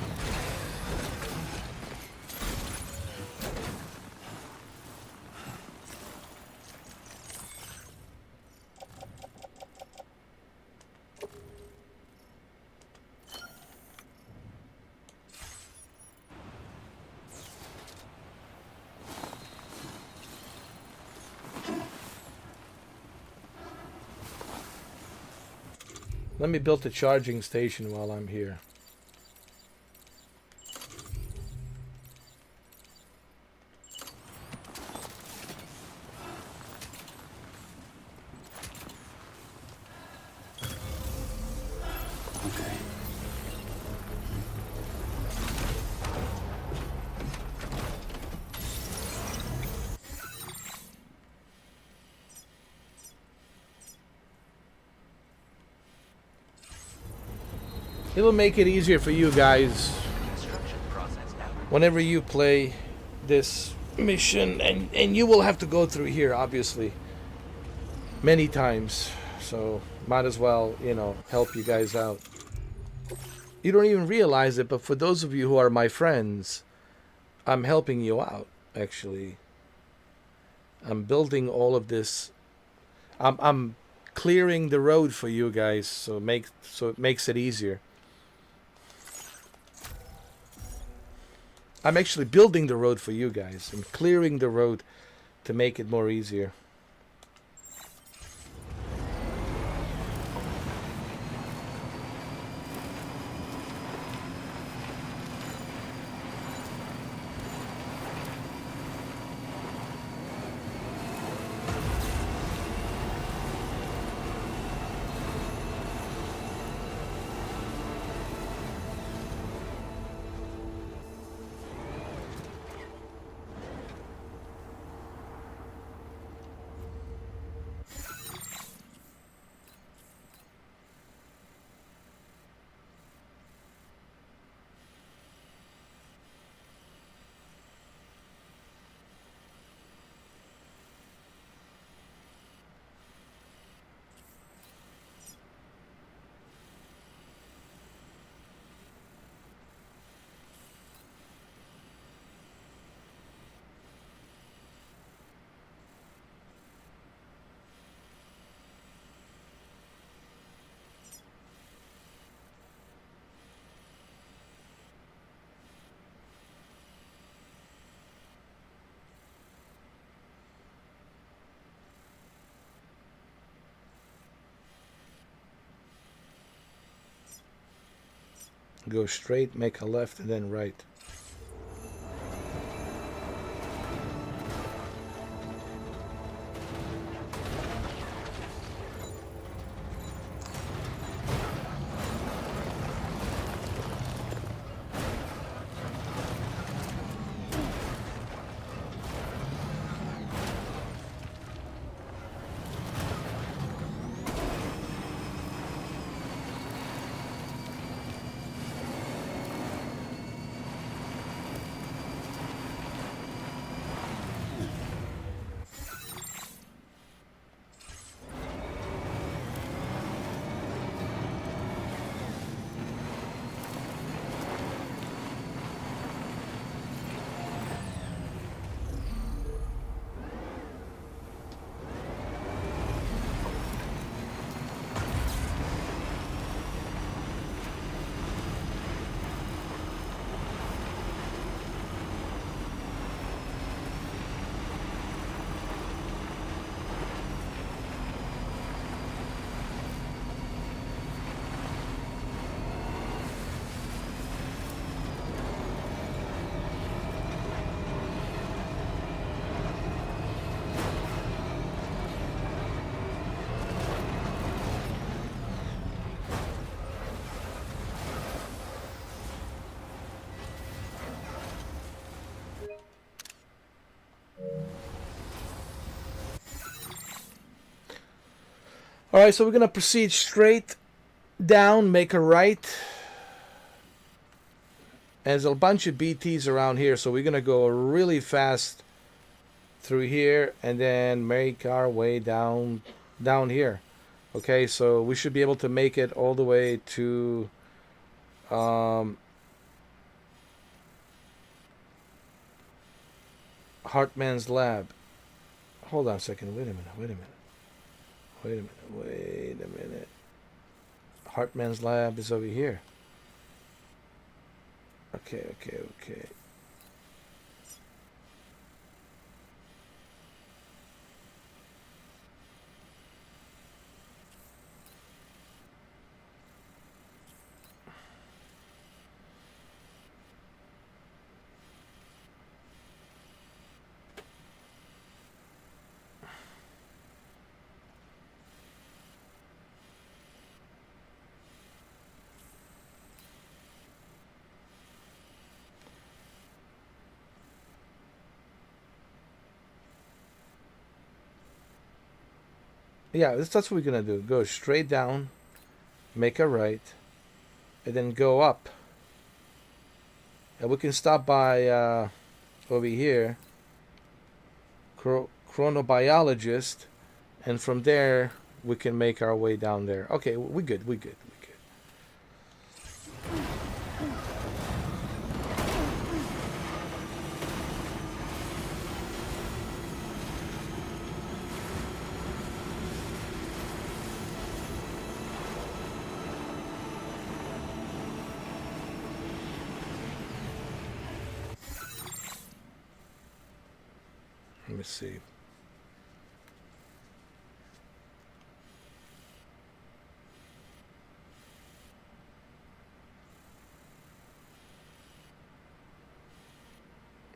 Let me build a charging station while I'm here. It'll make it easier for you guys whenever you play this mission, and you will have to go through here, obviously, many times. So might as well, you know, help you guys out. You don't even realize it, but for those of you who are my friends, I'm helping you out, actually. I'm building all of this. I'm clearing the road for you guys, so it makes it easier. I'm actually building the road for you guys and clearing the road to make it more easier. Go straight, make a left, and then right. Alright, so we're going to proceed straight down, make a right. And there's a bunch of BTs around here, so we're going to go really fast through here and then make our way down here. Okay, so we should be able to make it all the way to Hartman's lab. Hold on a second. Wait a minute. Hartman's lab is over here. Okay. Yeah, that's what we're gonna do. Go straight down, make a right, and then go up. And we can stop by over here, chronobiologist, and from there we can make our way down there. Okay, we good. Let me see.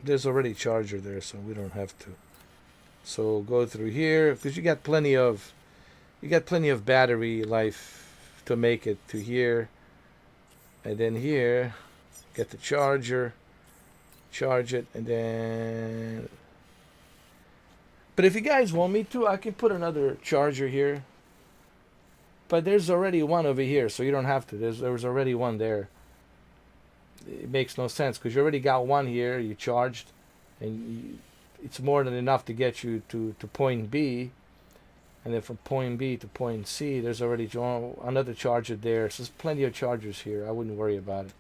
There's already charger there, so we don't have to. So go through here because you got plenty of battery life to make it to here, and then here get the charger, charge it, and then. But if you guys want me to, I can put another charger here. But there's already one over here, so you don't have to. There was already one there. It makes no sense because you already got one here. You charged, and it's more than enough to get you to point B. And then from point B to point C, there's already another charger there. So there's plenty of chargers here. I wouldn't worry about it.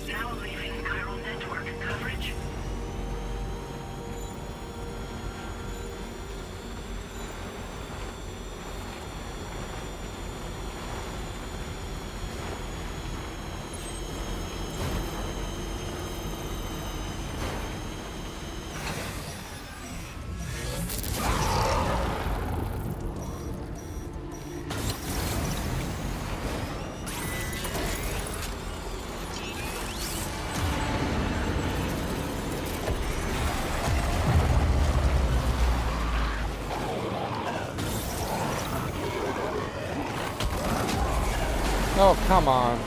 Now leaving chiral network coverage. Oh, come on.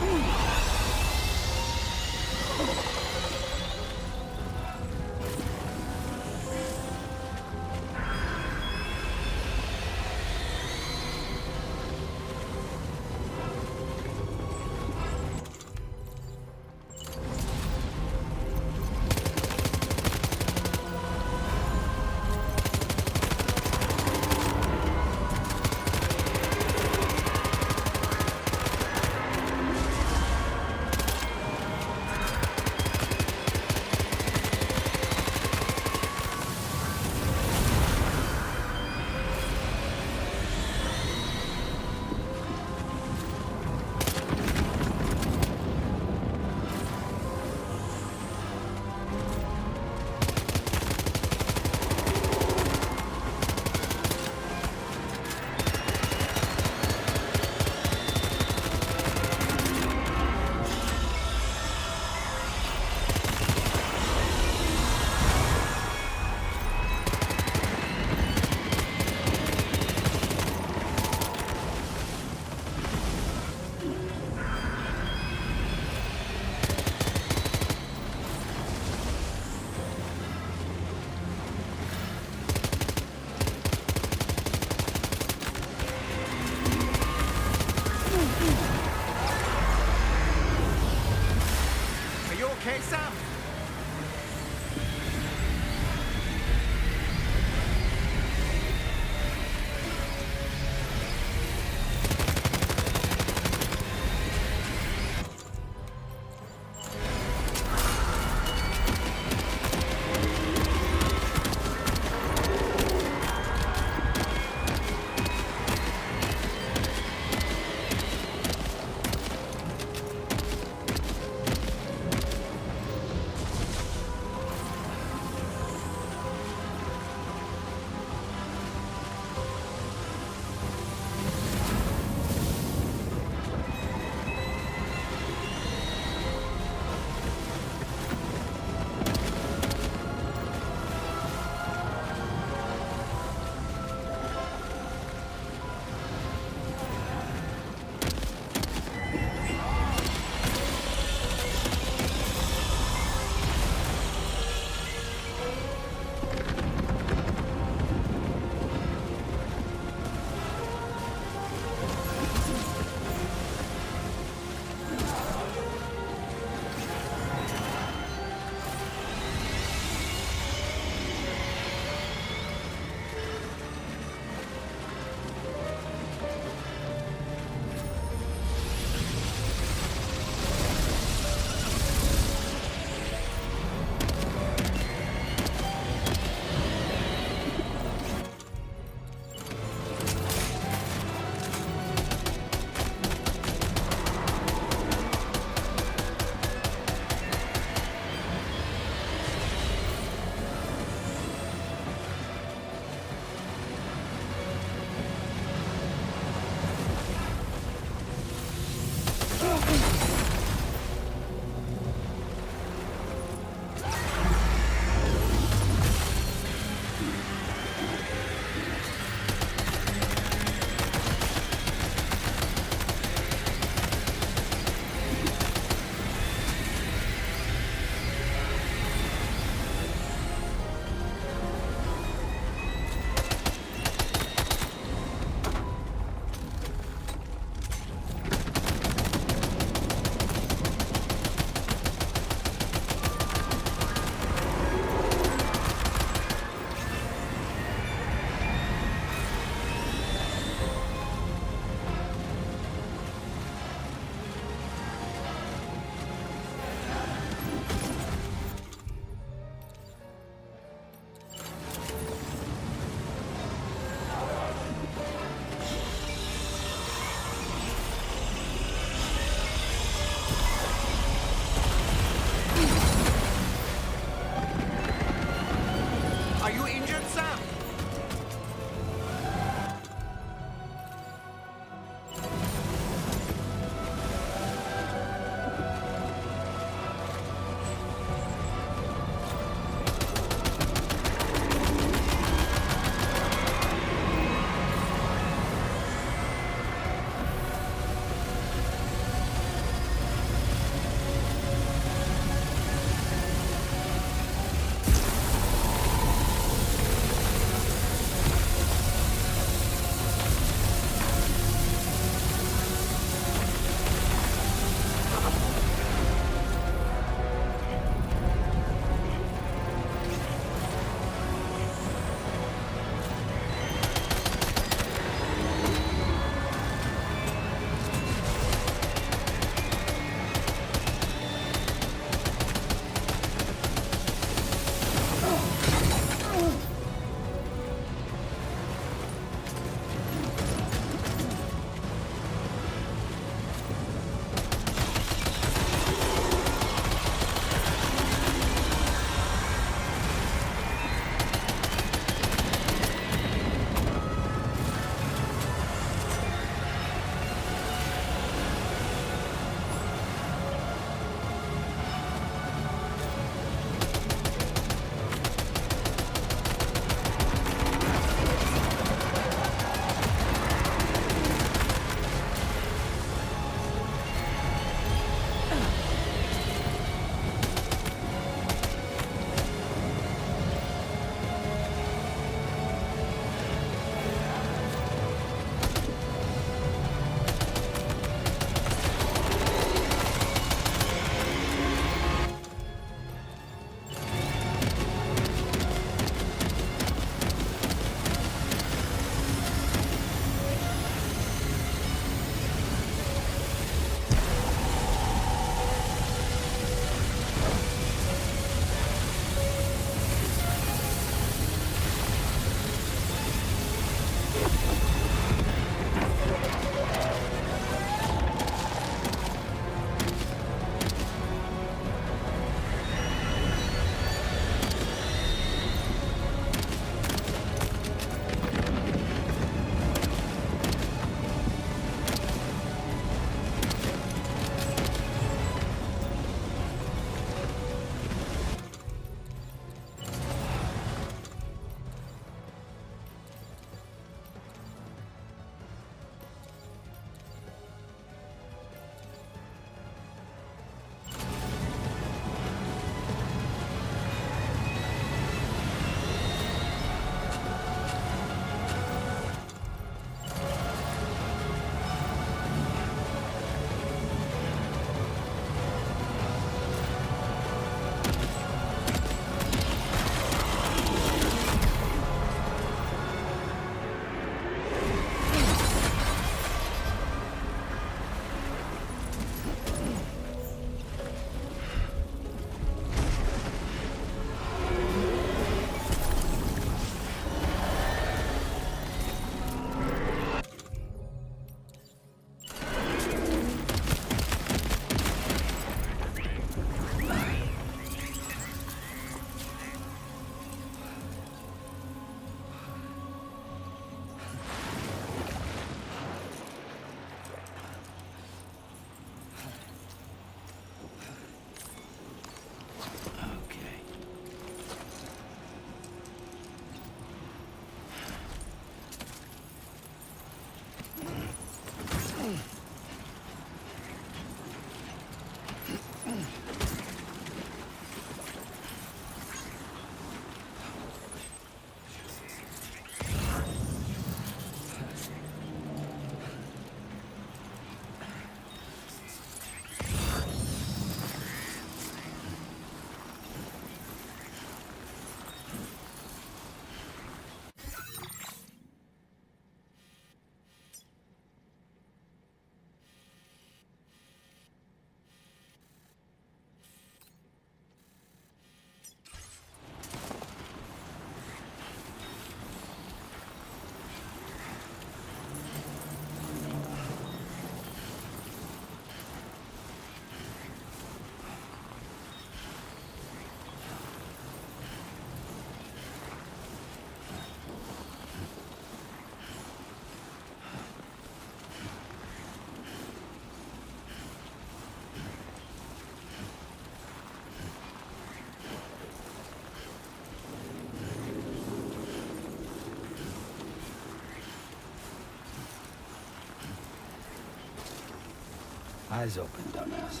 Eyes open, dumbass.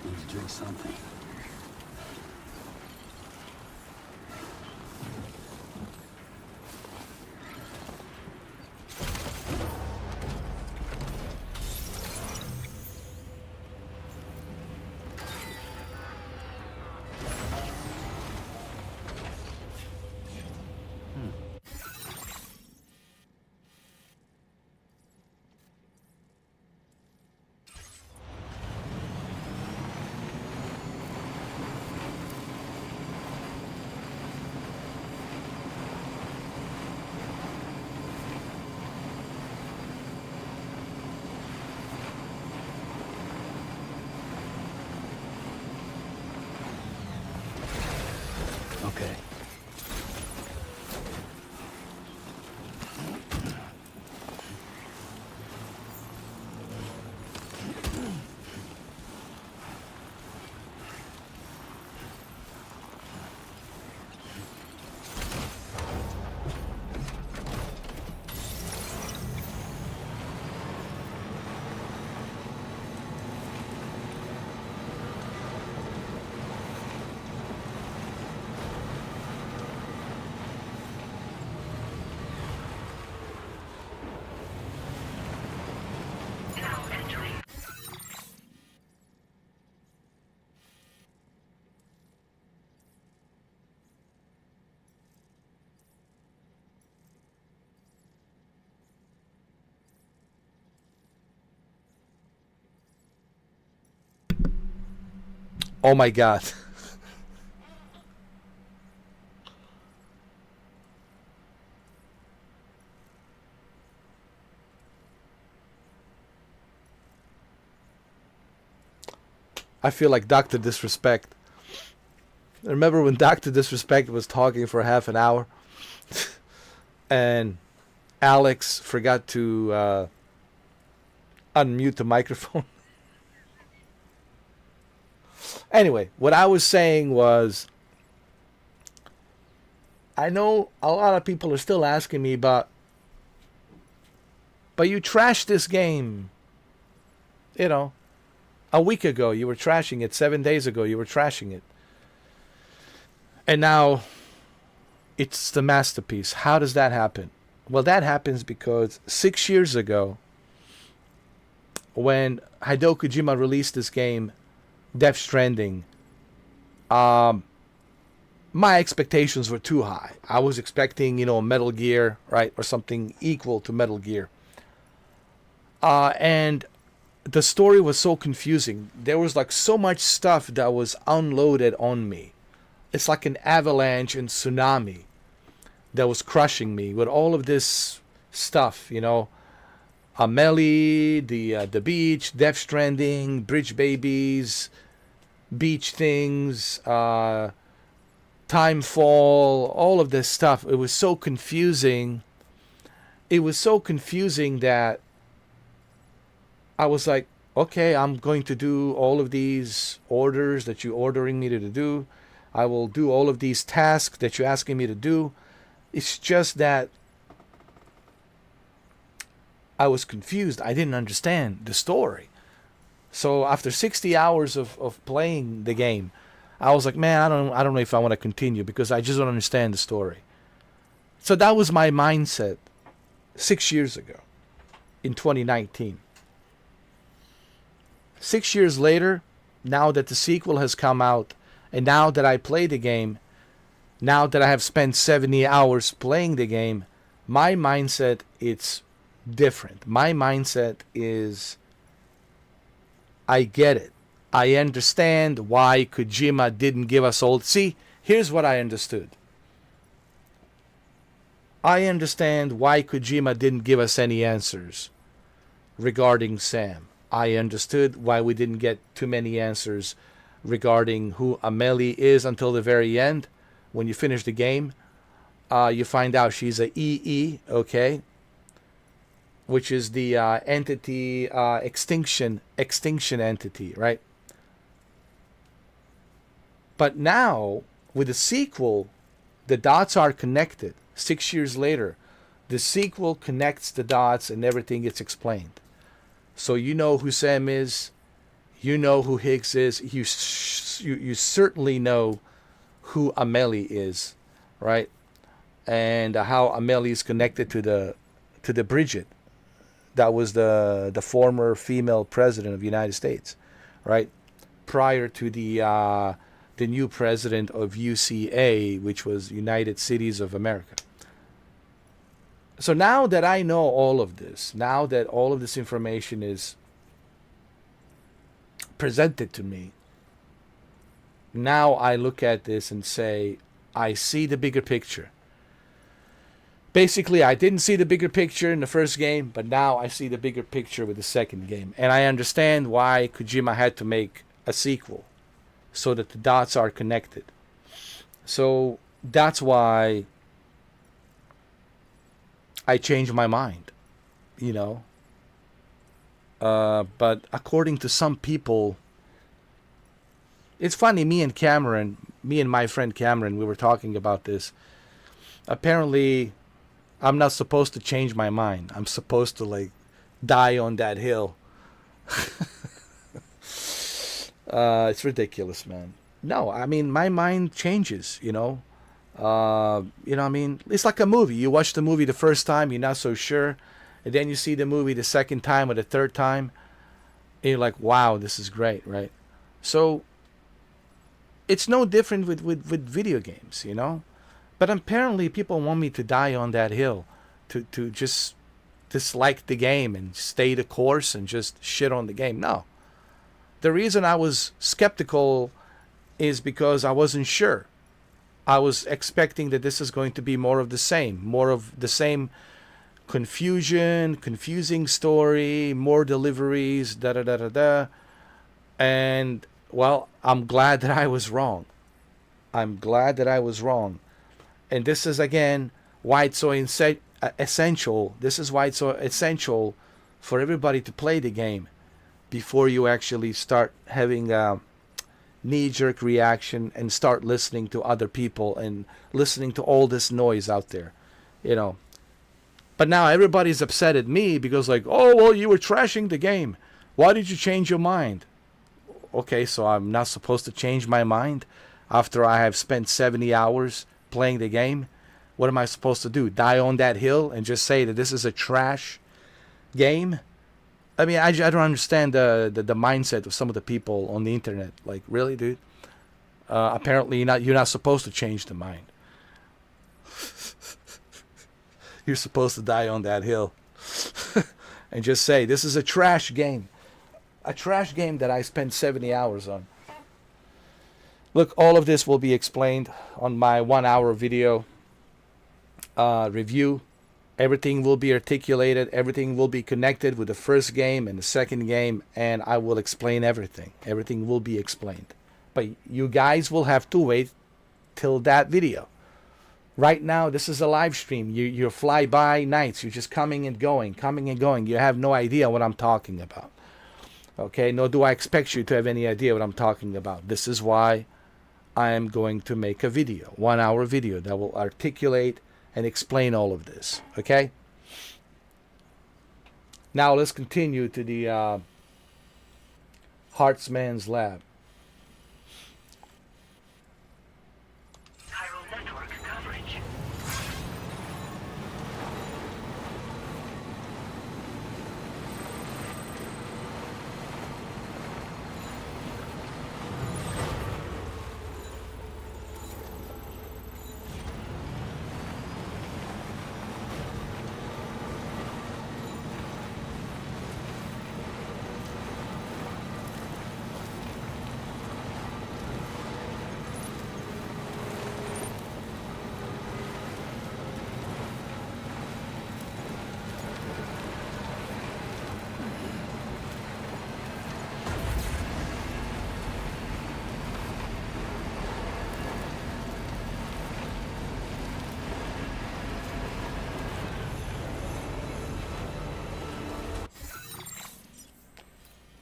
Need to drink something. Okay. Oh my god. I feel like Dr. Disrespect. Remember when Dr. Disrespect was talking for half an hour? And Alex forgot to unmute the microphone? Anyway, what I was saying was, I know a lot of people are still asking me about, but you trashed this game. You know, a week ago you were trashing it. 7 days ago you were trashing it. And now it's the masterpiece. How does that happen? Well, that happens because 6 years ago, when Hideo Kojima released this game, Death Stranding, my expectations were too high. I was expecting, Metal Gear, right, or something equal to Metal Gear. And the story was so confusing. There was like so much stuff that was unloaded on me. It's like an avalanche and tsunami that was crushing me with all of this stuff, Amelie, the beach, Death Stranding, Bridge Babies, beach things, Timefall, all of this stuff. It was so confusing. It was so confusing that I was like, okay, I'm going to do all of these orders that you're ordering me to do. I will do all of these tasks that you're asking me to do. It's just that I was confused. I didn't understand the story. So after 60 hours of playing the game, I was like, man, I don't know if I want to continue because I just don't understand the story. So that was my mindset 6 years ago in 2019. 6 years later, now that the sequel has come out, and now that I play the game, now that I have spent 70 hours playing the game, my mindset is different. My mindset is, I get it. I understand why Kojima didn't give us all. See, here's what I understood. I understand why Kojima didn't give us any answers regarding Sam. I understood why we didn't get too many answers regarding who Amelie is until the very end. When you finish the game, you find out she's a EE, okay? Which is the entity, extinction entity, right? But now, with the sequel, the dots are connected. 6 years later, the sequel connects the dots and everything gets explained. So you know who Sam is, you know who Higgs is, you certainly know who Amelie is, right? And how Amelie is connected to the Bridget. That was the former female president of the United States, right? Prior to the new president of UCA, which was United Cities of America. So now that I know all of this, now that all of this information is presented to me, now I look at this and say, I see the bigger picture. Basically, I didn't see the bigger picture in the first game, but now I see the bigger picture with the second game. And I understand why Kojima had to make a sequel, so that the dots are connected. So that's why I changed my mind, you know. But according to some people, it's funny, me and my friend Cameron, we were talking about this. Apparently, I'm not supposed to change my mind. I'm supposed to, like, die on that hill. It's ridiculous, man. No, I mean, my mind changes, you know. I mean, it's like a movie. You watch the movie the first time, you're not so sure. And then you see the movie the second time or the third time, and you're like, wow, this is great, right? So, it's no different with video games, you know. But apparently people want me to die on that hill, to just dislike the game and stay the course and just shit on the game. No. The reason I was skeptical is because I wasn't sure. I was expecting that this is going to be more of the same confusing story, more deliveries, da-da-da-da-da. And, well, I'm glad that I was wrong. I'm glad that I was wrong. And this is, again, why it's so essential. This is why it's so essential for everybody to play the game before you actually start having a knee-jerk reaction and start listening to other people and listening to all this noise out there, you know. But now everybody's upset at me because, like, oh, well, you were trashing the game. Why did you change your mind? Okay, so I'm not supposed to change my mind after I have spent 70 hours playing the game? What am I supposed to do? Die on that hill and just say that this is a trash game? I mean, I don't understand the mindset of some of the people on the internet. Like, really, dude? Apparently, you're not supposed to change the mind. You're supposed to die on that hill and just say, this is a trash game. A trash game that I spent 70 hours on. Look, all of this will be explained on my 1-hour video review. Everything will be articulated. Everything will be connected with the first game and the second game. And I will explain everything. Everything will be explained. But you guys will have to wait till that video. Right now, this is a live stream. You're fly-by nights. You're just coming and going. You have no idea what I'm talking about. Okay? Nor do I expect you to have any idea what I'm talking about. This is why I am going to make a video. 1-hour video that will articulate and explain all of this. Okay? Now let's continue to the Hartman's lab. Chiral network coverage.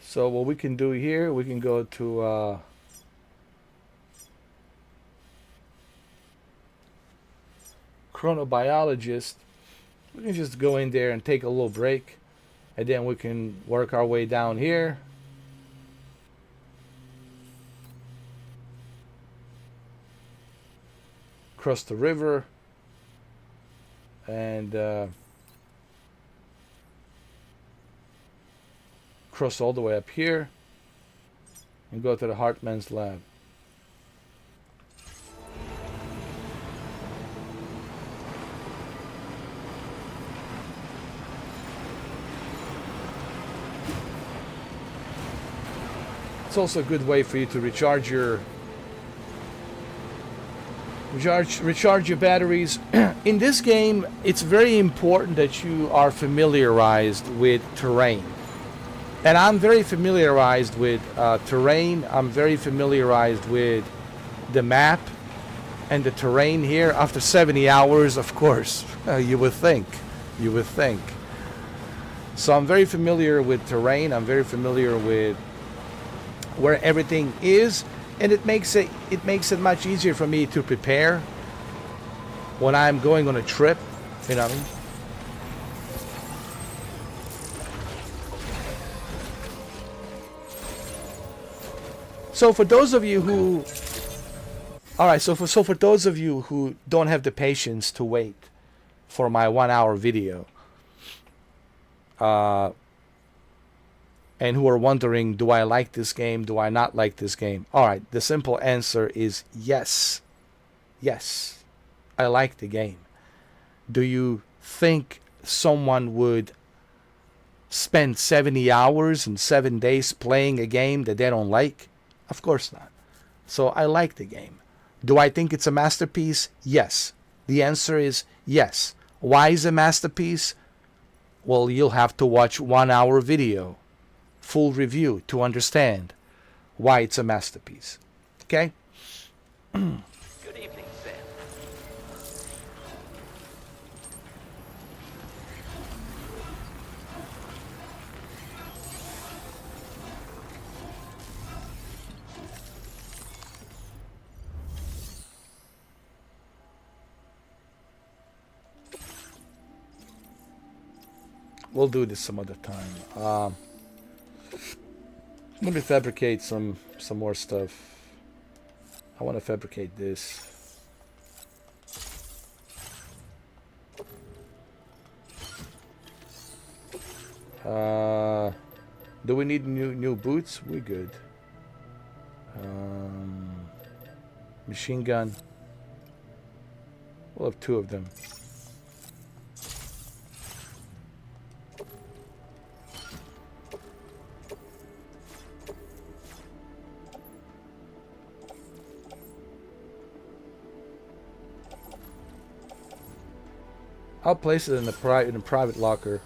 So what we can do here, we can go to chronobiologist. We can just go in there and take a little break, and then we can work our way down here. Cross the river and cross all the way up here and go to the Hartman's lab. It's also a good way for you to recharge your batteries. In this game, it's very important that you are familiarized with terrain. And I'm very familiarized with terrain. I'm very familiarized with the map and the terrain here. After 70 hours, of course, you would think. You would think. So I'm very familiar with terrain. I'm very familiar with where everything is, and it makes it much easier for me to prepare when I'm going on a trip. You know what I mean? So for those of you who, all right, so for those of you who don't have the patience to wait for my 1 hour video, and who are wondering, do I like this game? Do I not like this game? All right, the simple answer is yes. Yes, I like the game. Do you think someone would spend 70 hours and 7 days playing a game that they don't like? Of course not. So I like the game. Do I think it's a masterpiece? Yes. The answer is yes. Why is it a masterpiece? Well, you'll have to watch 1 hour video, full review, to understand why it's a masterpiece. Okay? Good evening, Sam. We'll do this some other time. Let me fabricate some more stuff. I want to fabricate this. Do we need new boots? We're good. Machine gun. We'll have 2 of them. I'll place it in a private locker.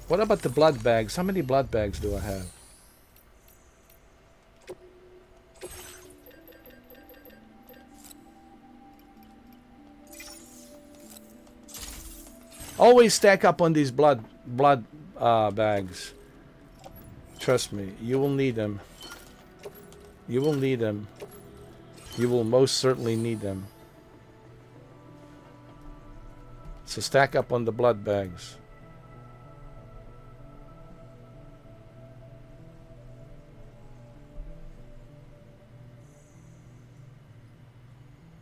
What about the blood bags? How many blood bags do I have? Always stack up on these blood bags. Trust me, you will need them. You will need them. You will most certainly need them. So stack up on the blood bags.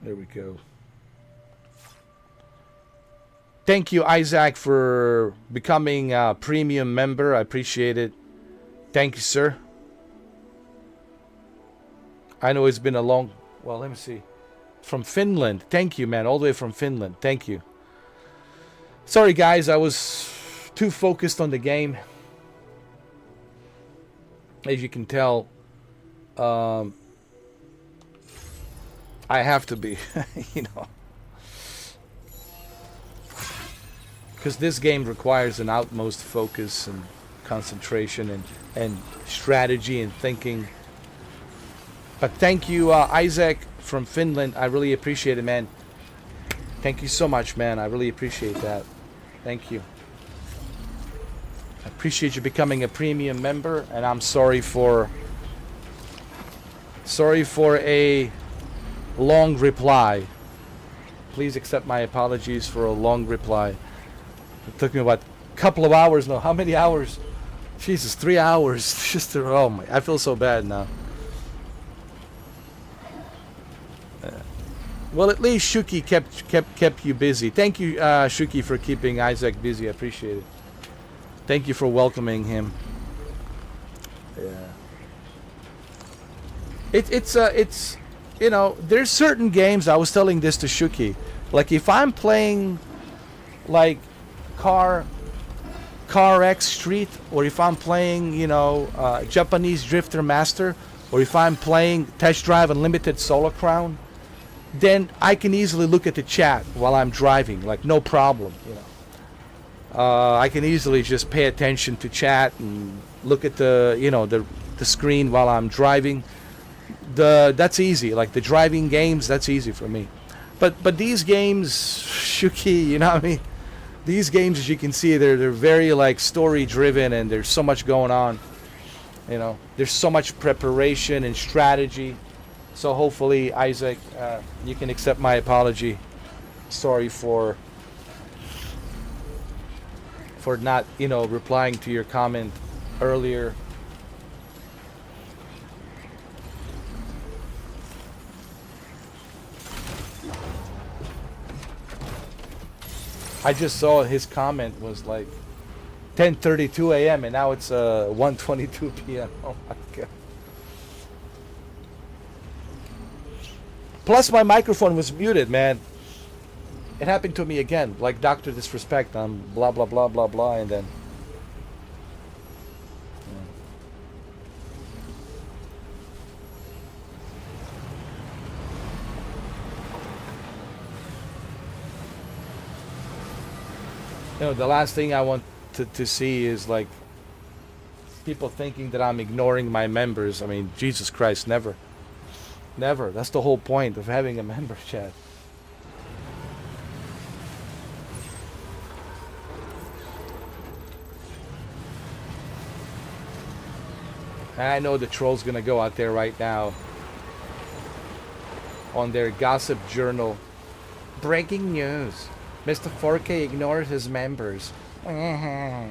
There we go. Thank you, Isaac, for becoming a premium member. I appreciate it. Thank you, sir. I know it's been a long... Well, let me see. From Finland. Thank you, man. All the way from Finland. Thank you. Sorry, guys. I was too focused on the game. As you can tell, I have to be, you know. Because this game requires an utmost focus and concentration and strategy and thinking. But thank you, Isaac from Finland. I really appreciate it, man. Thank you so much, man. I really appreciate that. Thank you. I appreciate you becoming a premium member, and I'm sorry for a long reply. Please accept my apologies for a long reply. It took me about a couple of hours. No, how many hours? Jesus, 3 hours. Just to, oh my! I feel so bad now. Well, at least Shuki kept you busy. Thank you, Shuki, for keeping Isaac busy. I appreciate it. Thank you for welcoming him. Yeah. It's you know, there's certain games. I was telling this to Shuki. Like if I'm playing like Car X Street, or if I'm playing, you know, Japanese Drifter Master, or if I'm playing Test Drive Unlimited Solo Crown, then I can easily look at the chat while I'm driving, like no problem, you know. I can easily just pay attention to chat and look at the, you know, the screen while I'm driving. That's easy. Like the driving games, that's easy for me. But these games, Shuki, you know what I mean? These games, as you can see, they're very like story driven, and there's so much going on. You know, there's so much preparation and strategy. So hopefully, Isaac, you can accept my apology. Sorry for not, you know, replying to your comment earlier. I just saw his comment was like 10:32 a.m. and now it's 1:22 p.m. Oh my god. Plus my microphone was muted, man. It happened to me again, like Dr. Disrespect on blah blah blah blah blah, and then you know, the last thing I want to see is like people thinking that I'm ignoring my members. I mean, Jesus Christ, never. Never. That's the whole point of having a member chat. And I know the troll's gonna go out there right now on their gossip journal. Breaking news. Mr. 4K ignores his members. Yeah,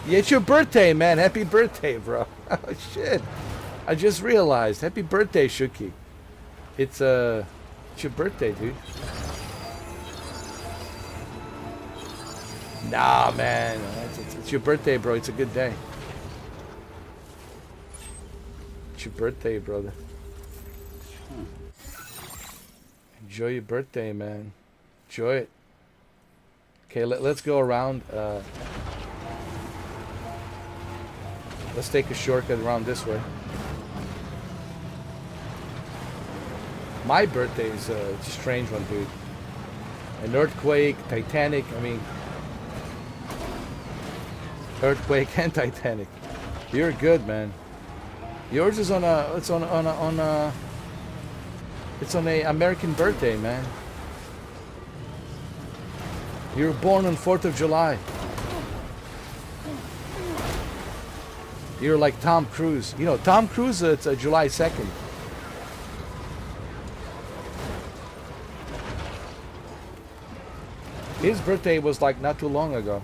it's your birthday, man. Happy birthday, bro. Oh, shit. I just realized. Happy birthday, Shuki. It's your birthday, dude. Nah, man. It's your birthday, bro. It's a good day. It's your birthday, brother. Enjoy your birthday, man. Enjoy it. Okay, let's go around. Let's take a shortcut around this way. My birthday is it's a strange one, dude. An earthquake, Titanic. I mean, earthquake and Titanic. You're good, man. Yours is on a American birthday, man. You were born on 4th of July. You're like Tom Cruise. You know, Tom Cruise, it's July 2nd. His birthday was like not too long ago.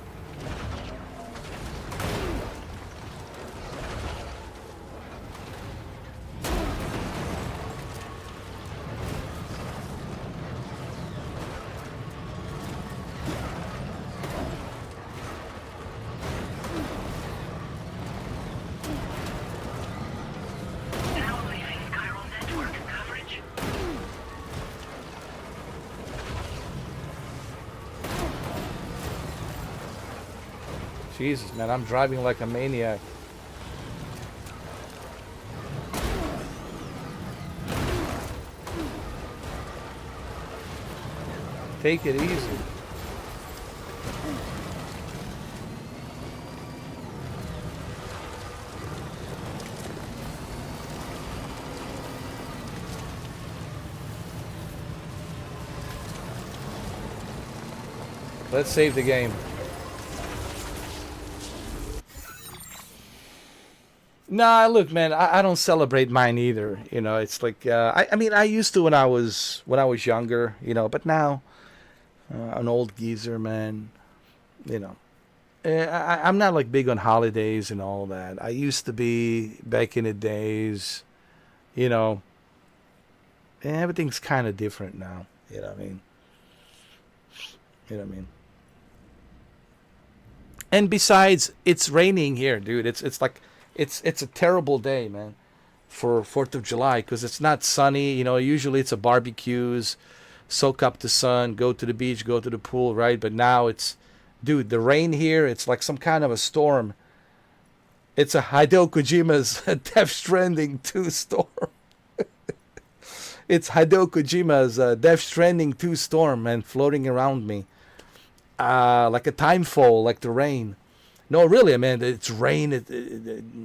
Jesus, man, I'm driving like a maniac. Take it easy. Let's save the game. Nah, look, man, I don't celebrate mine either. You know, it's like I mean, I used to when I was younger, you know, but now an old geezer, man. You know, I'm not like big on holidays and all that. I used to be back in the days, you know. And everything's kind of different now. You know what I mean? You know what I mean? And besides, it's raining here, dude. It's like. It's a terrible day, man, for 4th of July because it's not sunny. You know, usually it's a barbecues, soak up the sun, go to the beach, go to the pool, right? But now it's, dude, the rain here, it's like some kind of a storm. It's a Hideo Kojima's Death Stranding 2 storm. It's Hideo Kojima's Death Stranding 2 storm, man, floating around me. Like a timefall, like the rain. No, really, man, it's rain.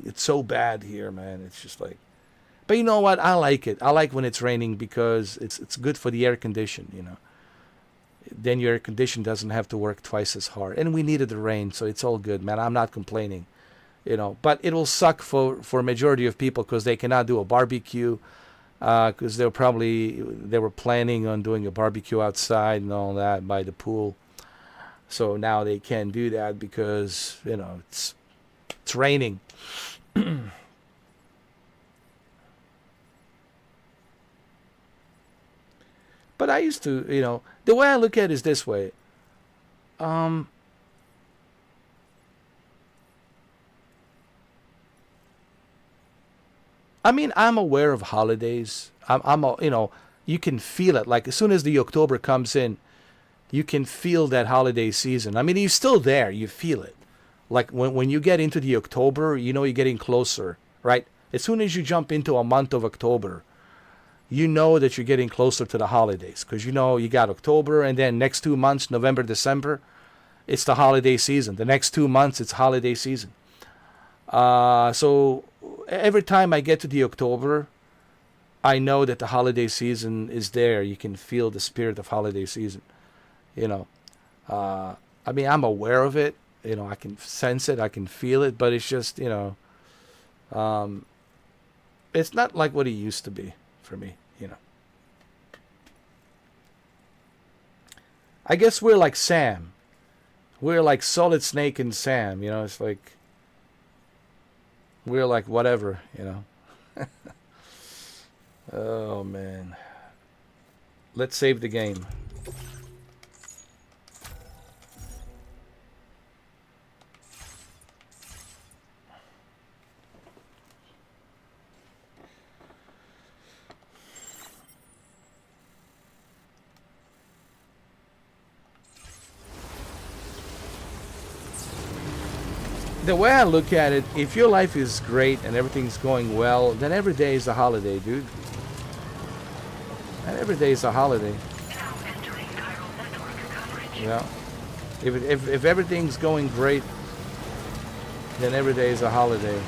It's so bad here, man. It's just like... But you know what? I like it. I like when it's raining because it's good for the air condition, you know. Then your air condition doesn't have to work twice as hard. And we needed the rain, so it's all good, man. I'm not complaining, you know. But it will suck for a majority of people because they cannot do a barbecue because they were planning on doing a barbecue outside and all that by the pool. So now they can't do that because, you know, it's raining. But I used to, you know, the way I look at it is this way. I mean, I'm aware of holidays. You know, you can feel it. Like as soon as the October comes in, you can feel that holiday season. I mean, you're still there. You feel it. Like when you get into the October, you know you're getting closer, right? As soon as you jump into a month of October, you know that you're getting closer to the holidays because you know you got October and then next 2 months, November, December, it's the holiday season. The next 2 months, it's holiday season. So every time I get to the October, I know that the holiday season is there. You can feel the spirit of holiday season. You know, I mean, I'm aware of it. You know, I can sense it. I can feel it. But it's just, you know, it's not like what it used to be for me, you know. I guess we're like Sam. We're like Solid Snake and Sam. You know, it's like we're like whatever, you know. Oh, man. Let's save the game. The way I look at it, if your life is great and everything's going well, then every day is a holiday, dude. And every day is a holiday. Yeah. If everything's going great, then every day is a holiday.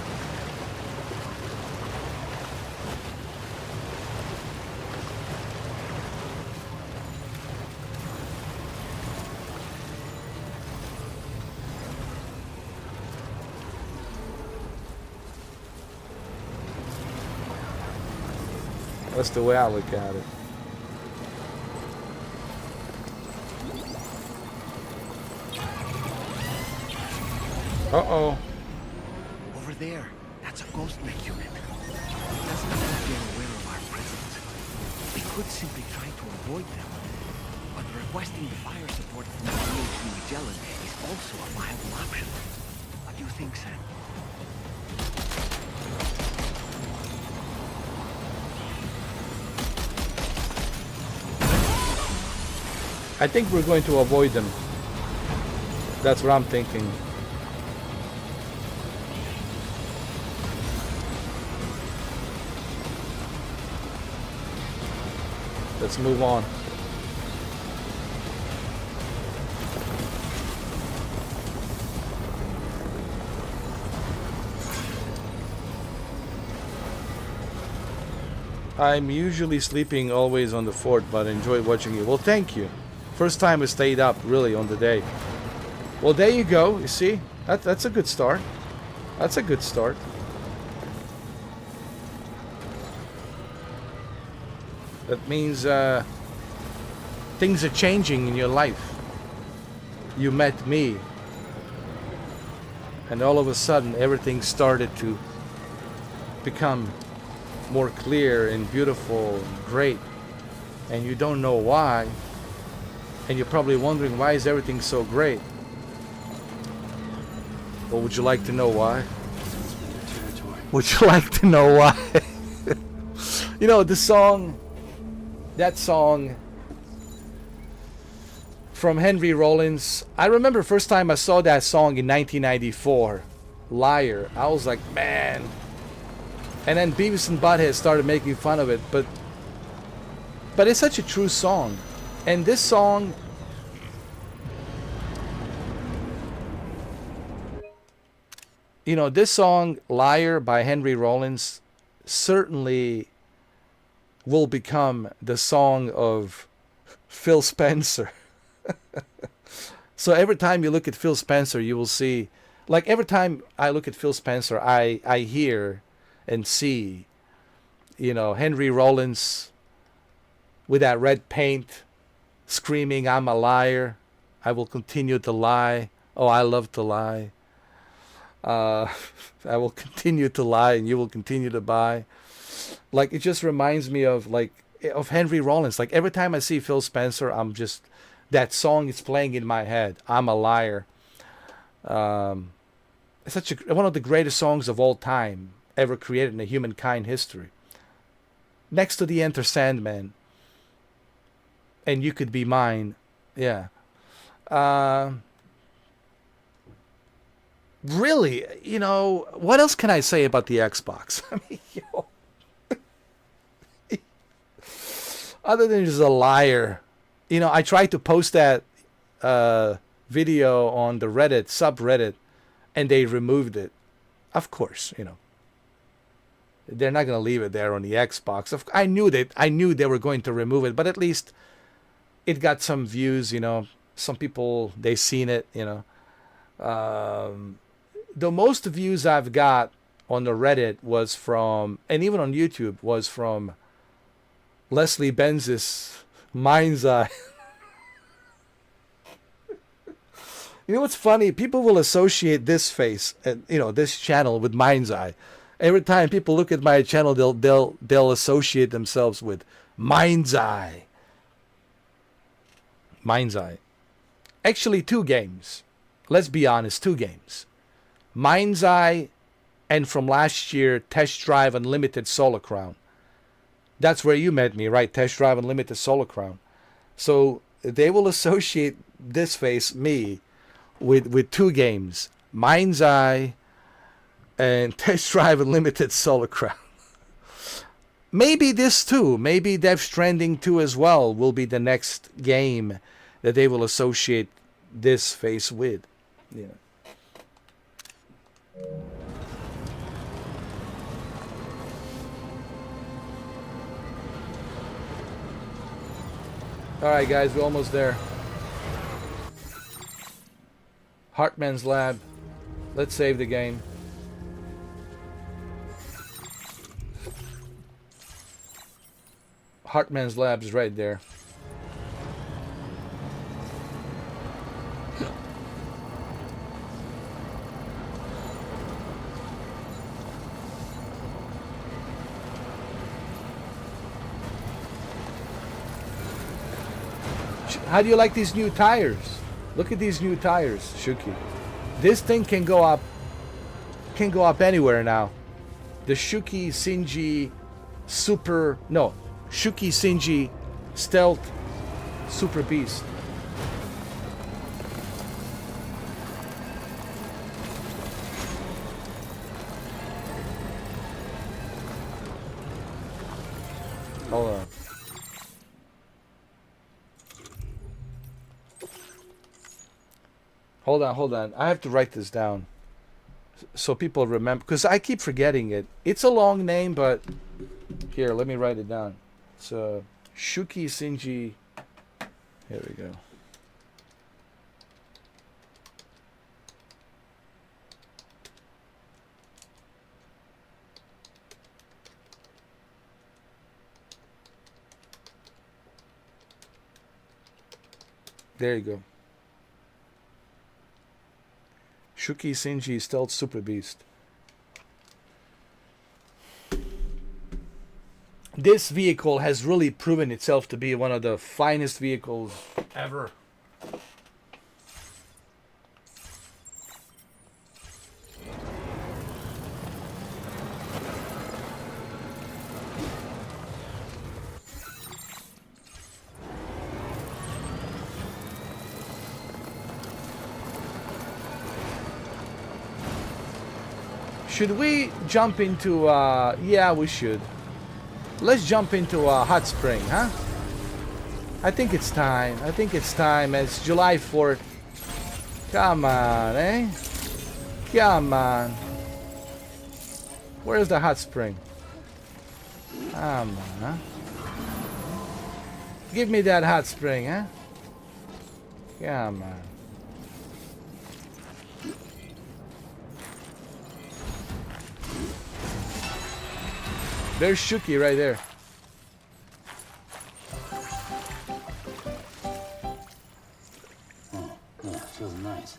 That's the way I look at it. Uh-oh. Over there, that's a ghost mech unit. It doesn't look like they're aware of our presence. We could simply try to avoid them. But requesting fire support from the UHD Magellan is also a viable option. What do you think, Sam? I think we're going to avoid them. That's what I'm thinking. Let's move on. I'm usually sleeping always on the fort, but enjoy watching you. Well, thank you. First time I stayed up, really, on the day. Well, there you go. You see? That's a good start. That's a good start. That means things are changing in your life. You met me. And all of a sudden, everything started to become more clear and beautiful and great. And you don't know why. And you're probably wondering, why is everything so great? Well, would you like to know why? Would you like to know why? You know, the song, that song from Henry Rollins, I remember first time I saw that song in 1994, Liar. I was like, man. And then Beavis and Butthead started making fun of it, but it's such a true song. And this song, you know, this song, Liar by Henry Rollins, certainly will become the song of Phil Spencer. So every time you look at Phil Spencer, you will see, like every time I look at Phil Spencer, I hear and see, you know, Henry Rollins with that red paint, screaming, "I'm a liar. I will continue to lie. Oh, I love to lie. I will continue to lie, and you will continue to buy." Like, it just reminds me of Henry Rollins. Like every time I see Phil Spencer, I'm just, that song is playing in my head. "I'm a liar." It's one of the greatest songs of all time ever created in the humankind history. Next to the Enter Sandman. And You Could Be Mine. Yeah. Really, you know, what else can I say about the Xbox? I mean, yo. Other than just a liar. You know, I tried to post that video on the Reddit, subreddit, and they removed it. Of course, you know. They're not going to leave it there on the Xbox. I knew they were going to remove it, but at least it got some views, you know. Some people, they seen it, you know. The most views I've got on the Reddit was from, and even on YouTube, was from Leslie Benz's Mind's Eye. You know what's funny? People will associate this face, and you know, this channel with Mind's Eye. Every time people look at my channel, they'll associate themselves with Mind's Eye. Mind's Eye. Actually, 2 games. Let's be honest, 2 games. Mind's Eye, and from last year, Test Drive Unlimited Solar Crown. That's where you met me, right? Test Drive Unlimited Solar Crown. So they will associate this face, me, with 2 games. Mind's Eye and Test Drive Unlimited Solar Crown. Maybe this too. Maybe Death Stranding 2 as well will be the next game that they will associate this face with. Yeah. Alright guys, we're almost there. Hartman's lab. Let's save the game. Hartman's lab is right there. How do you like these new tires? Look at these new tires, Shuki. This thing can go up anywhere now. The Shuki Shinji Shuki Shinji Stealth Super Beast. Hold on. Hold on. I have to write this down so people remember, because I keep forgetting it. It's a long name, but here, let me write it down. So, Shuki Shinji. Here we go. There you go. Shuki Shinji Stealth Super Beast. This vehicle has really proven itself to be one of the finest vehicles ever. Should we jump into, yeah, we should. Let's jump into a hot spring, huh? I think it's time. It's July 4th. Come on, eh? Come on. Where's the hot spring? Come on, huh? Give me that hot spring, huh? Come on. There's Shuki right there. Oh, yeah, feels nice.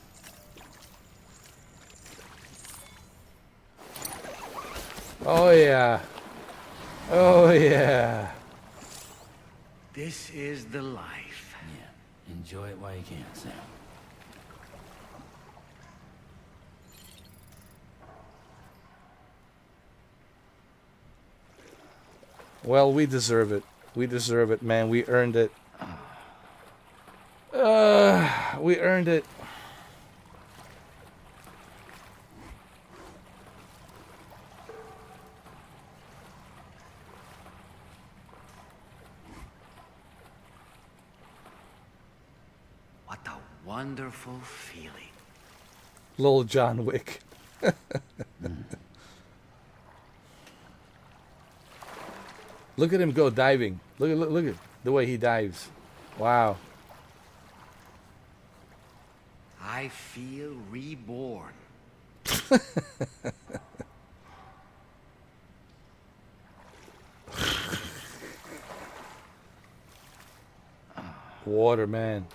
Oh yeah. Oh yeah. This is the life. Yeah, enjoy it while you can, Sam. Well, we deserve it. We deserve it, man. We earned it. We earned it. What a wonderful feeling. Little John Wick. Look at him go diving. Look at the way he dives. Wow. I feel reborn. Water, man.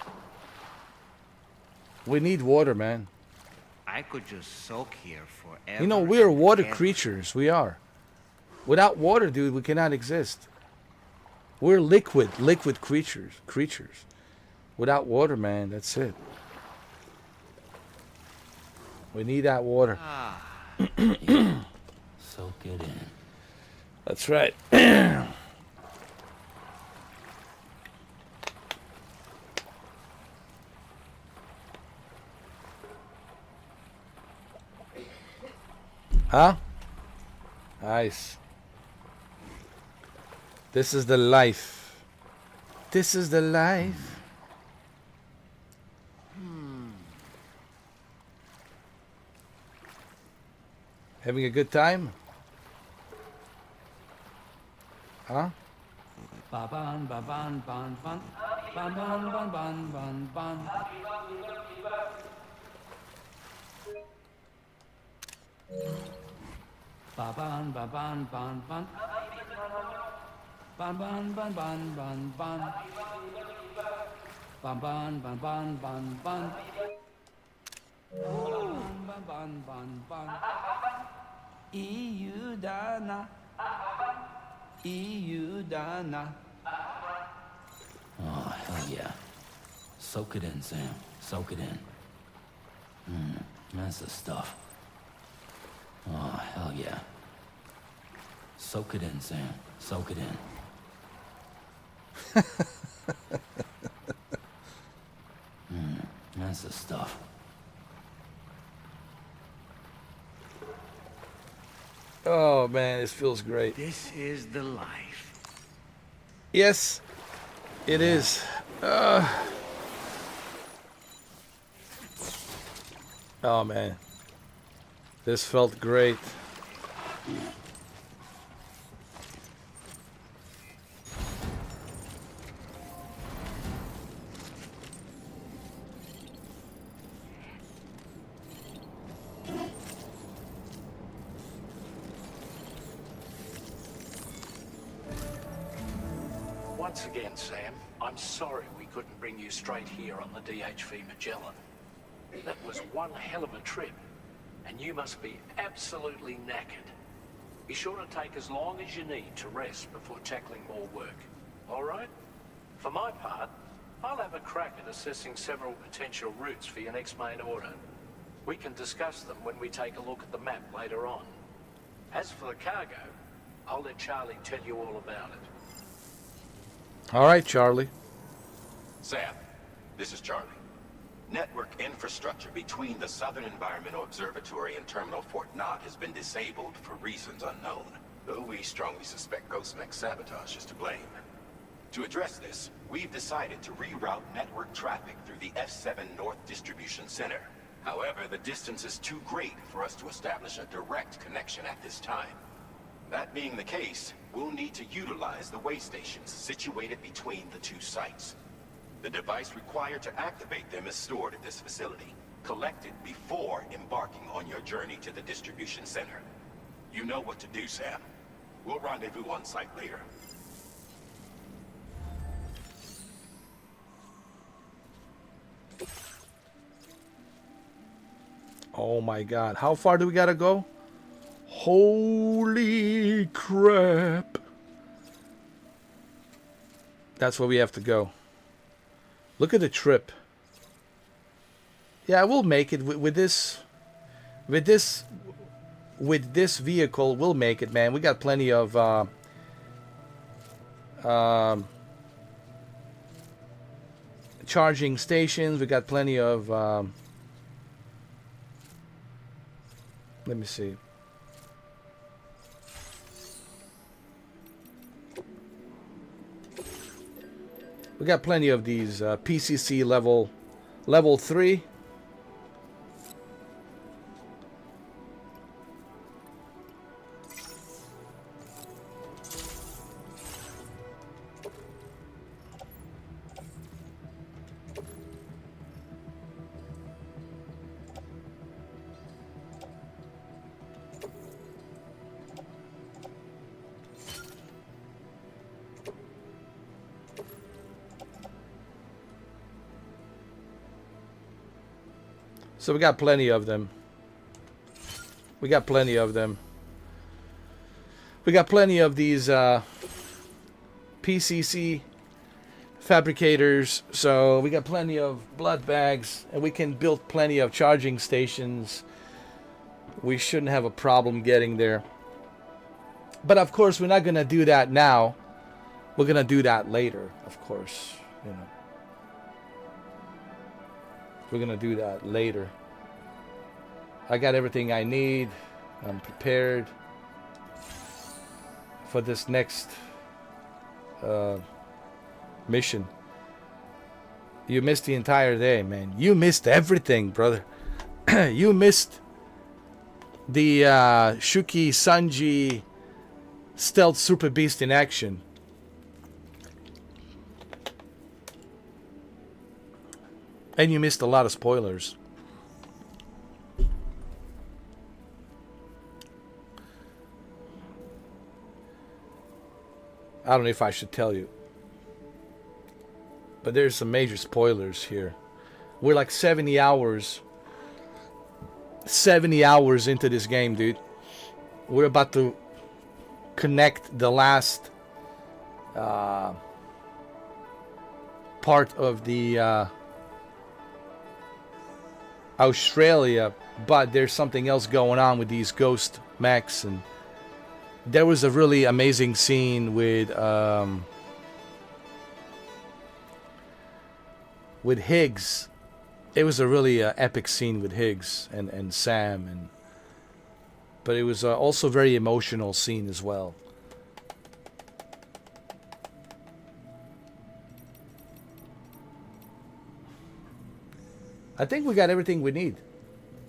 We need water, man. I could just soak here forever. You know, we are water and ever. creatures. We are. Without water, dude, we cannot exist. We're liquid creatures. Without water, man, that's it. We need that water. Soak it in. That's right. Huh? Nice. This is the life. This is the life. Having a good time? Huh? Ba ban ba ban ban ban ban ban ban ban ban ban. Ba ban ba ban ban ban. Ban ban ban ban ban ban. Ban ban ban ban ban ban. Ban ban ban ban ban. EU Dana. EU Dana. Oh, hell yeah. Soak it in, Sam. Soak it in. That's the stuff. Oh, hell yeah. Soak it in, Sam. Soak it in. That's the stuff. Oh man, this feels great. This is the life. Yes, it is. Oh man, this felt great. Once again, Sam, I'm sorry we couldn't bring you straight here on the DHV Magellan. That was one hell of a trip, and you must be absolutely knackered. Be sure to take as long as you need to rest before tackling more work. All right? For my part, I'll have a crack at assessing several potential routes for your next main order. We can discuss them when we take a look at the map later on. As for the cargo, I'll let Charlie tell you all about it. All right, Charlie. Sam, this is Charlie. Network infrastructure between the Southern Environmental Observatory and Terminal Fort Knott has been disabled for reasons unknown, though we strongly suspect Ghostmech sabotage is to blame. To address this, we've decided to reroute network traffic through the F7 North Distribution Center. However, the distance is too great for us to establish a direct connection at this time. That being the case, we'll need to utilize the way stations situated between the two sites. The device required to activate them is stored at this facility, collected before embarking on your journey to the distribution center. You know what to do, Sam. We'll rendezvous on site later. Oh my God, how far do we gotta go? Holy crap. That's where we have to go. Look at the trip. Yeah, we'll make it with this vehicle. We'll make it, man. We got plenty of charging stations. We got plenty of let me see. We got plenty of these PCC level 3. So we got plenty of them. We got plenty of them. We got plenty of these PCC fabricators. So we got plenty of blood bags, and we can build plenty of charging stations. We shouldn't have a problem getting there. But of course, we're not going to do that now. We're going to do that later, of course, you know. We're going to do that later. I got everything I need. I'm prepared for this next mission. You missed the entire day, man. You missed everything, brother. You missed the Shuki Sanji Stealth Super Beast in action. And you missed a lot of spoilers. I don't know if I should tell you. But there's some major spoilers here. We're like 70 hours into this game, dude. We're about to connect the last part of the Australia, but there's something else going on with these ghost mechs, and there was a really amazing scene with Higgs. It was a really epic scene with Higgs and Sam, but it was also a very emotional scene as well. I think we got everything we need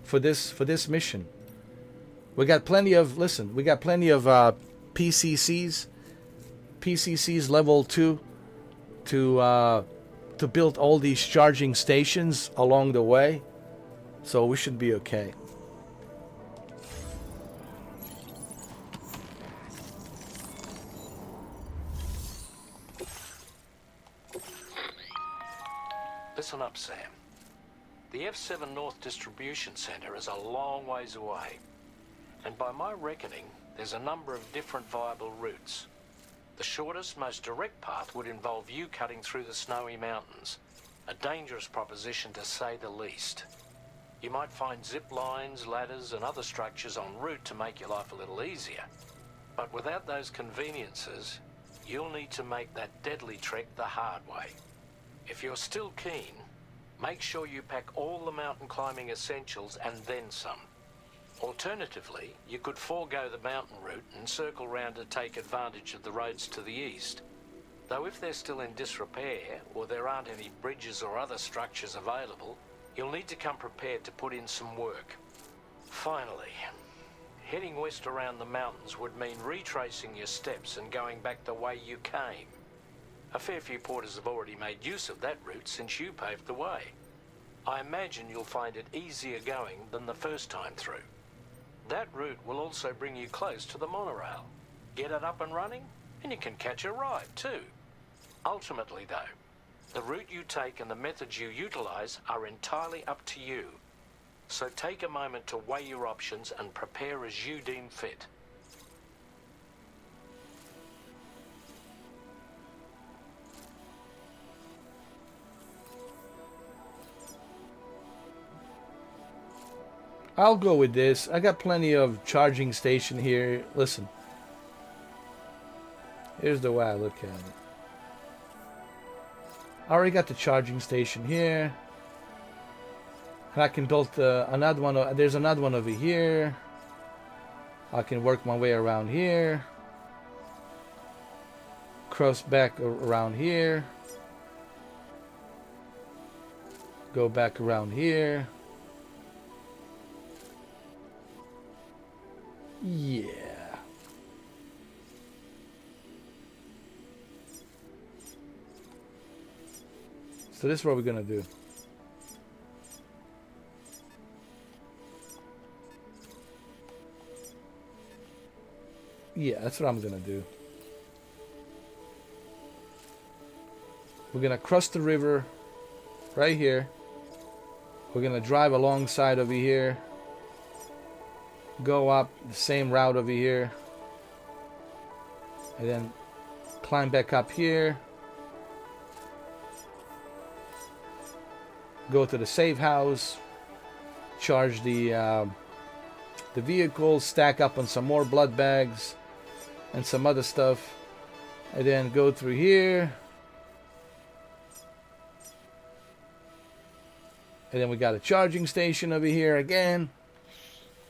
for this mission. We got plenty of PCCs level 2 to build all these charging stations along the way, so we should be okay. Listen up, Sam. The F7 North Distribution Center is a long ways away, and by my reckoning, there's a number of different viable routes. The shortest, most direct path would involve you cutting through the snowy mountains, a dangerous proposition to say the least. You might find zip lines, ladders, and other structures en route to make your life a little easier. But without those conveniences, you'll need to make that deadly trek the hard way. If you're still keen, make sure you pack all the mountain climbing essentials and then some. Alternatively, you could forego the mountain route and circle round to take advantage of the roads to the east. Though if they're still in disrepair, or there aren't any bridges or other structures available, you'll need to come prepared to put in some work. Finally, heading west around the mountains would mean retracing your steps and going back the way you came. A fair few porters have already made use of that route since you paved the way. I imagine you'll find it easier going than the first time through. That route will also bring you close to the monorail. Get it up and running, and you can catch a ride too. Ultimately though, the route you take and the methods you utilize are entirely up to you. So take a moment to weigh your options and prepare as you deem fit. I'll go with this. I got plenty of charging station here. Listen. Here's the way I look at it. I already got the charging station here. And I can build another one. There's another one over here. I can work my way around here. Cross back around here. Go back around here. Yeah. So this is what we're gonna do. Yeah, that's what I'm gonna do. We're gonna cross the river right here. We're gonna drive alongside over here. Go up the same route over here. And then climb back up here. Go to the safe house. Charge the vehicle. Stack up on some more blood bags. And some other stuff. And then go through here. And then we got a charging station over here again.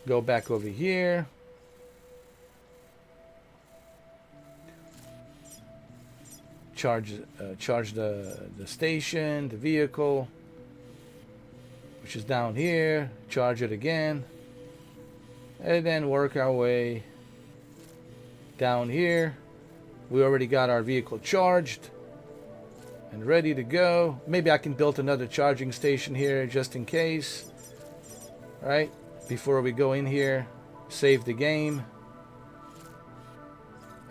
Go back over here. Charge the station, the vehicle, which is down here. Charge it again. And then work our way down here. We already got our vehicle charged and ready to go. Maybe I can build another charging station here just in case. All right. Before we go in here, save the game.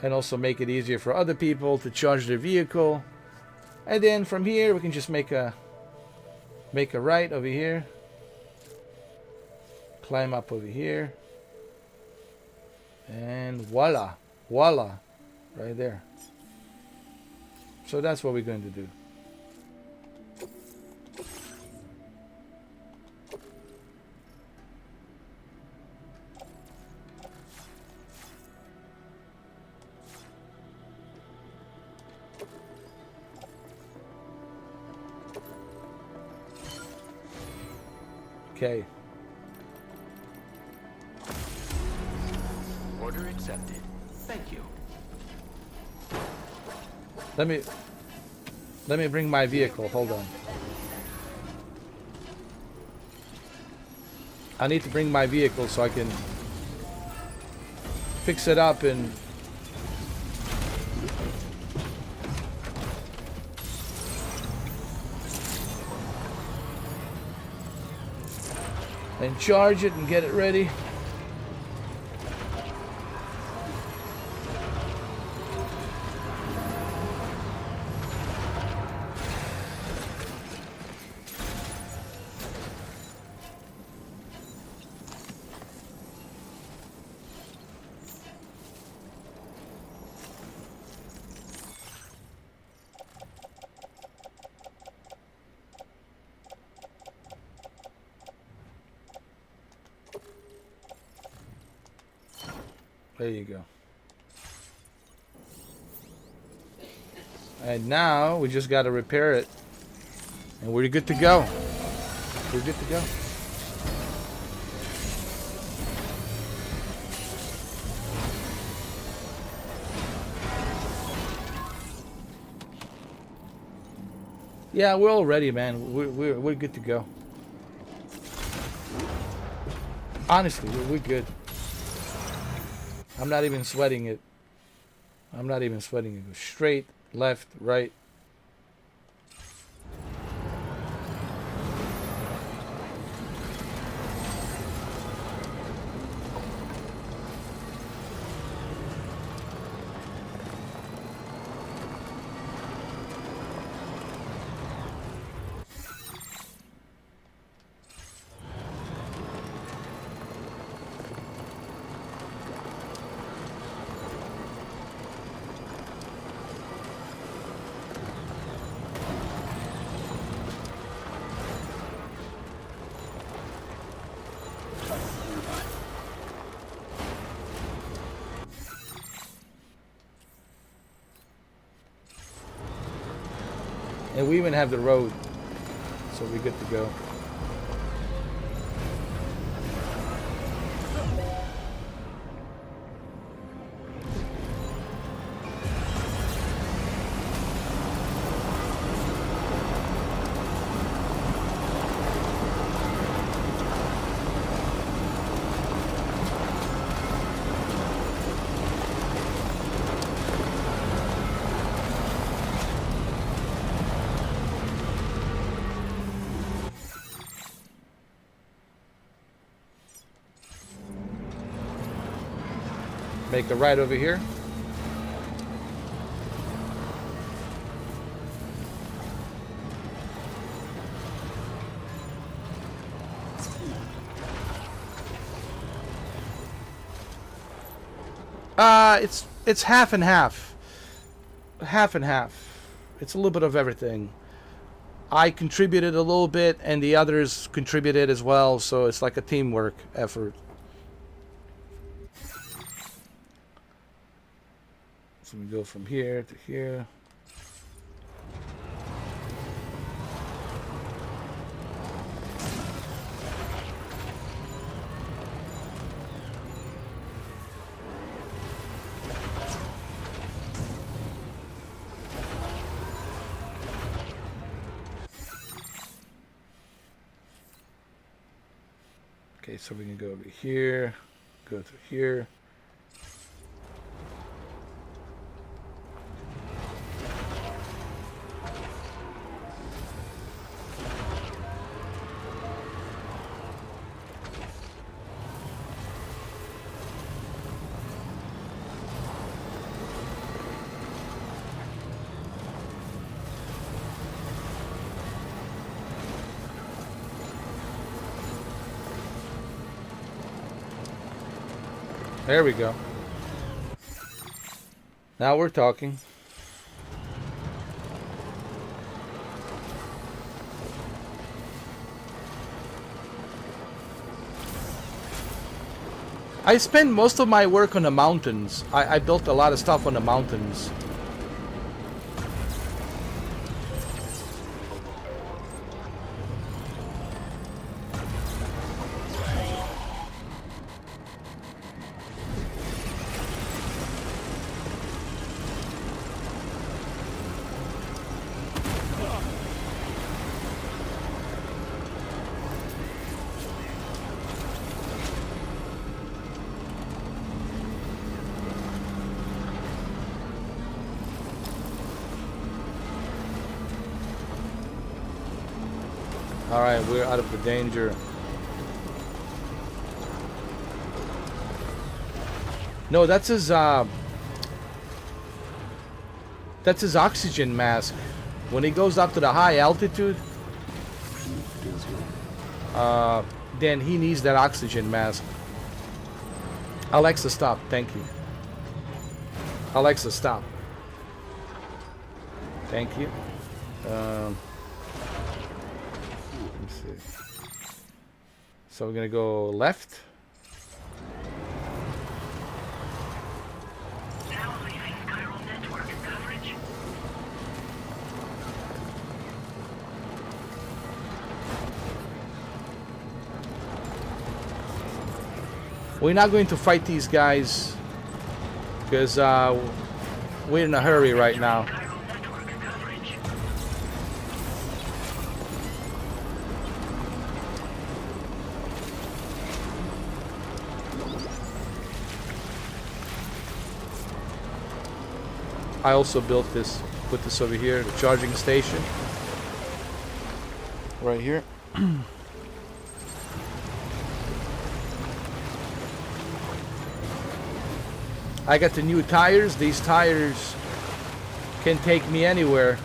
and also make it easier for other people to charge their vehicle. And then from here we can just make a right over here, climb up over here, and voila, right there. So that's what we're going to do. Okay. Order accepted. Thank you. Let me bring my vehicle. Hold on. I need to bring my vehicle so I can fix it up and charge it and get it ready. There you go. And now we just got to repair it. And we're good to go. We're good to go. Yeah, we're all ready, man. We're good to go. Honestly, we're good. I'm not even sweating it. I'm not even sweating it. Go straight, left, right. And we even have the road, so we're good to go. Make a right over here. It's half and half. Half and half. It's a little bit of everything. I contributed a little bit and the others contributed as well, so it's like a teamwork effort. So we go from here to here. Okay, so we can go over here, go through here. There we go. Now we're talking. I spend most of my work on the mountains. I built a lot of stuff on the mountains. Alright, we're out of the danger. No, that's his oxygen mask. When he goes up to the high altitude, then he needs that oxygen mask. Alexa, stop. Thank you. Alexa, stop. Thank you. So we're gonna go left. Now leaving chiral network coverage. We're not going to fight these guys because we're in a hurry right now. I also built this, put this over here, the charging station. Right here. I got the new tires. These tires can take me anywhere.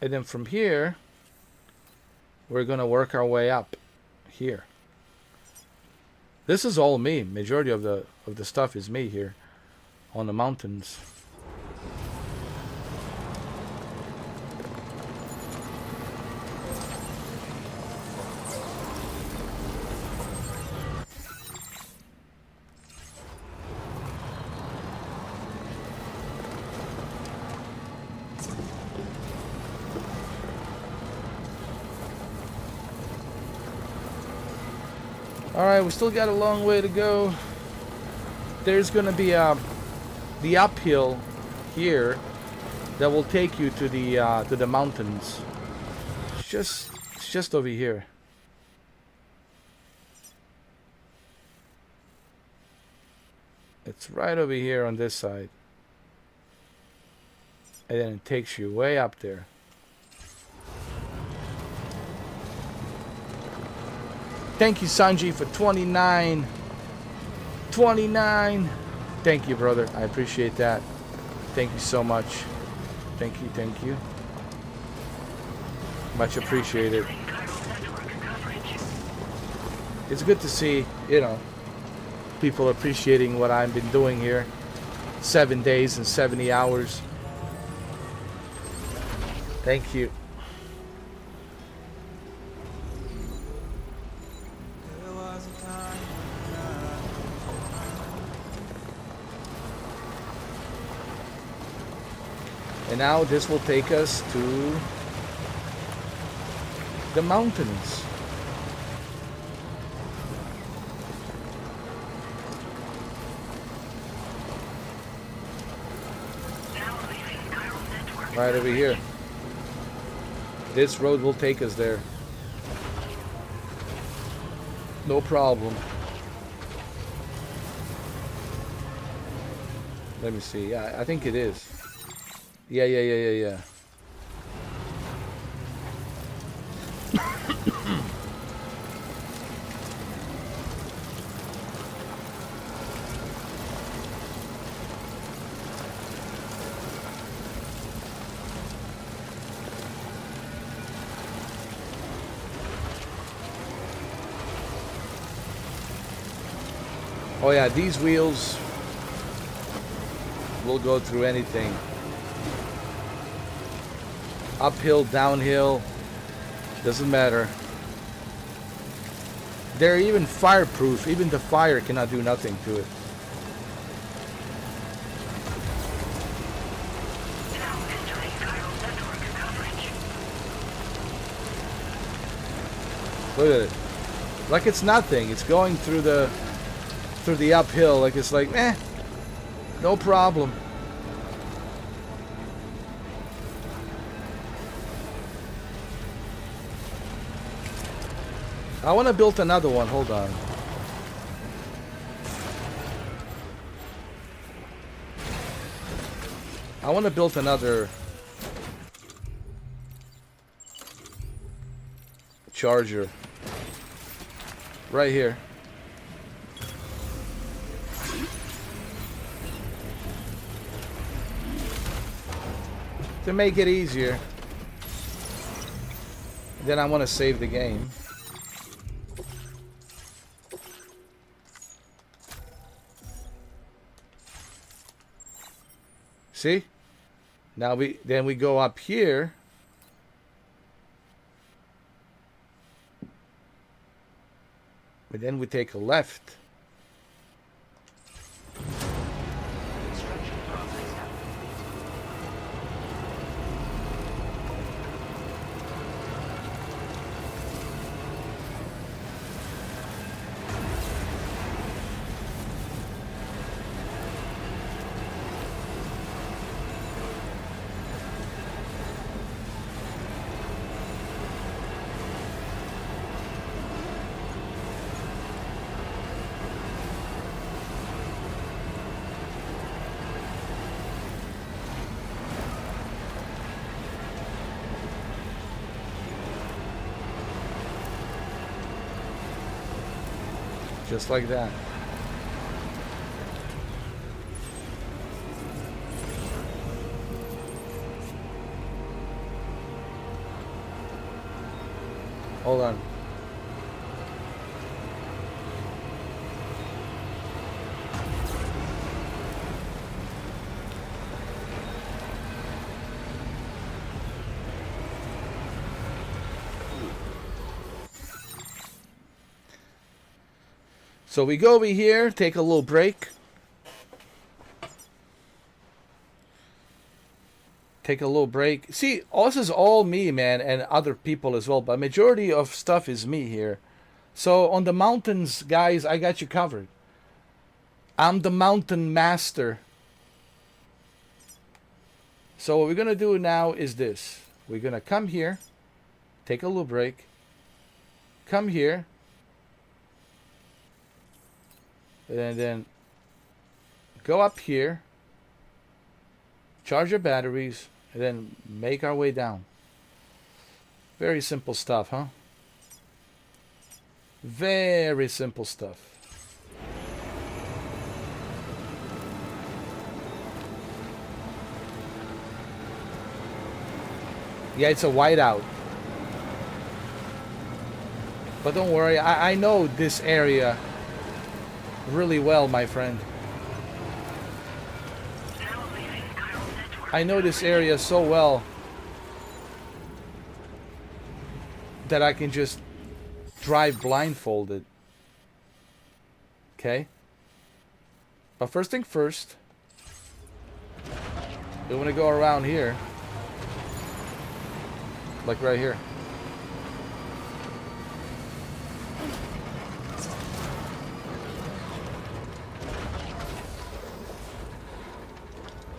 And then from here, we're gonna work our way up here. This is all me. Majority of the stuff is me here on the mountains. Alright, we still got a long way to go. There's gonna be the uphill here that will take you to the mountains. It's just over here. It's right over here on this side. And then it takes you way up there. Thank you, Sanji, for 29. 29. Thank you, brother. I appreciate that. Thank you so much. Thank you, thank you. Much appreciated. It's good to see, you know, people appreciating what I've been doing here. 7 days and 70 hours. Thank you. And now this will take us to the mountains. Right over here. This road will take us there. No problem. Let me see. Yeah, I think it is. Yeah. Oh yeah, these wheels will go through anything. Uphill, downhill, doesn't matter. They're even fireproof. Even the fire cannot do nothing to it. Look at it. Like it's nothing. It's going through the uphill. Like it's like, no problem. I want to build another one. Hold on. I want to build another charger right here. To make it easier. Then I want to save the game. See? Now we go up here. But then we take a left. Just like that. Hold on. So we go over here, take a little break. Take a little break. See, this is all me, man, and other people as well. But majority of stuff is me here. So on the mountains, guys, I got you covered. I'm the mountain master. So what we're going to do now is this. We're going to come here. Take a little break. Come here. And then go up here, charge your batteries, and then make our way down. Very simple stuff, huh? Very simple stuff. Yeah, it's a whiteout. But don't worry, I know this area really well, my friend. I know this area so well that I can just drive blindfolded. Okay? But first thing first, we want to go around here. Like right here.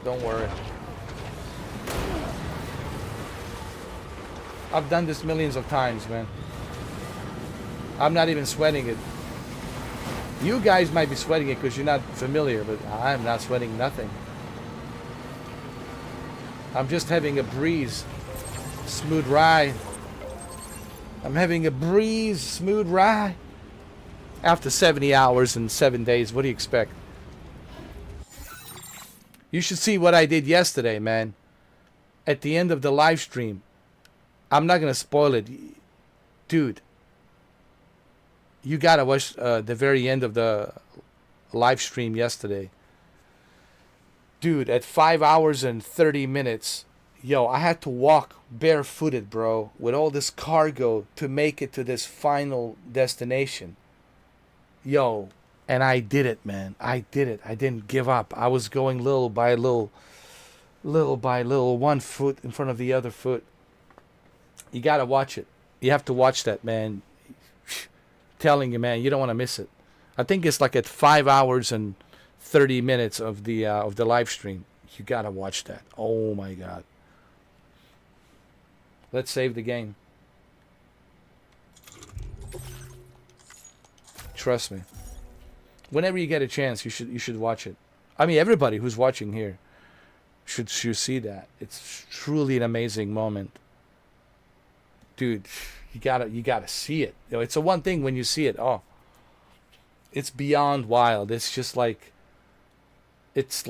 Don't worry. I've done this millions of times, man. I'm not even sweating it. You guys might be sweating it because you're not familiar, but I'm not sweating nothing. I'm just having a breeze. Smooth ride. I'm having a breeze, smooth ride. After 70 hours and 7 days, what do you expect? You should see what I did yesterday, man. At the end of the live stream. I'm not going to spoil it. Dude. You got to watch the very end of the live stream yesterday. Dude, at 5 hours and 30 minutes, yo, I had to walk barefooted, bro, with all this cargo to make it to this final destination. Yo, and I did it, man. I did it. I didn't give up. I was going little by little, one foot in front of the other foot. You got to watch it. You have to watch that, man. Telling you, man, you don't want to miss it. I think it's like at 5 hours and 30 minutes of the live stream. You got to watch that. Oh, my God. Let's save the game. Trust me. Whenever you get a chance, you should watch it. I mean, everybody who's watching here should see that. It's truly an amazing moment. Dude, you gotta see it. You know, it's a one thing when you see it. Oh, it's beyond wild. It's just like it's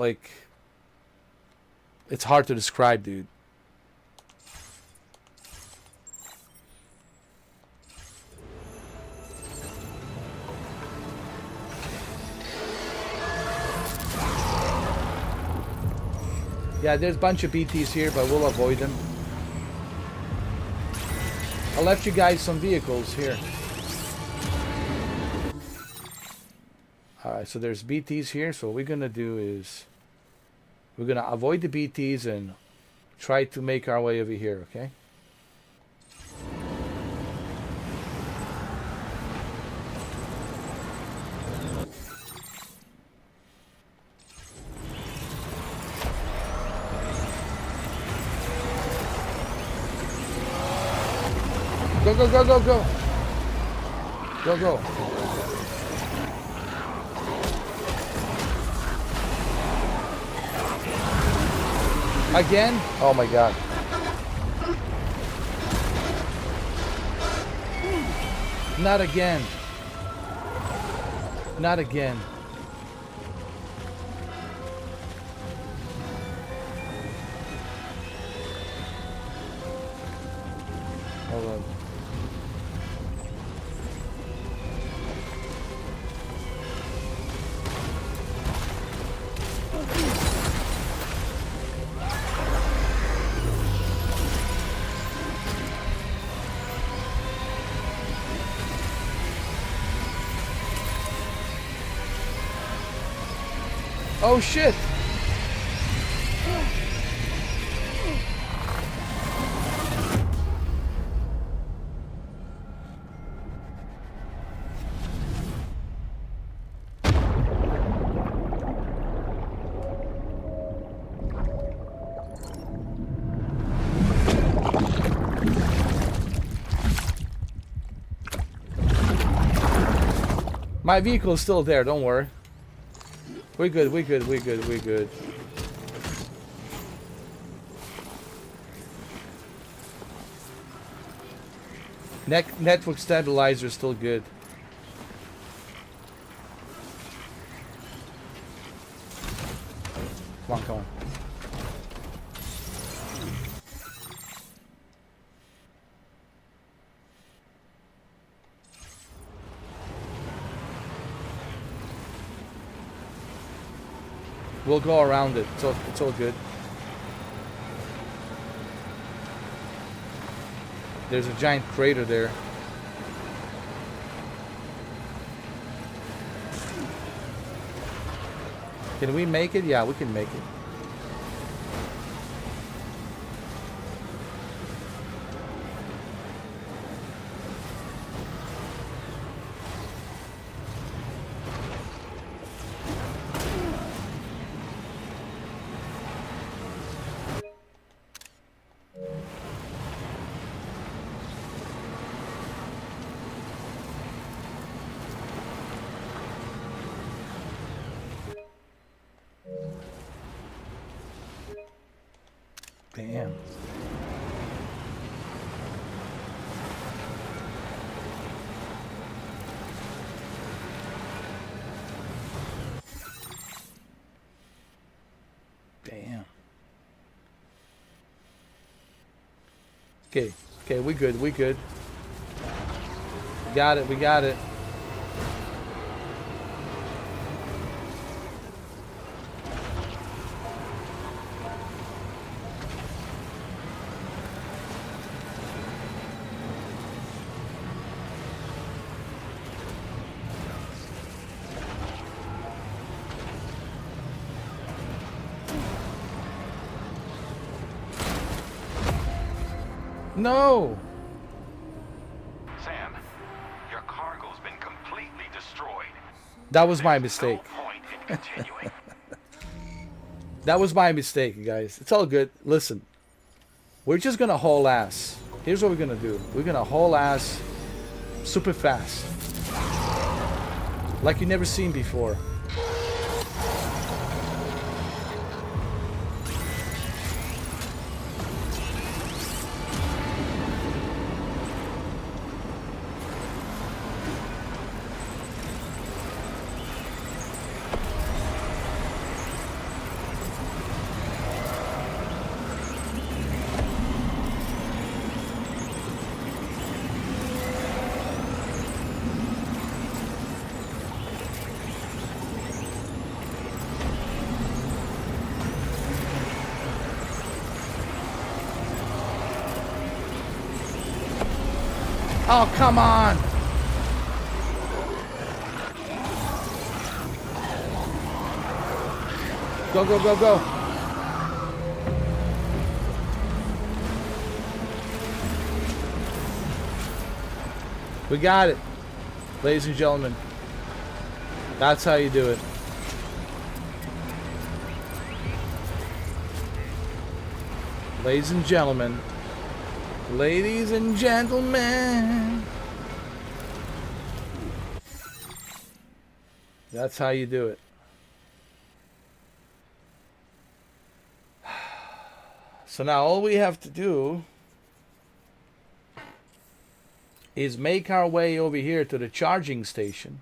hard to describe, dude. Yeah, there's a bunch of BTs here, but we'll avoid them. I left you guys some vehicles here. Alright, so there's BTs here. So what we're going to do is we're going to avoid the BTs and try to make our way over here, okay? Go, go, go, go, go. Go, go. Again? Oh my God. Not again. Not again. Hold on. Oh shit! My vehicle is still there, don't worry. We're good, we're good, we're good, we're good. Network stabilizer is still good. Come on, come on. We'll go around it. It's all good. There's a giant crater there. Can we make it? Yeah, we can make it. Damn. Damn. Okay, we good, we good. We got it, we got it. No! Sam, your cargo's been completely destroyed. That was my mistake. No point in continuing. That was my mistake, guys. It's all good. Listen, we're just gonna haul ass. Here's what we're gonna do. We're gonna haul ass super fast. Like you never seen before. Oh, come on! Go, go, go, go! We got it, ladies and gentlemen. That's how you do it. Ladies and gentlemen. Ladies and gentlemen. That's how you do it. So now all we have to do is make our way over here to the charging station.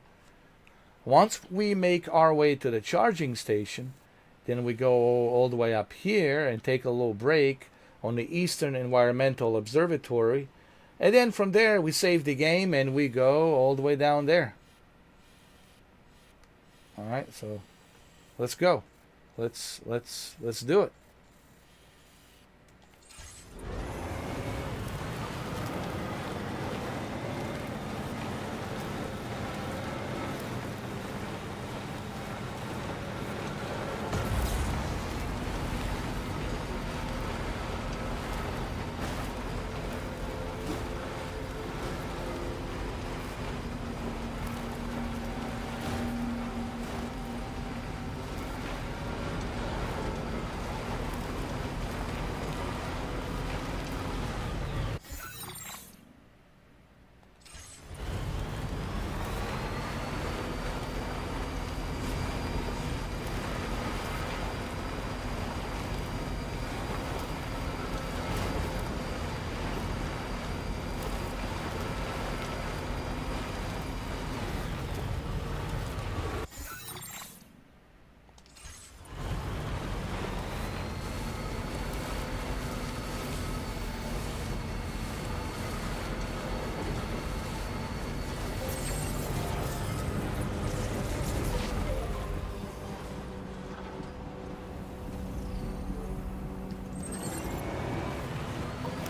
Once we make our way to the charging station, then we go all the way up here and take a little break on the Eastern Environmental Observatory, and then from there we save the game and we go all the way down there. All right, so let's go. Let's do it.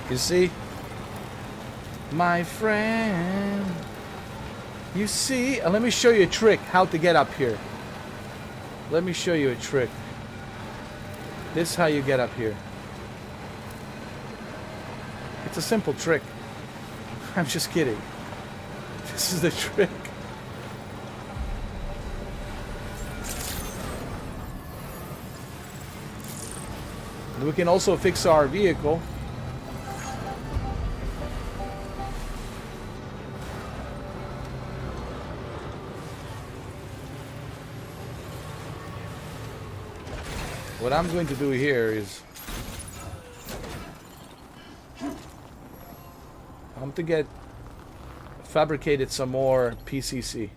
You see? My friend. You see? Let me show you a trick how to get up here. Let me show you a trick. This is how you get up here. It's a simple trick. I'm just kidding. This is the trick. We can also fix our vehicle. What I'm going to do here is I'm to get fabricated some more PCC.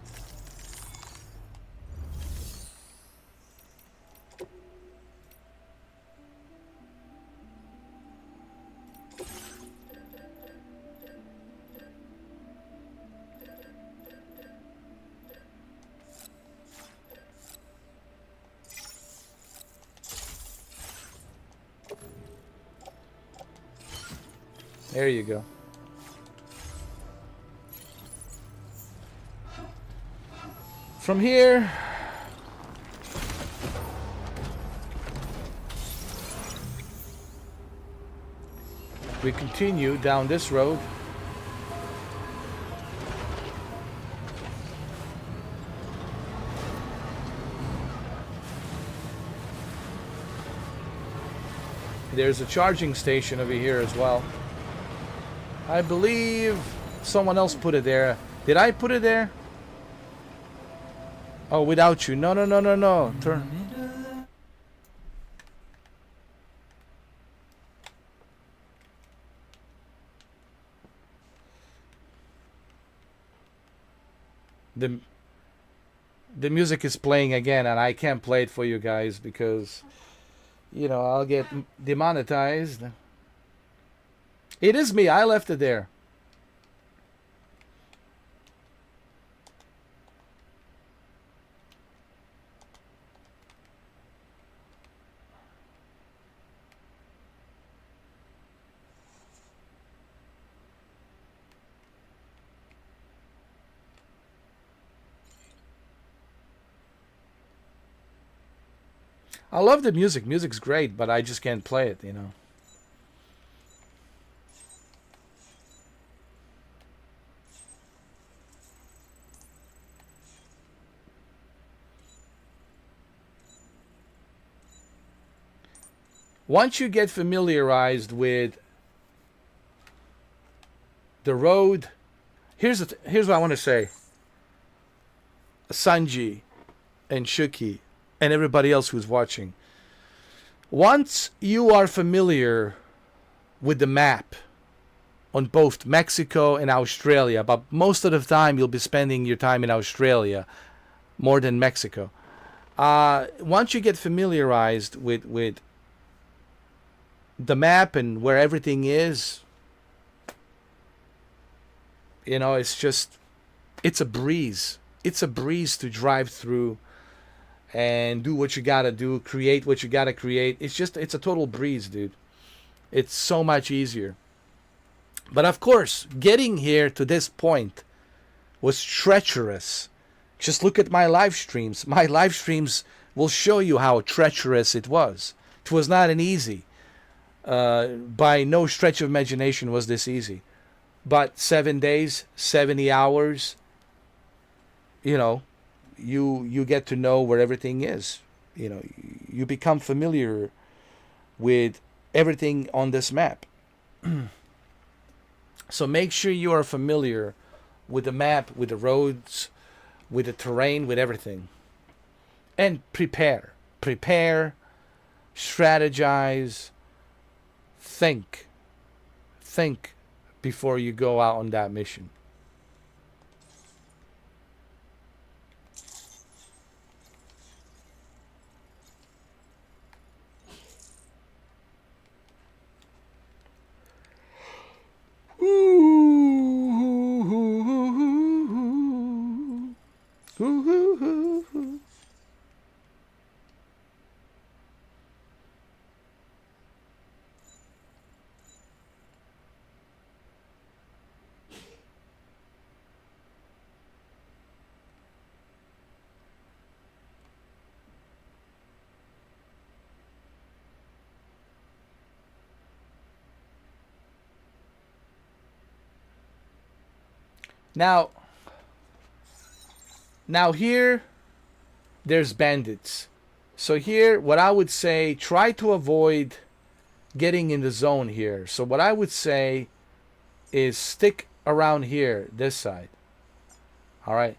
There you go. From here, we continue down this road. There's a charging station over here as well. I believe someone else put it there. Did I put it there? Oh, without you. No, no, no, no, no. Turn. The music is playing again, and I can't play it for you guys because, you know, I'll get demonetized. It is me. I left it there. I love the music. Music's great, but I just can't play it, you know. Once you get familiarized with the road, here's what I want to say. Sanji and Shuki and everybody else who's watching. Once you are familiar with the map on both Mexico and Australia, but most of the time you'll be spending your time in Australia more than Mexico. Once you get familiarized with the map and where everything is, you know, it's a breeze. It's a breeze to drive through and do what you gotta do, create what you gotta create. It's a total breeze, dude. It's so much easier. But of course, getting here to this point was treacherous. Just look at my live streams. My live streams will show you how treacherous it was. It was not an easy. By no stretch of imagination was this easy. But 7 days, 70 hours, you know, you get to know where everything is. You know, you become familiar with everything on this map. So make sure you are familiar with the map, with the roads, with the terrain, with everything. And prepare, strategize, think before you go out on that mission. Now here, there's bandits. So here, what I would say, try to avoid getting in the zone here. So what I would say is stick around here, this side. All right.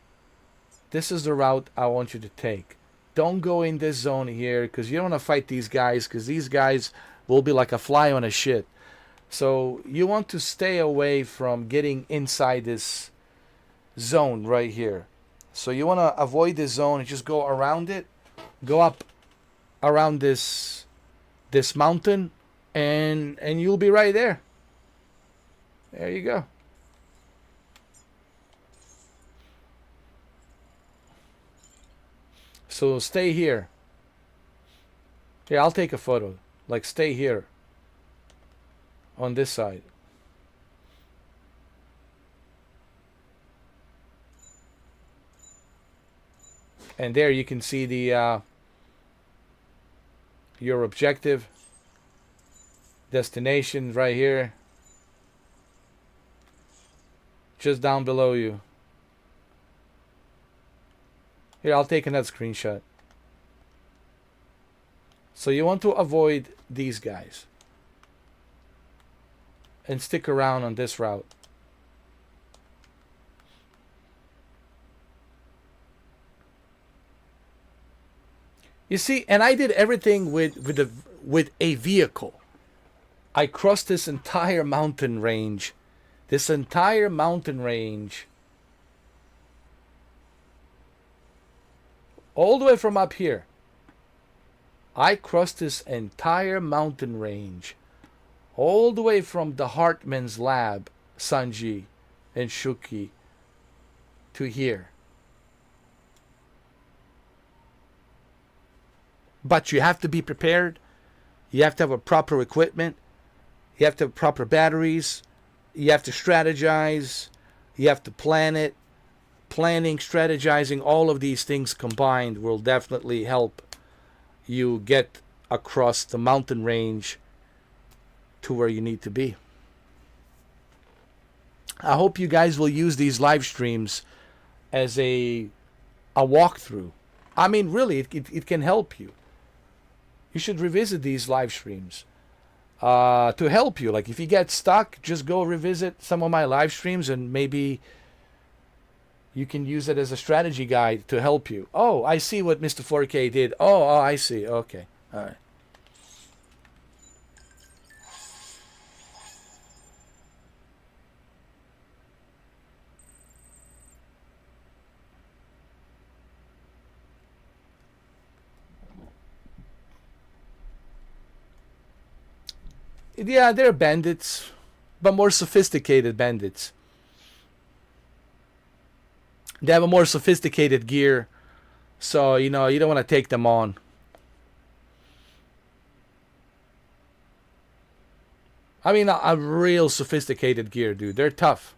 This is the route I want you to take. Don't go in this zone here because you don't want to fight these guys because these guys will be like a fly on a shit. So you want to stay away from getting inside this zone right here. So you want to avoid this zone and just go around it. Go up around this mountain and you'll be right there. There you go. So stay here. Here, I'll take a photo. Like stay here on this side. And there you can see the your objective destination right here. Just down below you. Here, I'll take another screenshot. So you want to avoid these guys. And stick around on this route. You see, and I did everything with a vehicle. I crossed this entire mountain range. This entire mountain range. All the way from up here. I crossed this entire mountain range. All the way from the Hartman's lab, Sanji and Shuki, to here. But you have to be prepared. You have to have a proper equipment. You have to have proper batteries. You have to strategize. You have to plan it. Planning, strategizing, all of these things combined will definitely help you get across the mountain range to where you need to be. I hope you guys will use these live streams as a walkthrough. I mean, really, it can help you. You should revisit these live streams to help you. Like if you get stuck, just go revisit some of my live streams and maybe you can use it as a strategy guide to help you. Oh, I see what Mr. 4K did. Oh, I see. Okay. All right. Yeah, they're bandits, but more sophisticated bandits. They have a more sophisticated gear, so you know you don't want to take them on. I mean, a real sophisticated gear, dude. They're tough.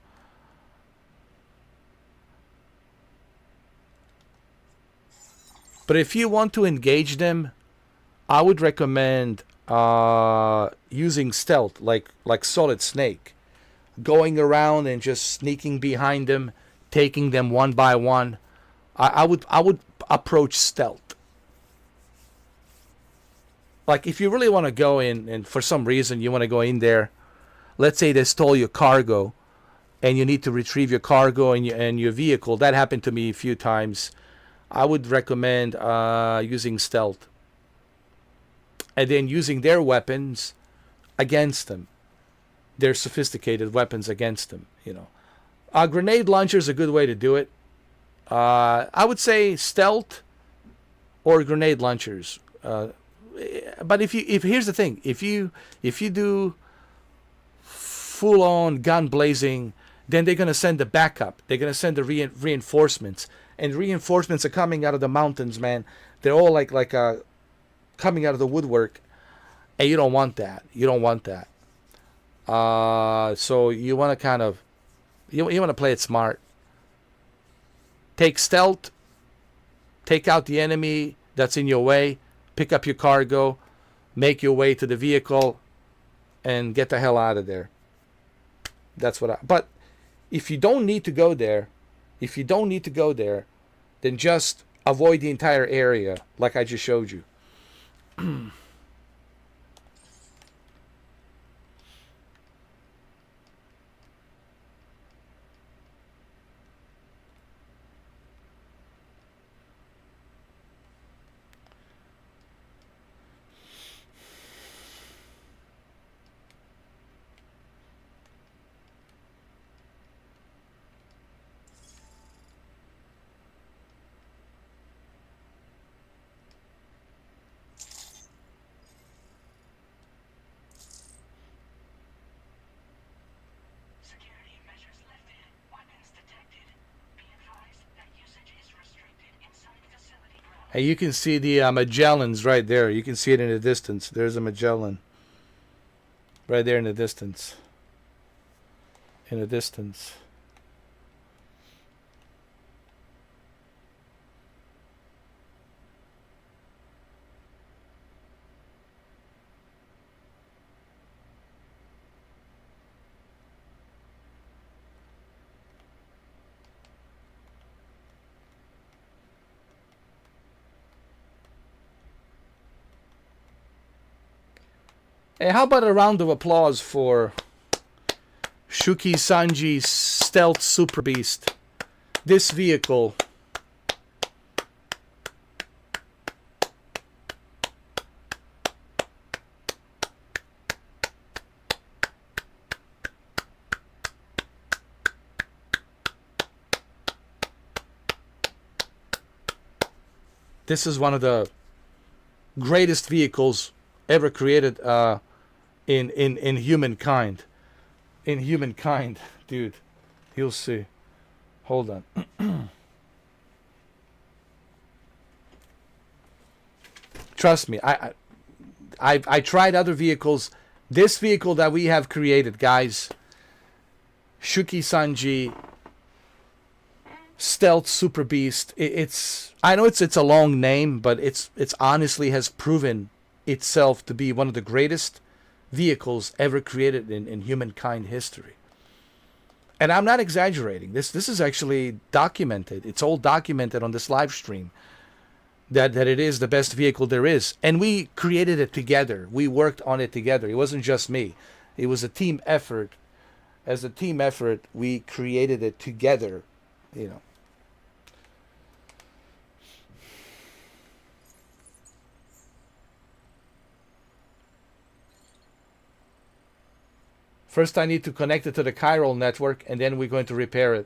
But if you want to engage them, I would recommend using stealth, like Solid Snake, going around and just sneaking behind them, taking them one by one. I would approach stealth. Like if you really want to go in, and for some reason you want to go in there, let's say they stole your cargo, and you need to retrieve your cargo and your vehicle. That happened to me a few times. I would recommend using stealth. And then using their weapons against them. Their sophisticated weapons against them, you know. A grenade launcher is a good way to do it. I would say stealth or grenade launchers. But if here's the thing, if you do full on gun blazing, then they're gonna send the backup. They're gonna send the reinforcements, and reinforcements are coming out of the mountains, man. They're all like coming out of the woodwork, and you don't want that. You don't want that. So you want to kind of you want to play it smart. Take stealth. Take out the enemy that's in your way. Pick up your cargo, make your way to the vehicle, and get the hell out of there. That's what but if you don't need to go there, then just avoid the entire area like I just showed you. And you can see the Magellans right there. You can see it in the distance. There's a Magellan. Right there in the distance. In the distance. Hey, how about a round of applause for Shuki Sanji Stealth Super Beast? This vehicle. This is one of the greatest vehicles ever created in humankind. In humankind, dude. You'll see. Hold on. Trust me, I tried other vehicles. This vehicle that we have created, guys, Shuki Sanji Stealth Super Beast. I know it's a long name, but it's honestly has proven itself to be one of the greatest vehicles ever created in humankind history. And I'm not exaggerating. This is actually documented. It's all documented on this live stream that it is the best vehicle there is. And we created it together. We worked on it together. It wasn't just me. It was a team effort. As a team effort, we created it together, you know. First, I need to connect it to the chiral network, and then we're going to repair it.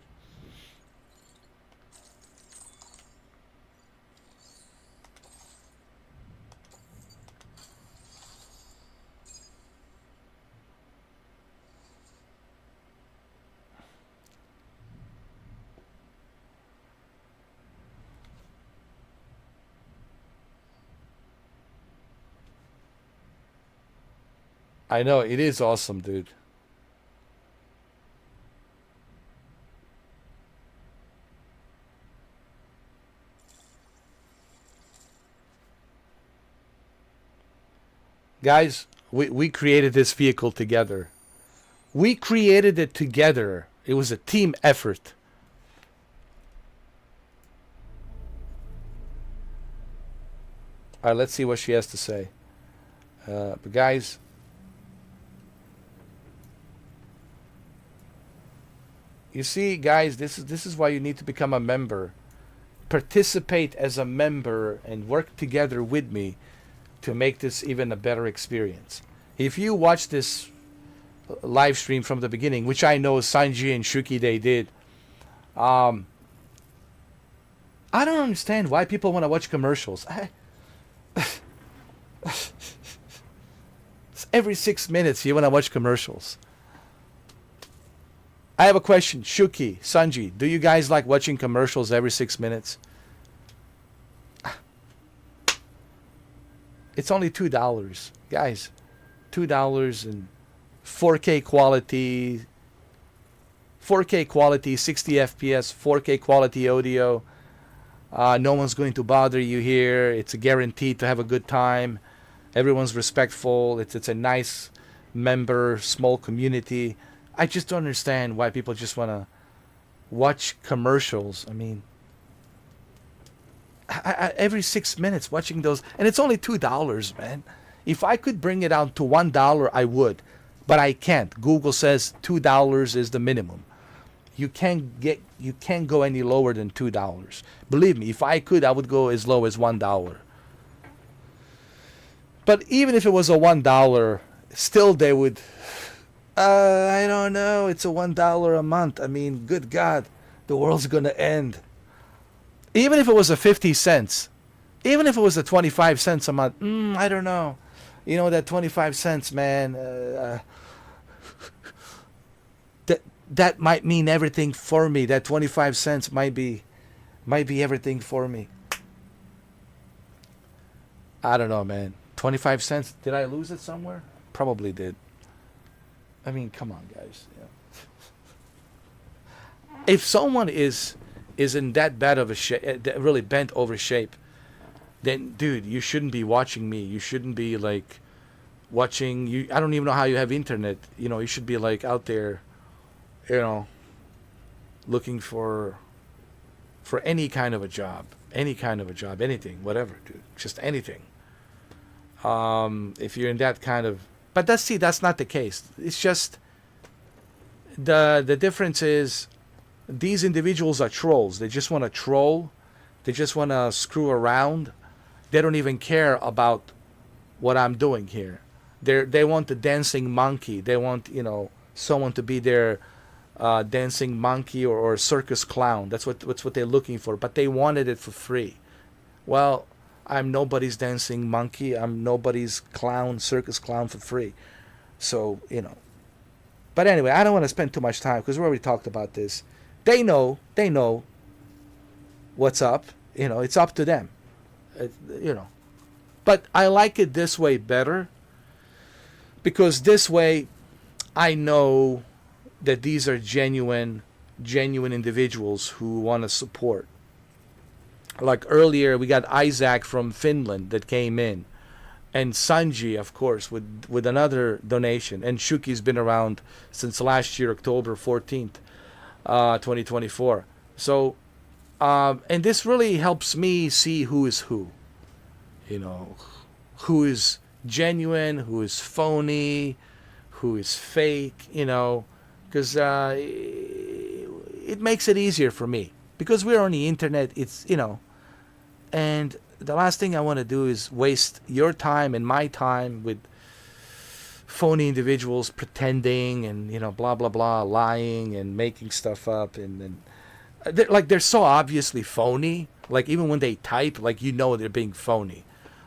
I know, it is awesome, dude. Guys, we created this vehicle together. We created it together. It was a team effort. All right, let's see what she has to say. But guys, you see, guys, this is why you need to become a member. Participate as a member and work together with me to make this even a better experience. If you watch this live stream from the beginning, which I know Sanji and Shuki they did, I don't understand why people want to watch commercials. Every 6 minutes you want to watch commercials. I have a question. Shuki, Sanji, do you guys like watching commercials every 6 minutes? It's only $2, guys. $2 and 4K quality, 60 FPS, 4K quality audio. No one's going to bother you here. It's a guarantee to have a good time. Everyone's respectful. It's a nice member, small community. I just don't understand why people just want to watch commercials. I mean, every 6 minutes watching those, and it's only $2, man. If I could bring it down to $1, I would, but I can't. Google says $2 is the minimum. You can't go any lower than $2. Believe me, if I could, I would go as low as $1. But even if it was a $1, still they would. I don't know. It's a $1 a month. I mean, good God, the world's gonna end. Even if it was a 50 cents, even if it was a 25 cents a month, I don't know. You know, that 25 cents, man, that might mean everything for me. That 25 cents might be everything for me. I don't know, man. 25 cents. Did I lose it somewhere? Probably did. I mean, come on, guys. Yeah. If someone is in that bad of a shape, really bent over shape, then, dude, you shouldn't be watching me. You shouldn't be, like, watching you. I don't even know how you have internet. You know, you should be, like, out there, you know, looking for any kind of a job, anything, whatever, dude, just anything. If you're in that kind of But that's not the case. It's just the difference is these individuals are trolls. They just want to troll. They just want to screw around. They don't even care about what I'm doing here. They want the dancing monkey. They want, someone to be their dancing monkey or circus clown. That's what they're looking for. But they wanted it for free. Well, I'm nobody's dancing monkey. I'm nobody's clown, circus clown for free. So, But anyway, I don't want to spend too much time because we already talked about this. They know what's up. It's up to them. But I like it this way better because this way I know that these are genuine individuals who want to support. Like earlier, we got Isaac from Finland that came in, and Sanji, of course, with another donation. And Shuki's been around since last year, October 14th, 2024. So, and this really helps me see who is who. Who is genuine, who is phony, who is fake, because it makes it easier for me. Because we're on the internet, it's, and the last thing I want to do is waste your time and my time with phony individuals pretending and, blah, blah, blah, lying and making stuff up. And they're so obviously phony. Like, even when they type, they're being phony.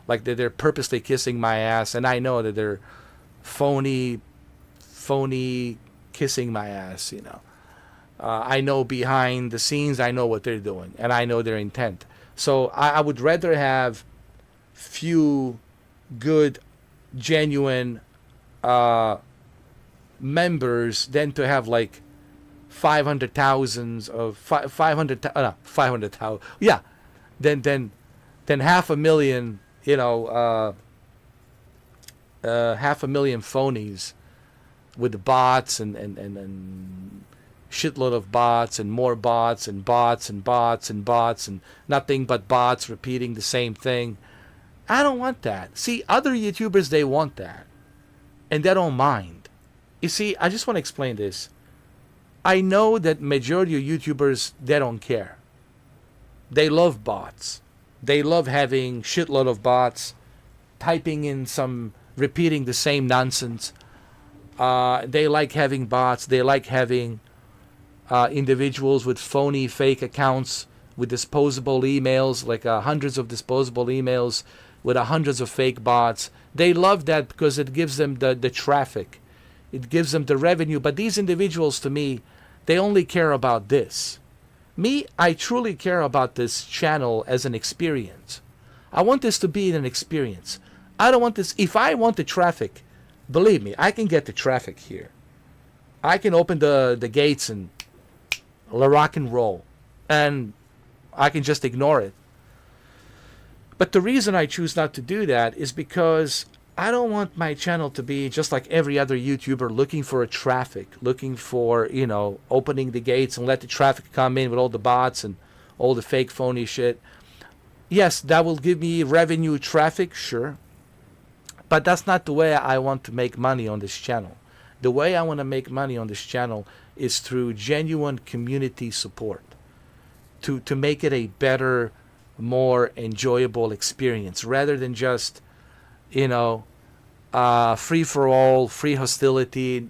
Like, they're purposely kissing my ass, and I know that they're phony kissing my ass, I know behind the scenes, I know what they're doing, and I know their intent. So I would rather have few good, genuine members than to have 500,000 of 500,000. Yeah, then 500,000. 500,000 phonies with the bots and shitload of bots and more bots and bots and bots and bots and nothing but bots repeating the same thing. I don't want that. See, other YouTubers, they want that. And they don't mind. You see, I just want to explain this. I know that majority of YouTubers, they don't care. They love bots. They love having shitload of bots, typing in repeating the same nonsense. They like having bots. They like having individuals with phony, fake accounts with disposable emails, hundreds of disposable emails with hundreds of fake bots. They love that because it gives them the traffic. It gives them the revenue. But these individuals, to me, they only care about this. Me, I truly care about this channel as an experience. I want this to be an experience. I don't want this. If I want the traffic, believe me, I can get the traffic here. I can open the gates and rock and roll. And I can just ignore it. But the reason I choose not to do that is because I don't want my channel to be just like every other YouTuber looking for a traffic, looking for, opening the gates and let the traffic come in with all the bots and all the fake phony shit. Yes, that will give me revenue traffic, sure. But that's not the way I want to make money on this channel. The way I want to make money on this channel is through genuine community support. To make it a better, more enjoyable experience rather than just free for all, free hostility,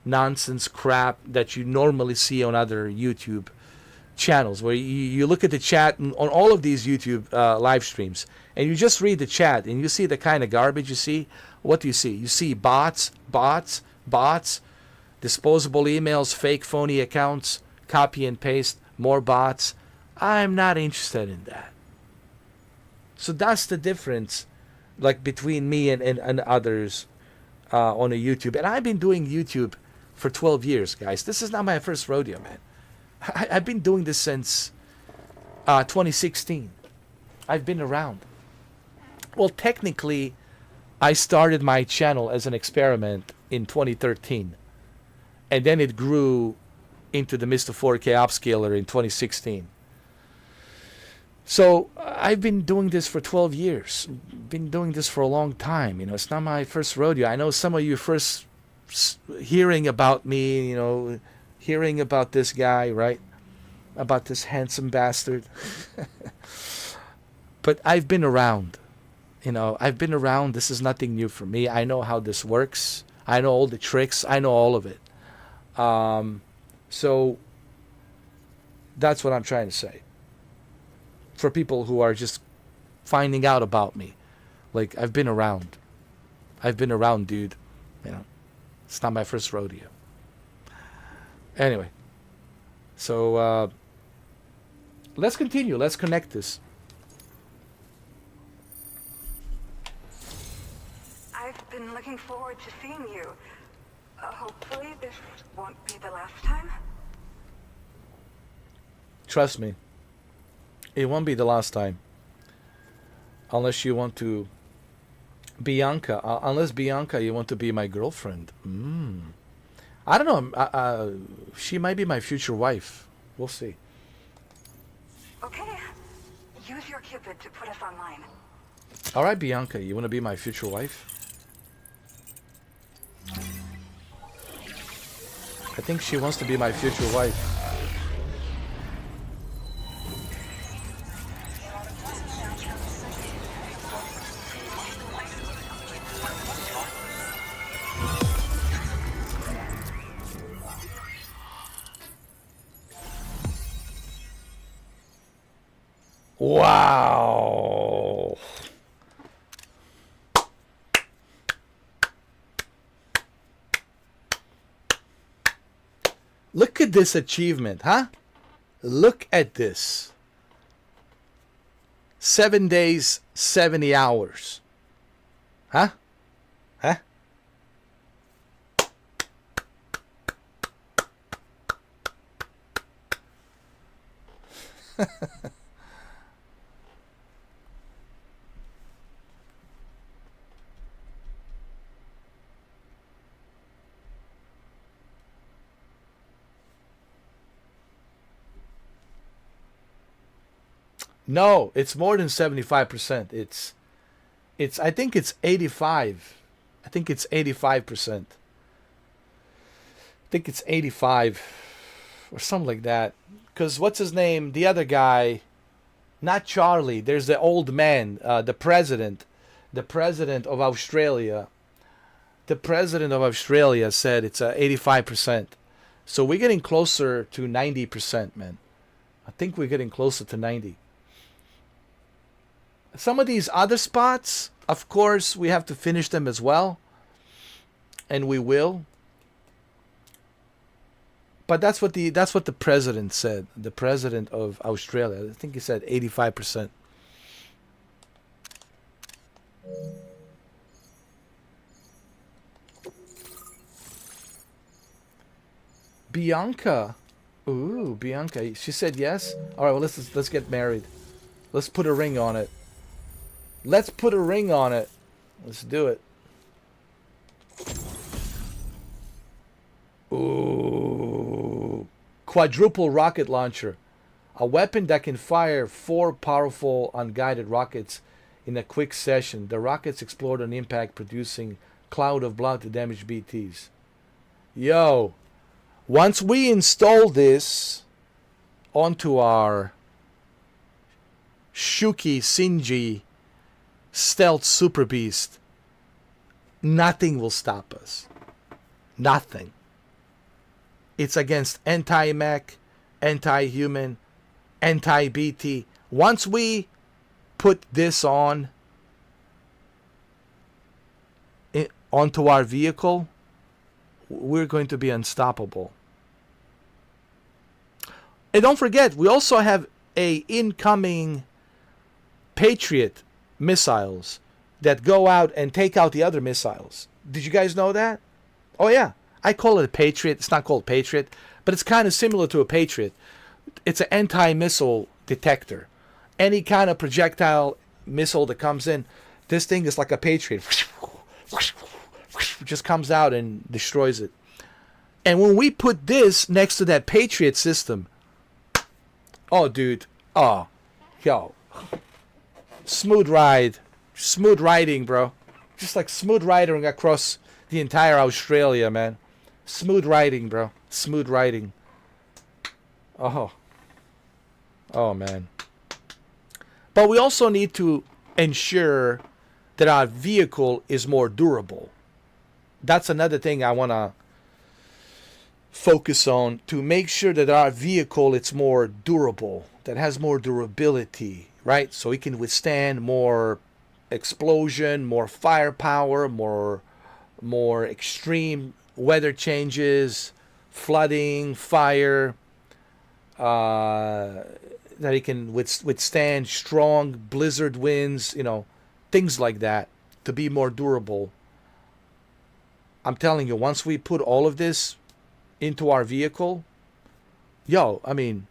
nonsense crap that you normally see on other YouTube channels, where you look at the chat on all of these YouTube live streams and you just read the chat and you see the kind of garbage you see. What do you see? You see bots, disposable emails, fake phony accounts, copy and paste, more bots. I'm not interested in that. So that's the difference between me and others on a YouTube. And I've been doing YouTube for 12 years, guys. This is not my first rodeo, man. I've been doing this since 2016. I've been around. Well, technically, I started my channel as an experiment in 2013. And then it grew into the Mr. 4K Upscaler in 2016. So I've been doing this for 12 years. Been doing this for a long time. You know, it's not my first rodeo. I know some of you first hearing about me, you know, hearing about this guy, right? About this handsome bastard. But I've been around. You know, I've been around. This is nothing new for me. I know how this works. I know all the tricks. I know all of it. So that's what I'm trying to say. For people who are just finding out about me. Like, I've been around. I've been around, dude. You know, it's not my first rodeo. Anyway. So, let's continue. Let's connect this. I've been looking forward to seeing you. Hopefully this won't be the last time. Trust me. It won't be the last time. Unless you want to... Bianca. Unless, Bianca, you want to be my girlfriend. I don't know. She might be my future wife. We'll see. Okay. Use your Cupid to put us online. All right, Bianca. You want to be my future wife? I think she wants to be my future wife. Wow. Look at this achievement, huh? Look at this. 7 days, 70 hours. Huh? Huh? No, it's more than 75%. It's I think it's 85. I think it's 85%. I think it's 85 or something like that. Cuz what's his name? The other guy, not Charlie. There's the old man, the president of Australia. The president of Australia said it's 85%. So we're getting closer to 90%, man. I think we're getting closer to 90. Some of these other spots, of course, we have to finish them as well. And we will. But that's what the president said. The president of Australia. I think he said 85%. Bianca. Ooh, Bianca. She said yes. All right, well, let's get married. Let's put a ring on it. Let's put a ring on it. Let's do it. Ooh. Quadruple rocket launcher. A weapon that can fire 4 powerful unguided rockets in a quick session. The rockets explode on impact, producing cloud of blood to damage BTs. Yo. Once we install this onto our Shuki Shinji Stealth Super Beast, nothing will stop us. Nothing. It's against anti-mech, anti-human, anti-BT. Once we put this onto our vehicle, we're going to be unstoppable. And don't forget, we also have a incoming Patriot missiles that go out and take out the other missiles. Did you guys know that? Oh yeah, I call it a Patriot. It's not called Patriot, but it's kind of similar to a Patriot. It's an anti-missile detector. Any kind of projectile missile that comes in, this thing is like a Patriot. It just comes out and destroys it. And when we put this next to that Patriot system, oh dude, oh, yo, Smooth ride. Smooth riding, bro. Just like smooth riding across the entire Australia, man. Smooth riding, bro. Smooth riding. Oh. Oh, man. But we also need to ensure that our vehicle is more durable. That's another thing I want to focus on, to make sure that our vehicle is more durable, that has more durability, right? So it can withstand more explosion, more firepower, more extreme weather changes, flooding, fire, that it can withstand strong blizzard winds, you know, things like that, to be more durable. I'm telling you, once we put all of this into our vehicle, yo, I mean,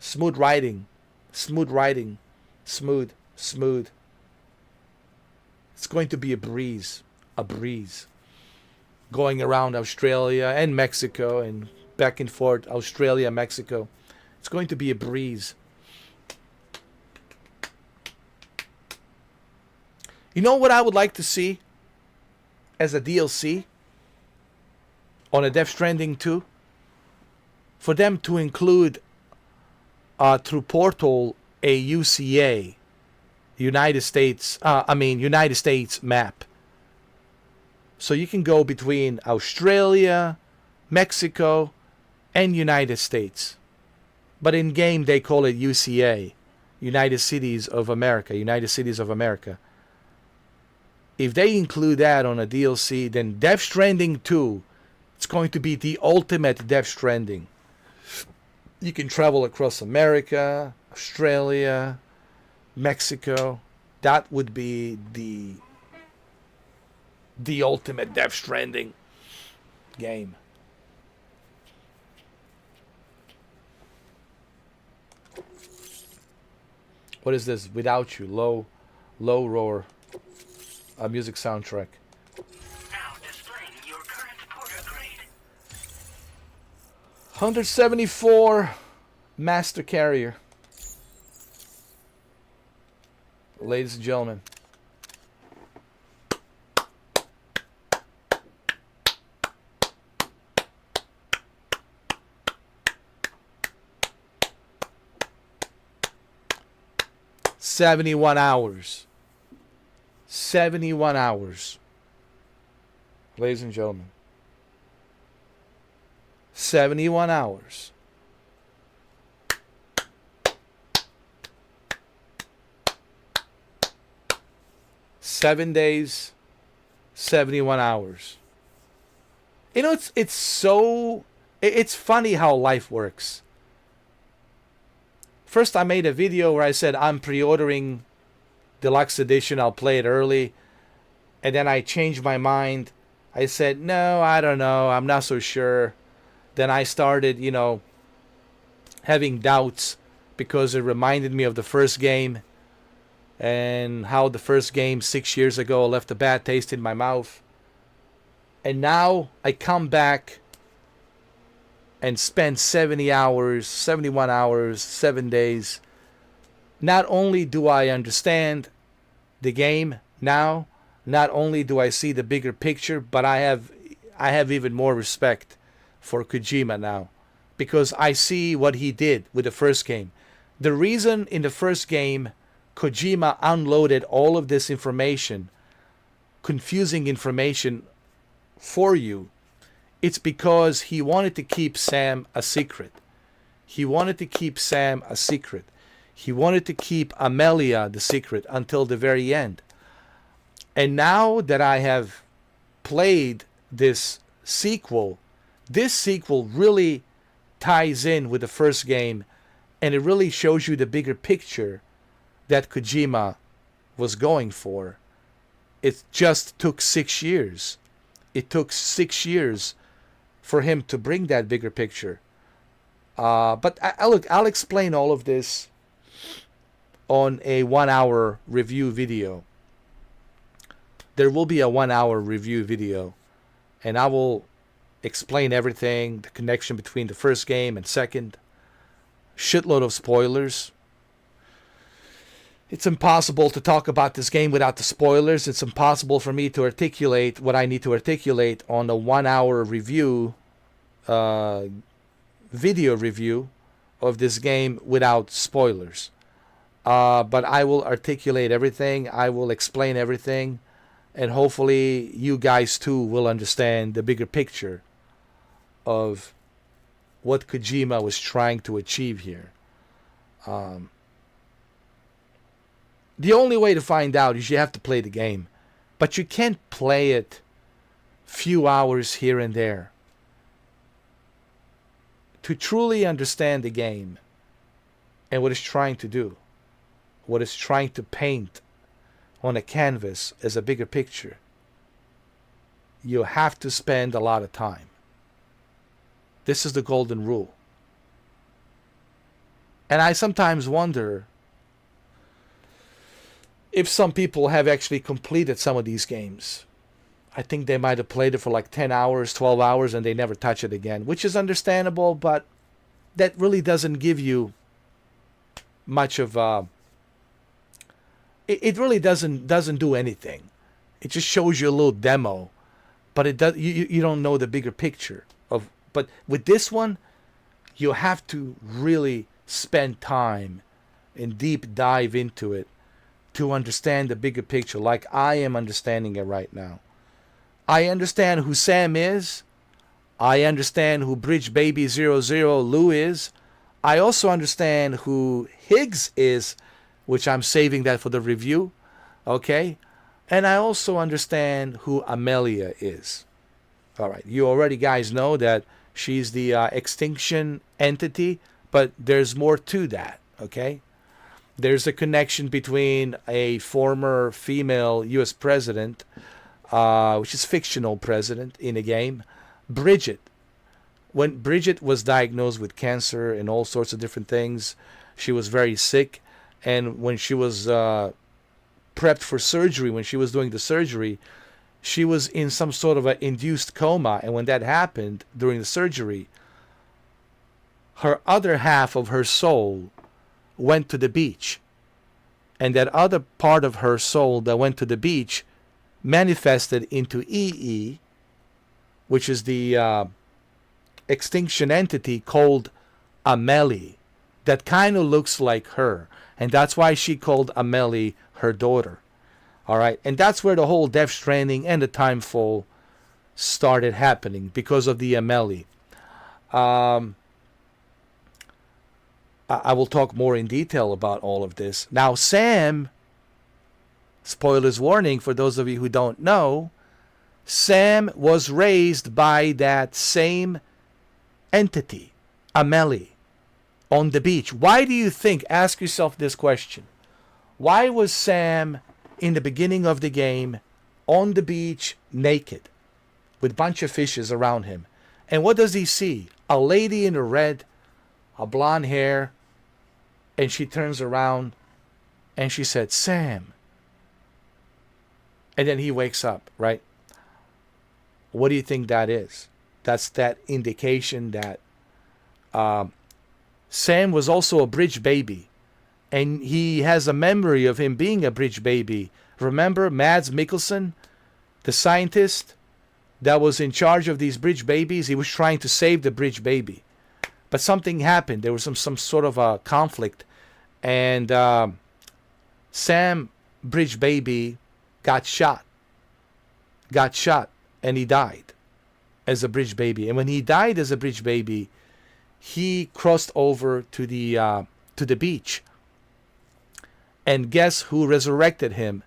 smooth riding, smooth riding, smooth, smooth. It's going to be a breeze, going around Australia and Mexico and back and forth, Australia, Mexico. It's going to be a breeze. You know what I would like to see as a DLC on a Death Stranding 2? For them to include through Portal a UCA, United States map. So you can go between Australia, Mexico, and United States. But in game they call it UCA, United Cities of America, United Cities of America. If they include that on a DLC, then Death Stranding 2, it's going to be the ultimate Death Stranding. You can travel across America, Australia, Mexico. That would be the ultimate Death Stranding game. What is this? Without You, low roar, a music soundtrack. Now displaying your current porter grade. 174 Master Carrier. Ladies and gentlemen. "71 hours. 71 hours. Ladies and gentlemen. 71 hours. "7 days, 71 hours. You know, it's funny how life works. First, I made a video where I said I'm pre-ordering Deluxe Edition. I'll play it early. And then I changed my mind. I said, no, I don't know. I'm not so sure. Then I started, having doubts because it reminded me of the first game and how the first game 6 years ago left a bad taste in my mouth. And now I come back and spend 70 hours, 71 hours, 7 days. Not only do I understand the game now, not only do I see the bigger picture, but I have even more respect for Kojima now, because I see what he did with the first game. The reason in the first game Kojima unloaded all of this information, confusing information for you, it's because he wanted to keep Sam a secret. He wanted to keep Sam a secret. He wanted to keep Amelia the secret until the very end. And now that I have played this sequel really ties in with the first game, and it really shows you the bigger picture that Kojima was going for. It just took 6 years. It took 6 years for him to bring that bigger picture. But I'll explain all of this on a 1 hour review video. There will be a 1 hour review video, and I will explain everything, the connection between the first game and second. Shitload of spoilers. It's impossible to talk about this game without the spoilers. It's impossible for me to articulate what I need to articulate on a 1 hour review, video review of this game without spoilers. But I will articulate everything. I will explain everything. And hopefully you guys too will understand the bigger picture of what Kojima was trying to achieve here. The only way to find out is you have to play the game. But you can't play it few hours here and there. To truly understand the game and what it's trying to do, what it's trying to paint on a canvas as a bigger picture, you have to spend a lot of time. This is the golden rule. And I sometimes wonder if some people have actually completed some of these games. I think they might have played it for like 10 hours, 12 hours, and they never touch it again, which is understandable, but that really doesn't give you much of... It really doesn't do anything. It just shows you a little demo, but it does. You don't know the bigger picture of. But with this one, you have to really spend time and deep dive into it to understand the bigger picture, like I am understanding it right now. I understand who Sam is. I understand who Bridge Baby 00 Lou is. I also understand who Higgs is, which I'm saving that for the review, okay? And I also understand who Amelia is. All right, you already guys know that she's the extinction entity, but there's more to that, okay? There's a connection between a former female U.S. president, which is fictional president in a game, Bridget. When Bridget was diagnosed with cancer and all sorts of different things, she was very sick. And when she was prepped for surgery, when she was doing the surgery, she was in some sort of an induced coma. And when that happened during the surgery, her other half of her soul went to the beach. And that other part of her soul that went to the beach manifested into EE, which is the extinction entity called Amelie, that kind of looks like her. And that's why she called Amelie her daughter. All right. And that's where the whole Death Stranding and the Timefall started happening, because of the Amelie. I will talk more in detail about all of this. Now, Sam, spoilers warning for those of you who don't know, Sam was raised by that same entity, Amelie, on the beach. Why do you think, ask yourself this question, why was Sam in the beginning of the game on the beach naked with a bunch of fishes around him? And what does he see? A lady in red, a blonde hair, and she turns around and she said, Sam. And then he wakes up, right? What do you think that is? That's that indication that Sam was also a bridge baby. And he has a memory of him being a bridge baby. Remember Mads Mikkelsen, the scientist that was in charge of these bridge babies? He was trying to save the bridge baby. But something happened. There was some sort of a conflict. And Sam, bridge baby, got shot. And he died as a bridge baby. And when he died as a bridge baby, he crossed over to the beach. And guess who resurrected him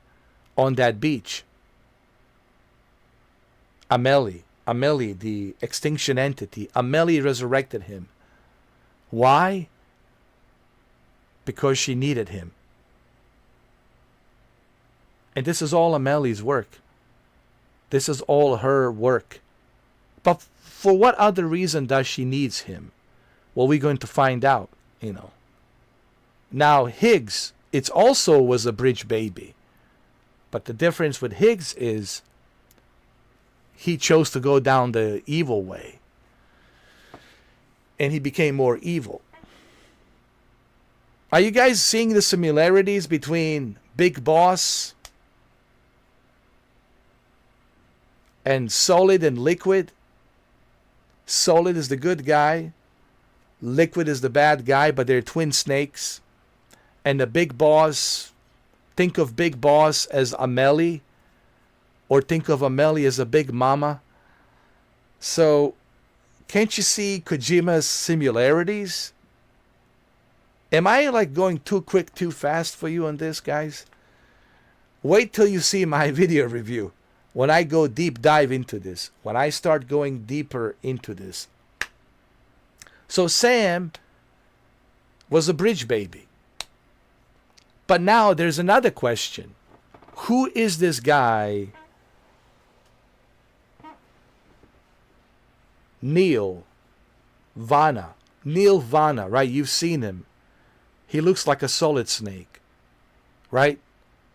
on that beach? Amelie, the extinction entity. Amelie resurrected him. Why? Because she needed him. And this is all Amelie's work. This is all her work. But for what other reason does she needs him? Well, we're going to find out, you know. Now, Higgs, it also was a bridge baby. But the difference with Higgs is he chose to go down the evil way. And he became more evil. Are you guys seeing the similarities between Big Boss and Solid and Liquid? Solid is the good guy. Liquid is the bad guy, but they're twin snakes. And the Big Boss, think of Big Boss as Amelie, or think of Amelie as a Big Mama. So, can't you see Kojima's similarities? Am I like going too quick, too fast for you on this, guys? Wait till you see my video review. When I go deep dive into this. When I start going deeper into this. So Sam was a bridge baby. But now there's another question. Who is this guy? Neil Vana. Neil Vana, right? You've seen him. He looks like a solid snake, right?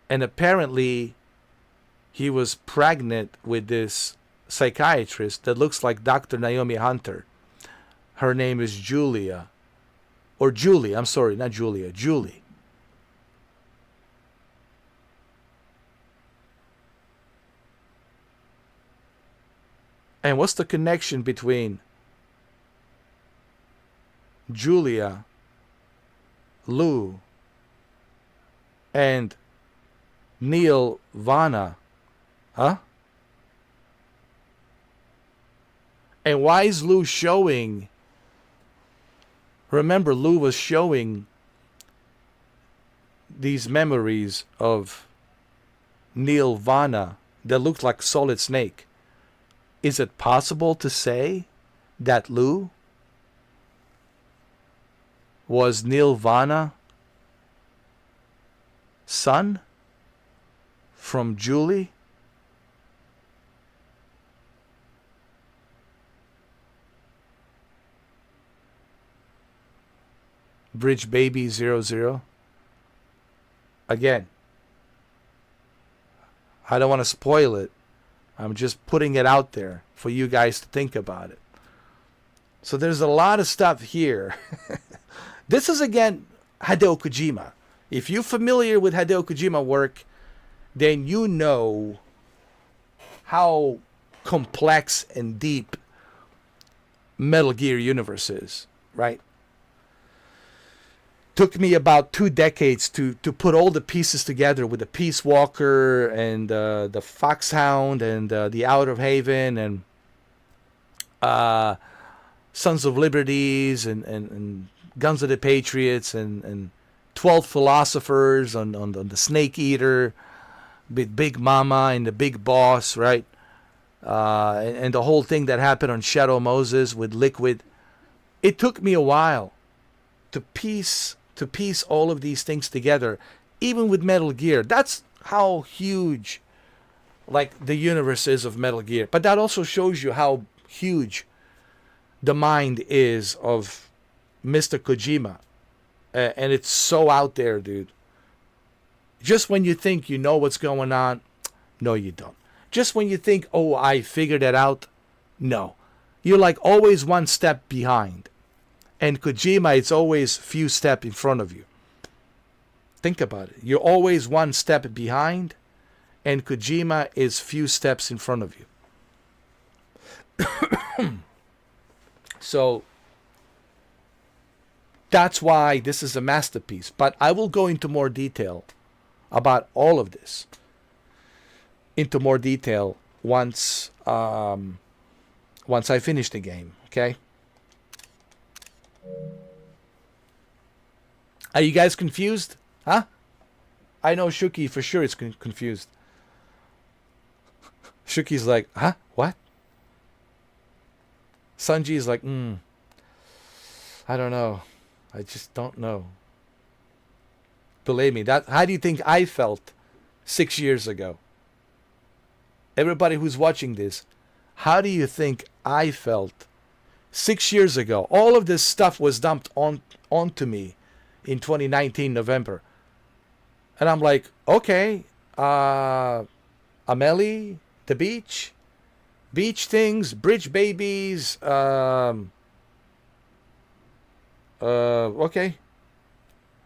And apparently he was pregnant with this psychiatrist that looks like Dr. Naomi Hunter. Her name is Julia. Or Julie, I'm sorry, not Julia, Julie. And what's the connection between Julia, Lou, and Neil Vana? Huh? And why is Lou showing? Remember, Lou was showing these memories of Neil Vana that looked like Solid Snake. Is it possible to say that Lou was Neil Vana son from Julie? Bridge Baby 00. Again, I don't want to spoil it. I'm just putting it out there for you guys to think about it. So there's a lot of stuff here. This is, again, Hideo Kojima. If you're familiar with Hideo Kojima work, then you know how complex and deep Metal Gear universe is, right? Took me about 2 decades to put all the pieces together with the Peace Walker and the Foxhound and the Outer Haven and Sons of Liberties and Guns of the Patriots and 12 Philosophers on the Snake Eater with Big Mama and the Big Boss, right? And the whole thing that happened on Shadow Moses with Liquid. It took me a while to piece all of these things together, even with Metal Gear. That's how huge like the universe is of Metal Gear. But that also shows you how huge the mind is of Mr. Kojima. And it's so out there, dude. Just when you think you know what's going on, no, you don't. Just when you think, oh, I figured it out, no. You're like always one step behind. And Kojima, it's always few steps in front of you. Think about it. You're always one step behind, and Kojima is few steps in front of you. So, that's why this is a masterpiece. But I will go into more detail about all of this. Into more detail once I finish the game, okay? Are you guys confused? Huh? I know Shuki for sure is confused. Shuki's like, huh? What? Sanji is like, I don't know. I just don't know. Believe me, how do you think I felt 6 years ago? Everybody who's watching this, how do you think I felt 6 years ago? All of this stuff was dumped onto me in 2019 November. And I'm like, okay, Amelie, the beach things, bridge babies, okay.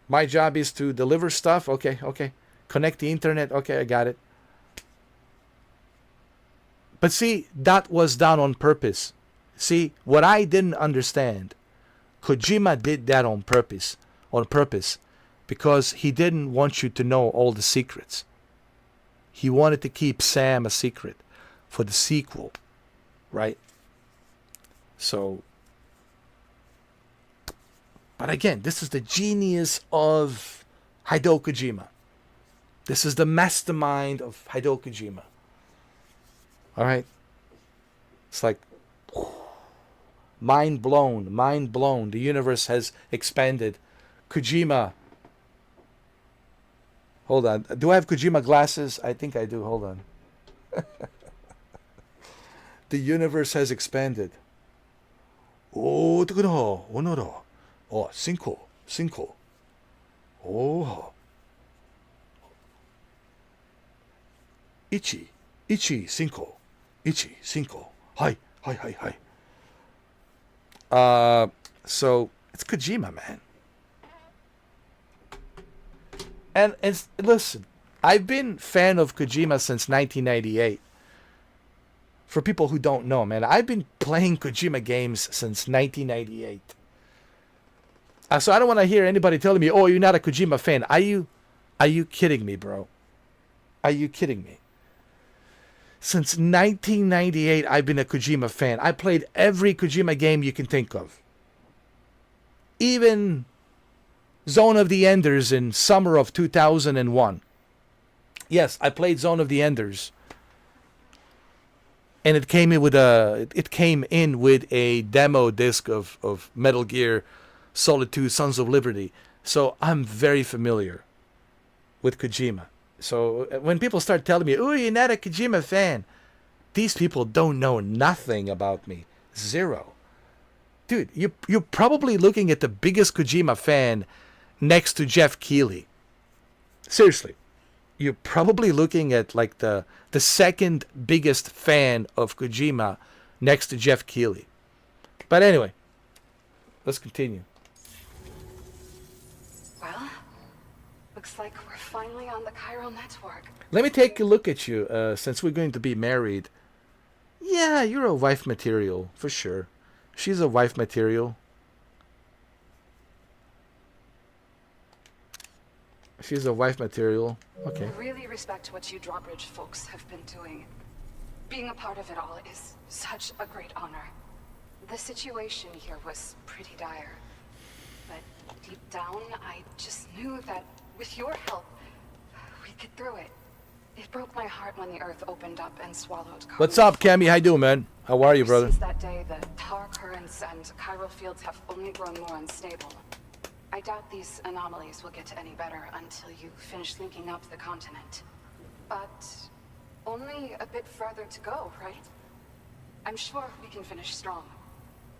My job is to deliver stuff. Okay, okay. Connect the internet. Okay, I got it. But see, that was done on purpose. See, what I didn't understand, Kojima did that on purpose, because he didn't want you to know all the secrets. He wanted to keep Sam a secret for the sequel, right? So, but again, this is the genius of Hideo Kojima. This is the mastermind of Hideo Kojima. All right? It's like, mind blown, mind blown. The universe has expanded. Kojima. Hold on. Do I have Kojima glasses? I think I do. Hold on. The universe has expanded. Oh, onoro. Oh, cinco. Oh. Ichi, cinco. Hi. So it's Kojima, man. And listen, I've been fan of Kojima since 1998. For people who don't know, man, I've been playing Kojima games since 1998. So I don't want to hear anybody telling me, "Oh, you're not a Kojima fan." Are you kidding me, bro? Are you kidding me? Since 1998, I've been a Kojima fan. I played every Kojima game you can think of. Even Zone of the Enders in summer of 2001. Yes, I played Zone of the Enders. And it came in with a demo disc of Metal Gear Solid 2 Sons of Liberty. So I'm very familiar with Kojima. So when people start telling me, "Oh, you're not a Kojima fan," these people don't know nothing about me. Zero. Dude, you're probably looking at the biggest Kojima fan next to Jeff Keighley. Seriously. You're probably looking at like the second biggest fan of Kojima next to Jeff Keighley. But anyway, let's continue. Well, looks like we're finally on the chiral network. Let me take a look at you, since we're going to be married. Yeah, you're a wife material, for sure. She's a wife material. She's a wife material. Okay. I really respect what you Drawbridge folks have been doing. Being a part of it all is such a great honor. The situation here was pretty dire. But deep down, I just knew that with your help, we'd get through it. It broke my heart when the Earth opened up and swallowed Carbon. What's up, Cammy? How you doing, man? How are you, brother? Since that day, the tar currents and chiral fields have only grown more unstable. I doubt these anomalies will get any better until you finish linking up the continent. But only a bit further to go, right? I'm sure we can finish strong.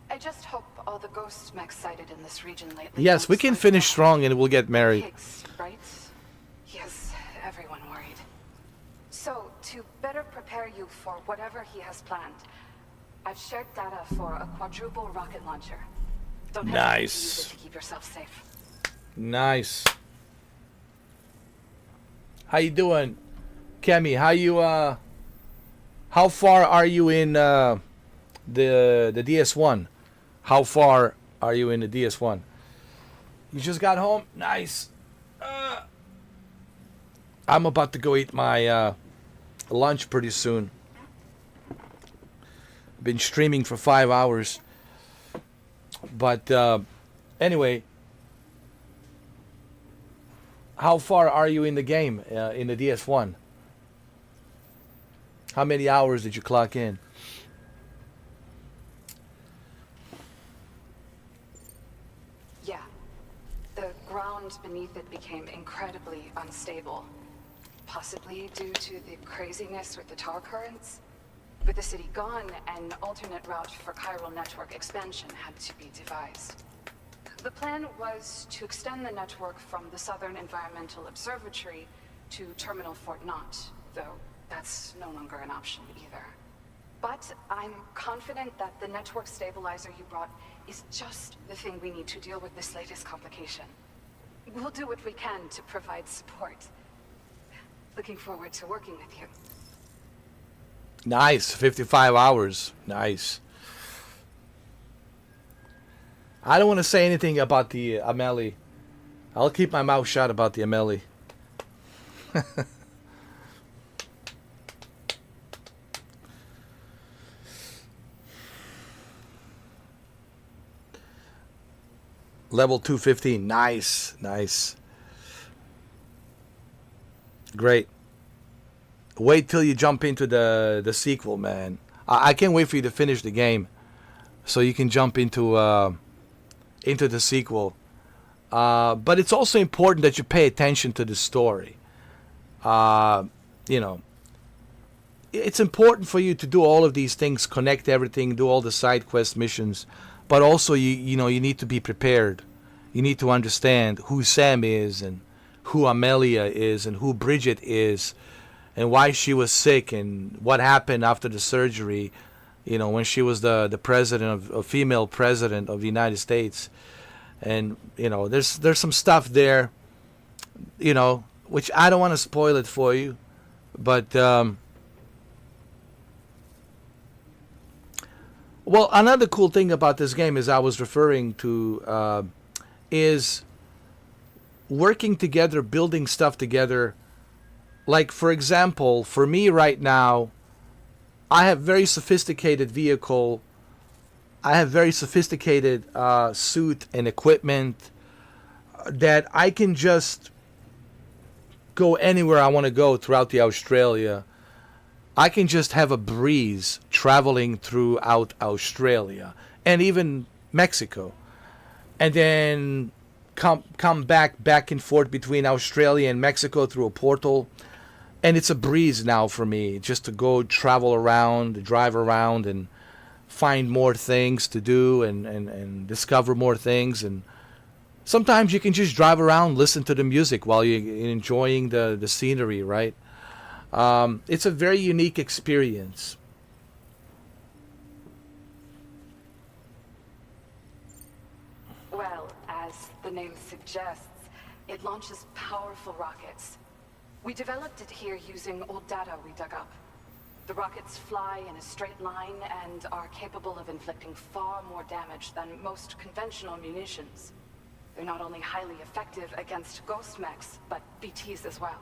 I just hope all the ghost mechs sighted in this region lately. Yes, we can finish strong and we'll get married. Pigs, right? He has everyone worried. So, to better prepare you for whatever he has planned, I've shared data for a quadruple rocket launcher. Don't hesitate to use it to keep yourself safe. Nice. How you doing, Cammy? How far are you in the DS1? How far are you in the DS1? You just got home? Nice. I'm about to go eat my lunch pretty soon. Been streaming for 5 hours. But anyway, how far are you in the game, in the DS1? How many hours did you clock in? Yeah. The ground beneath it became incredibly unstable. Possibly due to the craziness with the tar currents. With the city gone, an alternate route for chiral network expansion had to be devised. The plan was to extend the network from the Southern Environmental Observatory to Terminal Fort Knott, though that's no longer an option either. But I'm confident that the network stabilizer you brought is just the thing we need to deal with this latest complication. We'll do what we can to provide support. Looking forward to working with you. Nice. 55 hours. Nice. I don't want to say anything about the Amelie. I'll keep my mouth shut about the Amelie. Level 215. Nice. Nice. Great. Wait till you jump into the sequel, man. I can't wait for you to finish the game so you can jump into the sequel. But it's also important that you pay attention to the story. You know, it's important for you to do all of these things, connect everything, do all the side quest missions. But also, you know, you need to be prepared. You need to understand who Sam is and who Amelia is and who Bridget is and why she was sick and what happened after the surgery, you know, when she was the president of female president of the United States. And, you know, there's some stuff there, you know, which I don't want to spoil it for you. But, well, another cool thing about this game is I was referring to is working together, building stuff together. Like, for example, for me right now, I have very sophisticated vehicle. I have very sophisticated suit and equipment that I can just go anywhere I want to go throughout the Australia. I can just have a breeze traveling throughout Australia and even Mexico. And then come back and forth between Australia and Mexico through a portal. And it's a breeze now for me just to go travel around, drive around, and find more things to do and discover more things. And sometimes you can just drive around, listen to the music while you're enjoying the scenery, right? It's a very unique experience. Well, as the name suggests, it launches powerful rockets. We developed it here using old data we dug up. The rockets fly in a straight line and are capable of inflicting far more damage than most conventional munitions. They're not only highly effective against ghost mechs, but BTs as well.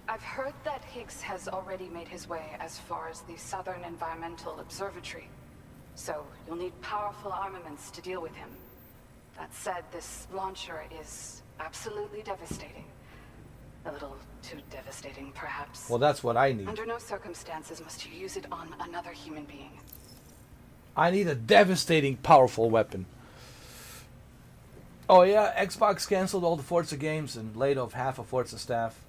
I've heard that Higgs has already made his way as far as the Southern Environmental Observatory, so you'll need powerful armaments to deal with him. That said, this launcher is absolutely devastating. A little too devastating, perhaps. Well, that's what I need. Under no circumstances must you use it on another human being. I need a devastating, powerful weapon. Oh yeah, Xbox canceled all the Forza games and laid off half of Forza staff.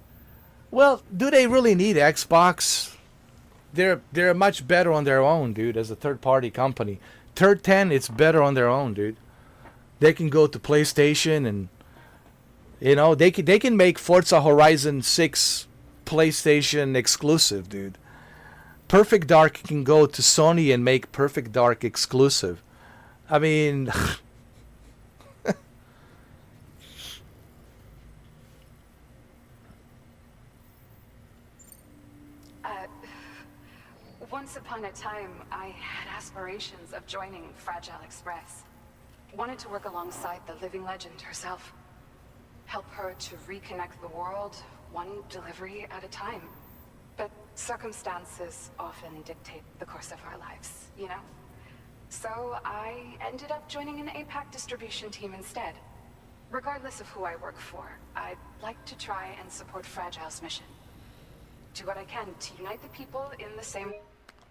Well, do they really need Xbox? They're much better on their own, dude, as a third-party company. Turd 10, it's better on their own, dude. They can go to PlayStation and, you know, they can make Forza Horizon 6 PlayStation exclusive, dude. Perfect Dark can go to Sony and make Perfect Dark exclusive. I mean, once upon a time, I had aspirations of joining Fragile Express. Wanted to work alongside the living legend herself. Help her to reconnect the world, one delivery at a time. But circumstances often dictate the course of our lives, you know? So I ended up joining an APAC distribution team instead. Regardless of who I work for, I'd like to try and support Fragile's mission. Do what I can to unite the people in the same...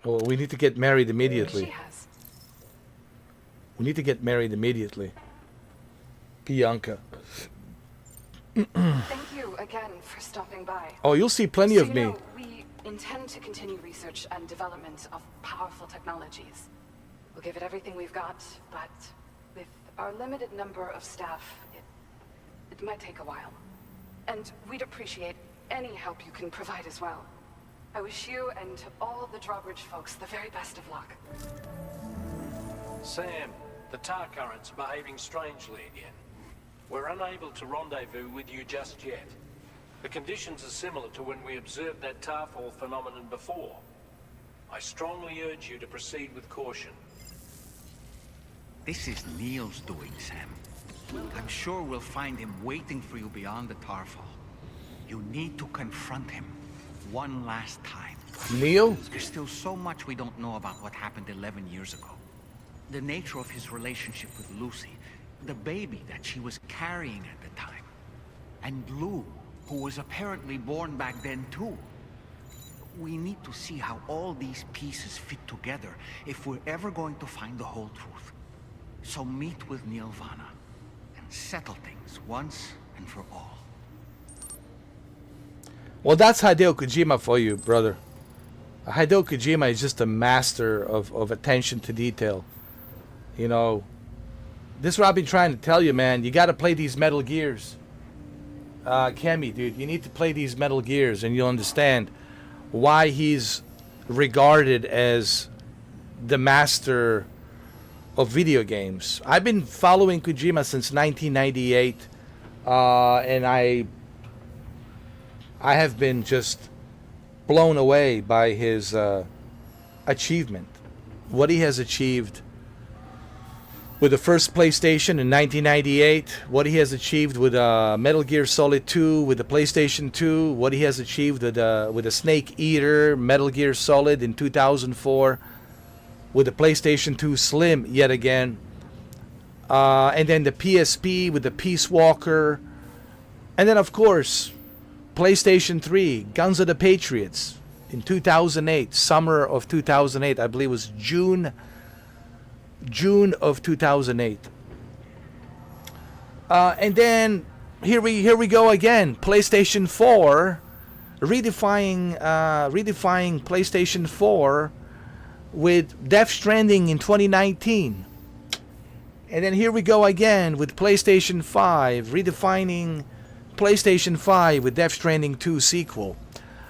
well, we need to get married immediately. She has. We need to get married immediately. Bianca. Thank you again for stopping by. Oh, you'll see plenty So of you me. know, we intend to continue research and development of powerful technologies. We'll give it everything we've got, but with our limited number of staff, it might take a while. And we'd appreciate any help you can provide as well. I wish you and all the Drawbridge folks the very best of luck. Sam, the tar current's behaving strangely again. We're unable to rendezvous with you just yet. The conditions are similar to when we observed that tarfall phenomenon before. I strongly urge you to proceed with caution. This is Neil's doing, Sam. I'm sure we'll find him waiting for you beyond the tarfall. You need to confront him one last time. Neil? There's still so much we don't know about what happened 11 years ago. The nature of his relationship with Lucy, the baby that she was carrying at the time, and Lou, who was apparently born back then too. We need to see how all these pieces fit together if we're ever going to find the whole truth. So meet with Neil Vana and settle things once and for all. Well, that's Hideo Kojima for you, brother. Hideo Kojima is just a master of attention to detail. You know, this is what I've been trying to tell you, man. You got to play these Metal Gears. Kemi, dude, you need to play these Metal Gears and you'll understand why he's regarded as the master of video games. I've been following Kojima since 1998, and I have been just blown away by his achievement. What he has achieved with the first PlayStation in 1998, what he has achieved with Metal Gear Solid 2 with the PlayStation 2, what he has achieved with the Snake Eater Metal Gear Solid in 2004, with the PlayStation 2 Slim yet again, and then the PSP with the Peace Walker, and then of course PlayStation 3 Guns of the Patriots in 2008, summer of 2008, I believe it was June of 2008. And then here we go again. PlayStation 4, redefining PlayStation 4 with Death Stranding in 2019. And then here we go again with PlayStation 5, redefining PlayStation 5 with Death Stranding 2 sequel.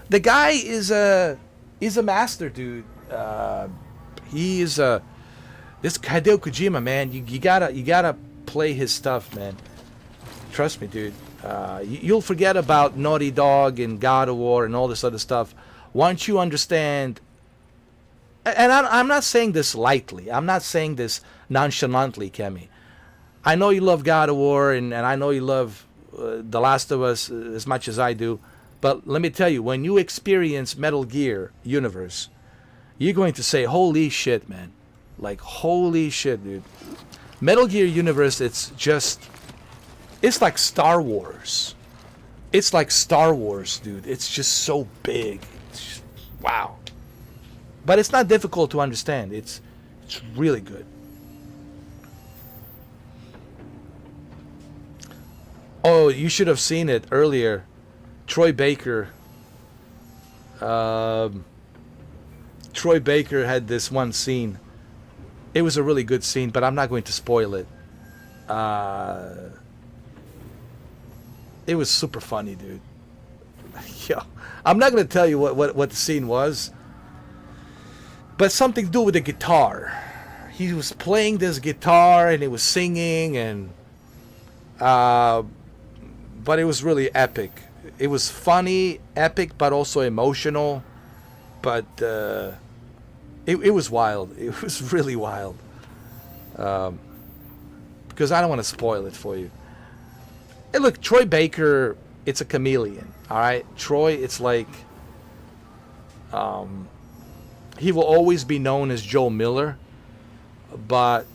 The guy is a master, dude. He is a This Hideo Kojima, man, you gotta play his stuff, man. Trust me, dude. You'll forget about Naughty Dog and God of War and all this other stuff once you understand. And I'm not saying this lightly. I'm not saying this nonchalantly, Kemi. I know you love God of War, and I know you love The Last of Us as much as I do. But let me tell you, when you experience Metal Gear universe, you're going to say, holy shit, man. Like, holy shit, dude. Metal Gear universe, it's like Star Wars. It's like Star Wars, dude. It's just so big. It's just, wow. But it's not difficult to understand. It's really good. Oh, you should have seen it earlier. Troy Baker. Troy Baker had this one scene. It was a really good scene, but I'm not going to spoil it. It was super funny, dude. Yo, I'm not going to tell you what the scene was, but something to do with the guitar. He was playing this guitar and he was singing, and but it was really epic. It was funny, epic, but also emotional. But it was wild. It was really wild. Because I don't want to spoil it for you. Hey, look, Troy Baker, it's a chameleon. All right, Troy, it's like he will always be known as Joe Miller, but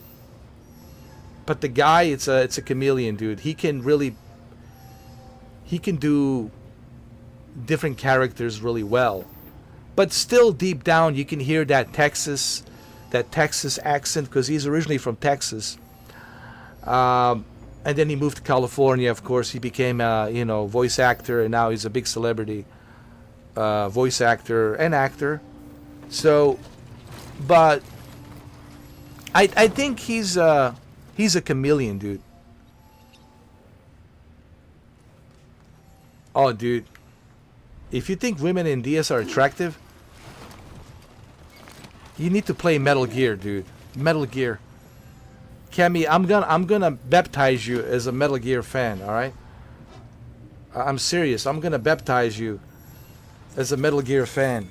the guy, it's a chameleon, dude. He can do different characters really well. But still, deep down, you can hear that Texas accent, because he's originally from Texas. And then he moved to California. Of course, he became a voice actor, and now he's a big celebrity, voice actor and actor. So, but I think he's a chameleon, dude. Oh, dude, if you think women in DS are attractive, you need to play Metal Gear, dude. Metal Gear. Cammy, I'm gonna baptize you as a Metal Gear fan. All right. I'm serious. I'm gonna baptize you as a Metal Gear fan.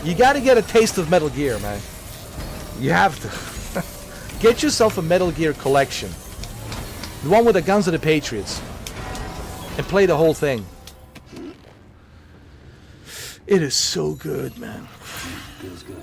You gotta get a taste of Metal Gear, man. You have to. Get yourself a Metal Gear collection. The one with the Guns of the Patriots. And play the whole thing. It is so good, man. Feels good.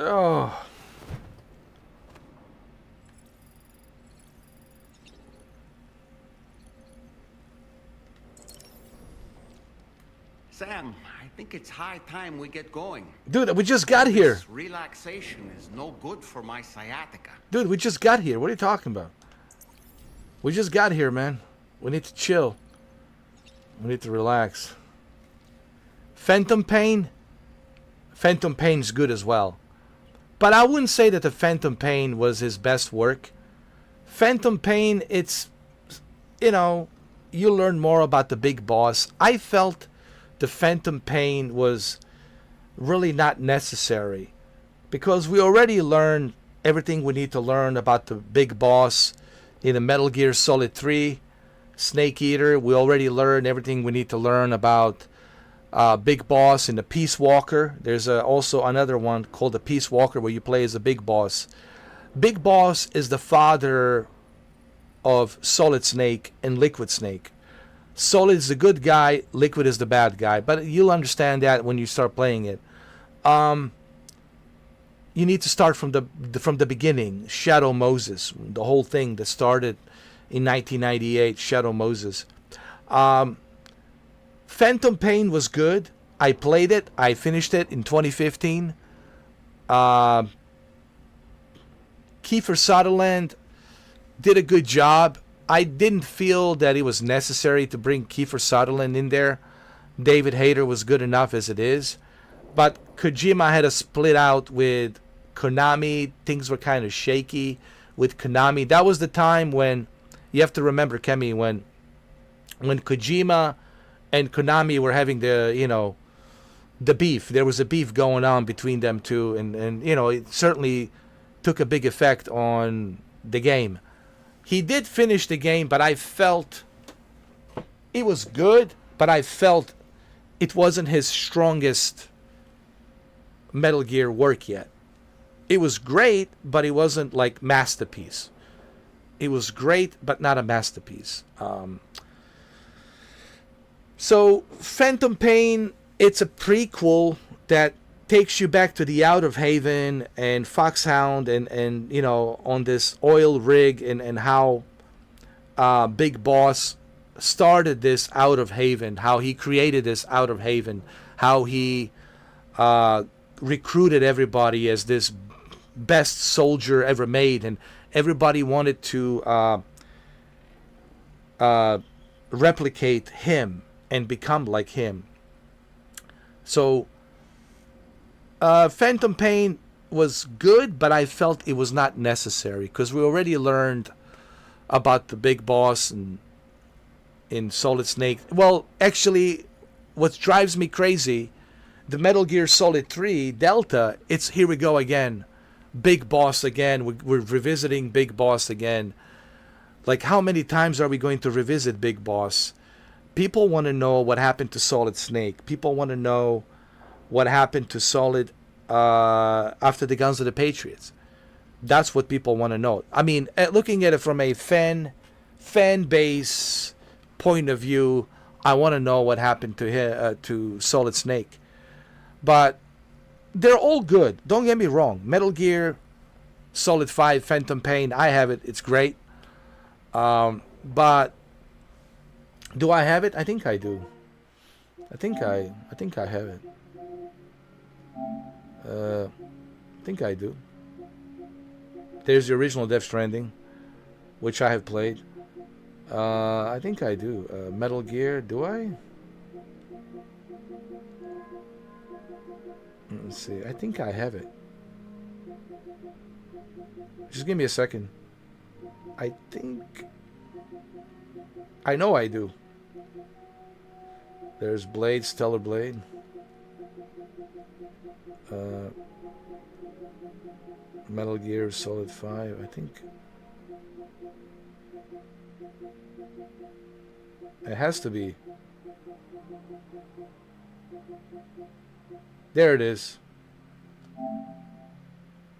Oh. Sam, I think it's high time we get going. Dude, we just got here. This relaxation is no good for my sciatica. Dude, we just got here. What are you talking about? We just got here, man. We need to chill. We need to relax. Phantom Pain? Phantom Pain's good as well. But I wouldn't say that the Phantom Pain was his best work. Phantom Pain, it's, you know, you learn more about the big boss. I felt the Phantom Pain was really not necessary because we already learned everything we need to learn about the big boss in the Metal Gear Solid 3 Snake Eater. We already learned everything we need to learn about Big Boss in the Peace Walker. There's also another one called the Peace Walker where you play as a Big Boss. Big Boss is the father of Solid Snake and Liquid Snake. Solid is the good guy, Liquid is the bad guy. But you'll understand that when you start playing it. You need to start from the beginning. Shadow Moses, the whole thing that started in 1998. Shadow Moses. Phantom Pain was good. I played it. I finished it in 2015. Kiefer Sutherland did a good job. I didn't feel that it was necessary to bring Kiefer Sutherland in there. David Hayter was good enough as it is. But Kojima had a split out with Konami. Things were kind of shaky with Konami. That was the time when, you have to remember, Kemi, when Kojima and Konami were having the beef. There was a beef going on between them two. And it certainly took a big effect on the game. He did finish the game, but I felt it was good, but I felt it wasn't his strongest Metal Gear work yet. It was great, but it wasn't like masterpiece. It was great, but not a masterpiece. So Phantom Pain, it's a prequel that takes you back to the Out of Haven and Foxhound and on this oil rig and how Big Boss started this Out of Haven, how he created this Out of Haven, how he recruited everybody as this best soldier ever made, and everybody wanted to replicate him and become like him. So Phantom Pain was good, but I felt it was not necessary because we already learned about the big boss and in Solid Snake. Well, actually, what drives me crazy, the Metal Gear Solid 3 Delta, it's here we go again. Big boss again. We're revisiting Big Boss again. Like, how many times are we going to revisit Big Boss? People want to know what happened to Solid Snake. People want to know what happened to Solid after the Guns of the Patriots. That's what people want to know. I mean, looking at it from a fan base point of view, I want to know what happened to Solid Snake. But they're all good. Don't get me wrong. Metal Gear Solid 5 Phantom Pain, I have it. It's great. But do I have it? I think I do. I think I have it. I think I do. There's the original Death Stranding, which I have played. I think I do. Metal Gear, do I? Let's see. I think I have it. Just give me a second. I think... I know I do. There's Blade, Stellar Blade. Metal Gear Solid 5, I think. It has to be. There it is.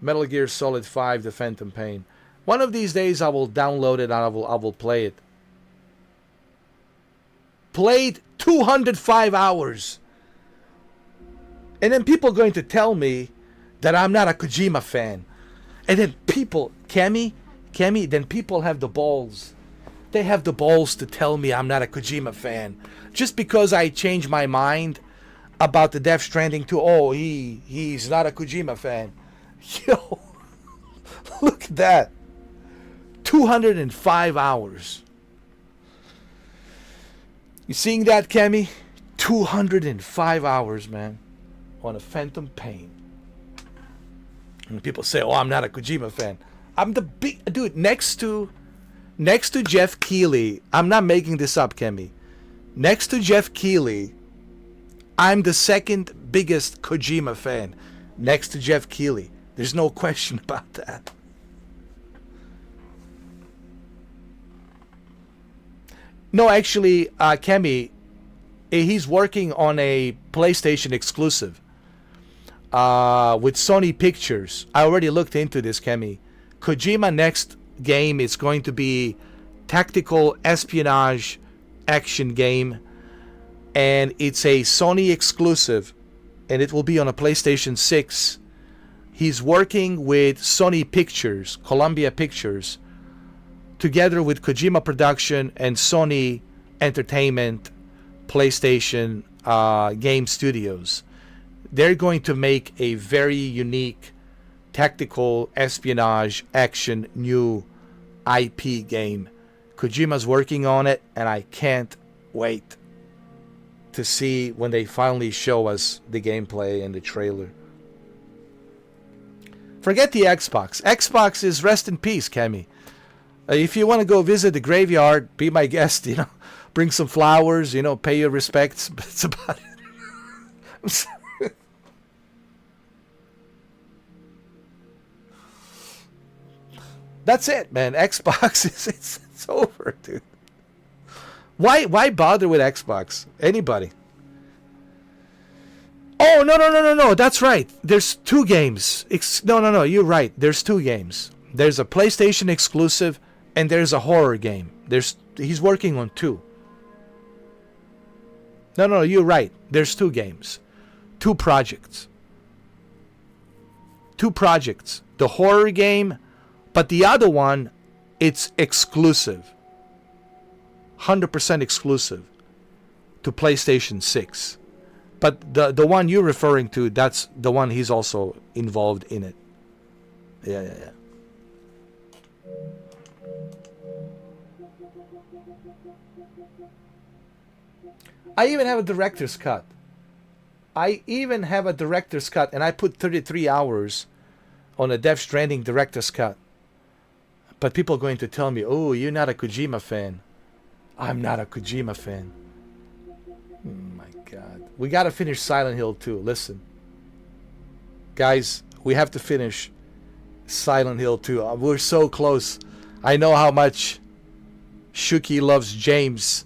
Metal Gear Solid 5, The Phantom Pain. One of these days I will download it and I will play it. Played 205 hours. And then people are going to tell me that I'm not a Kojima fan. And then people, Cammy, then people have the balls. They have the balls to tell me I'm not a Kojima fan. Just because I changed my mind about the Death Stranding to, oh, he's not a Kojima fan. Yo, look at that. 205 hours. You seeing that, Cammy? 205 hours, man, on a Phantom Pain. And people say, oh, I'm not a Kojima fan. I'm the big dude next to Jeff Keighley. I'm not making this up, Cammy. Next to Jeff Keighley, I'm the second biggest Kojima fan. Next to Jeff Keighley. There's no question about that. No, actually, Kemi, he's working on a PlayStation exclusive with Sony Pictures. I already looked into this, Kemi. Kojima next game is going to be tactical espionage action game, and it's a Sony exclusive, and it will be on a PlayStation 6. He's working with Sony Pictures, Columbia Pictures, together with Kojima Production and Sony Entertainment, PlayStation Game Studios. They're going to make a very unique tactical espionage action new IP game. Kojima's working on it, and I can't wait to see when they finally show us the gameplay and the trailer. Forget the Xbox. Xbox is rest in peace, Kemi. If you want to go visit the graveyard, be my guest, bring some flowers, pay your respects. But it's about it. I'm sorry. That's it, man. Xbox it's over, dude. Why bother with Xbox? Anybody? Oh, no. That's right. There's two games. No. You're right. There's two games. There's a PlayStation exclusive and there's a horror game. He's working on two. No, you're right. There's two games. Two projects. The horror game, but the other one, it's exclusive. 100% exclusive to PlayStation 6. But the one you're referring to, that's the one he's also involved in it. Yeah. I even have a director's cut. And I put 33 hours on a Death Stranding director's cut. But people are going to tell me, oh, you're not a Kojima fan. I'm not a Kojima fan. Oh my God. We got to finish Silent Hill 2. Listen. Guys, we have to finish Silent Hill 2. We're so close. I know how much Shuki loves James.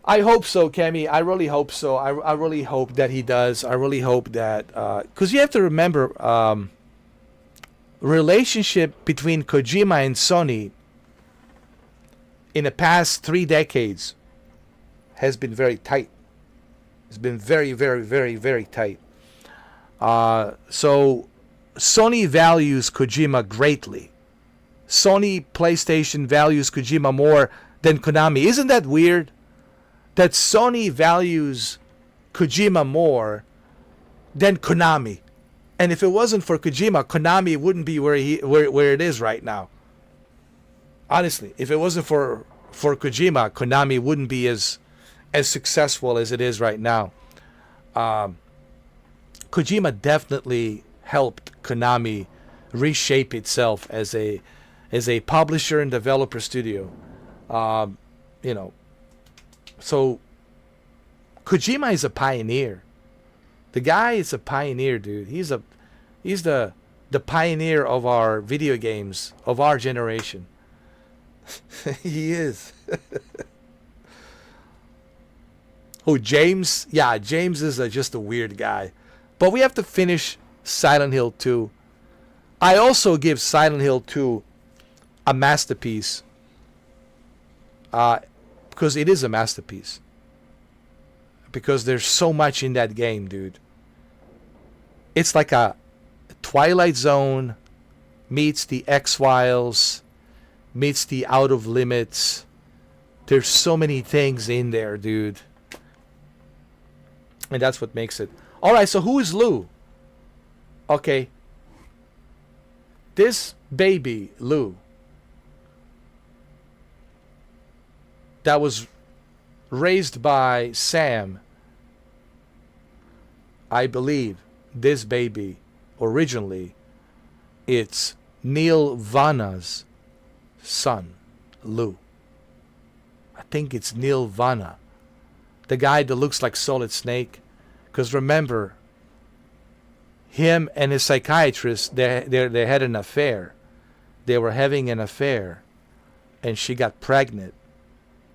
I hope so, Kemi. I really hope so. I really hope that he does. I really hope that... Because you have to remember... relationship between Kojima and Sony in the past 3 decades has been very tight. It's been very, very, very, very tight. So Sony values Kojima greatly. Sony PlayStation values Kojima more than Konami. Isn't that weird? That Sony values Kojima more than Konami. And if it wasn't for Kojima, Konami wouldn't be where it is right now. Honestly, if it wasn't for Kojima, Konami wouldn't be as successful as it is right now. Kojima definitely helped Konami reshape itself as a publisher and developer studio. You know, so Kojima is a pioneer. The guy is a pioneer, dude. He's the pioneer of our video games of our generation. He is. Oh, James? Yeah, James is just a weird guy. But we have to finish Silent Hill 2. I also give Silent Hill 2 a masterpiece. Because it is a masterpiece. Because there's so much in that game, dude. It's like a Twilight Zone meets the X-Files meets the Out of Limits. There's so many things in there, dude. And that's what makes it. Alright, so who is Lou? Okay. This baby, Lou, that was raised by Sam, I believe this baby, originally, it's Neil Vanna's son, Lou. I think it's Neil Vanna, the guy that looks like Solid Snake. Because remember, him and his psychiatrist, they had an affair. They were having an affair, and she got pregnant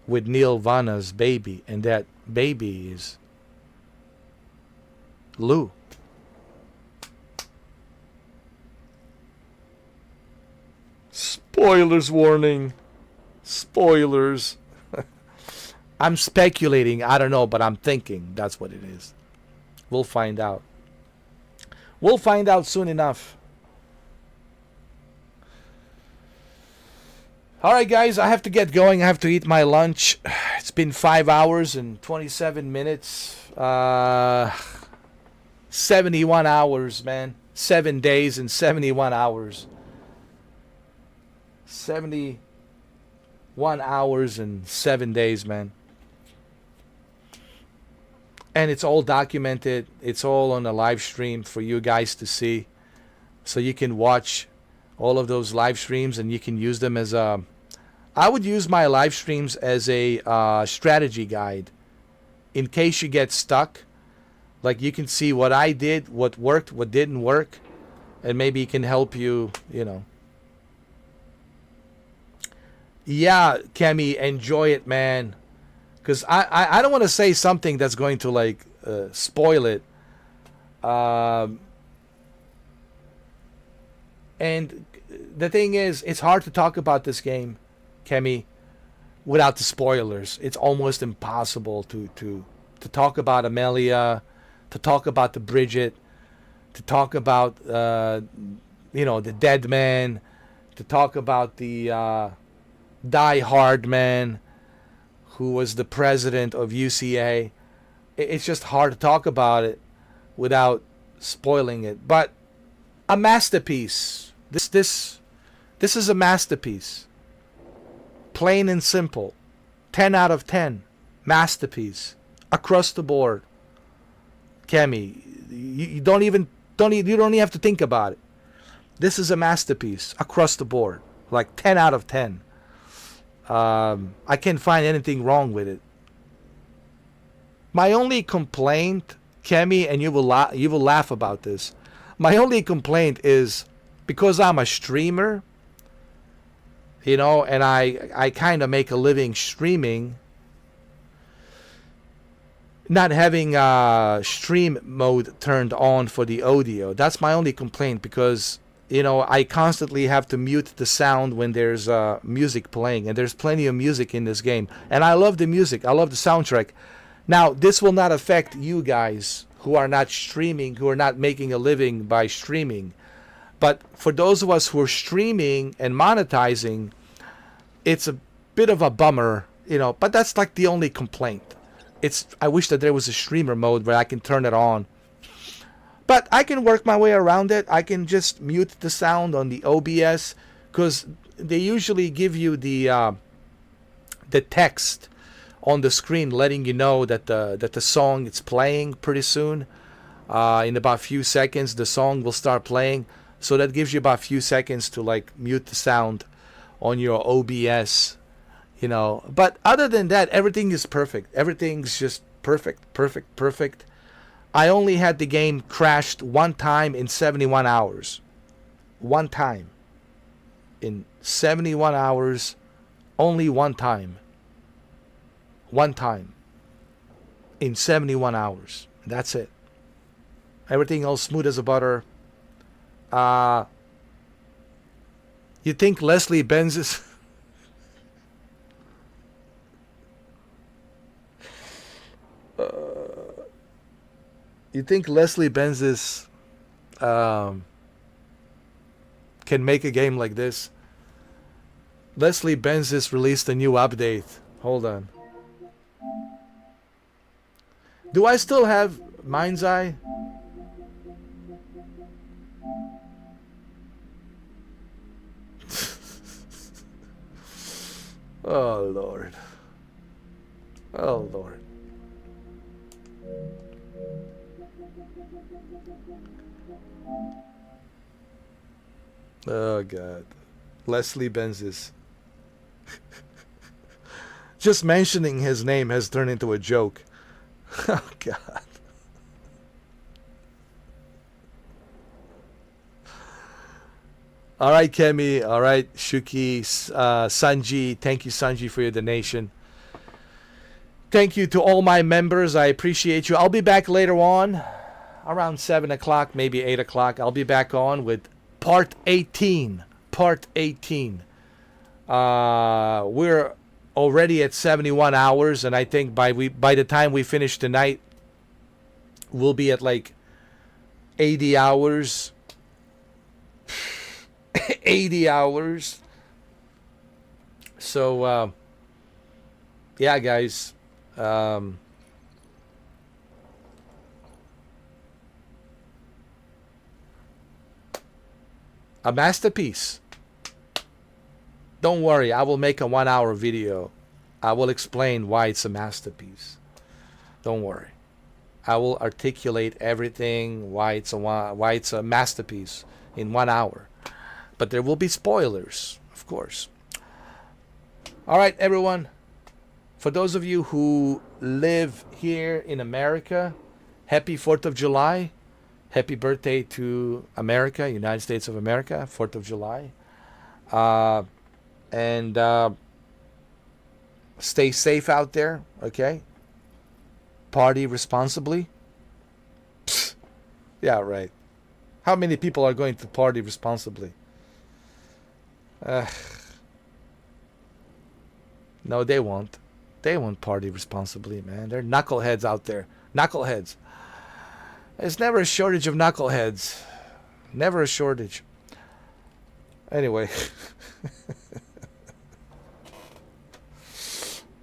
with Neil Vanna's baby, and that baby is Lou. Spoilers warning. Spoilers. I'm speculating. I don't know, but I'm thinking that's what it is. We'll find out. We'll find out soon enough. Alright, guys, I have to get going. I have to eat my lunch. It's been 5 hours and 27 minutes. 71 hours, man. 7 days and 71 hours. 71 hours and 7 days, man. And it's all documented. It's all on a live stream for you guys to see. So you can watch all of those live streams and you can use them as a... I would use my live streams as a strategy guide. In case you get stuck. Like you can see what I did, what worked, what didn't work. And maybe it can help you, you know. Yeah, Kemi, enjoy it, man. Because I don't want to say something that's going to, like, spoil it. And the thing is, it's hard to talk about this game, Kemi, without the spoilers. It's almost impossible to talk about Amelia, to talk about the Bridget, to talk about, you know, the dead man, to talk about the Die Hard man, who was the president of UCA. It's just hard to talk about it without spoiling it. But a masterpiece. This is a masterpiece. Plain and simple. 10 out of 10. Masterpiece. Across the board. Kemi, you don't even have to think about it. This is a masterpiece across the board. Like 10 out of 10. I can't find anything wrong with it. My only complaint, Kemi, and you will laugh about this. My only complaint is because I'm a streamer, you know, and I kind of make a living streaming. Not having stream mode turned on for the audio. That's my only complaint because, you know, I constantly have to mute the sound when there's music playing. And there's plenty of music in this game. And I love the music. I love the soundtrack. Now, this will not affect you guys who are not streaming, who are not making a living by streaming. But for those of us who are streaming and monetizing, it's a bit of a bummer, you know. But that's like the only complaint. I wish that there was a streamer mode where I can turn it on. But I can work my way around it. I can just mute the sound on the OBS because usually give you the text on the screen letting you know that the song is playing pretty soon. In about a few seconds the song will start playing, so that gives you about a few seconds to like mute the sound on your OBS, you know. But other than that, everything is perfect. Everything's just perfect. I only had the game crashed one time in 71 hours. One time in 71 hours, only one time in 71 hours. That's it. Everything else smooth as a butter. You think Leslie Benz is... you think Leslie Benz is... can make a game like this? Leslie Benz has released a new update. Hold on. Do I still have Mind's Eye? Oh, Lord. Oh, Lord. Oh, God. Leslie Benzies. Just mentioning his name has turned into a joke. Oh, God. All right, Kemi. All right, Shuki, Sanji. Thank you, Sanji, for your donation. Thank you to all my members. I appreciate you. I'll be back later on, around 7 o'clock, maybe 8 o'clock. I'll be back on with Part 18. Part 18. We're already at 71 hours, and I think by the time we finish tonight, we'll be at like 80 hours. 80 hours. So yeah, guys, a masterpiece. Don't worry, I will make a 1-hour video. I will explain why it's a masterpiece. Don't worry, I will articulate everything why it's a masterpiece in 1 hour. But there will be spoilers, of course. All right, everyone. For those of you who live here in America, happy 4th of July. Happy birthday to America, United States of America, 4th of July. And stay safe out there, okay? Party responsibly. Psst. Yeah, right. How many people are going to party responsibly? No, they won't. They won't party responsibly, man. They're knuckleheads out there. Knuckleheads. There's never a shortage of knuckleheads. Never a shortage. Anyway.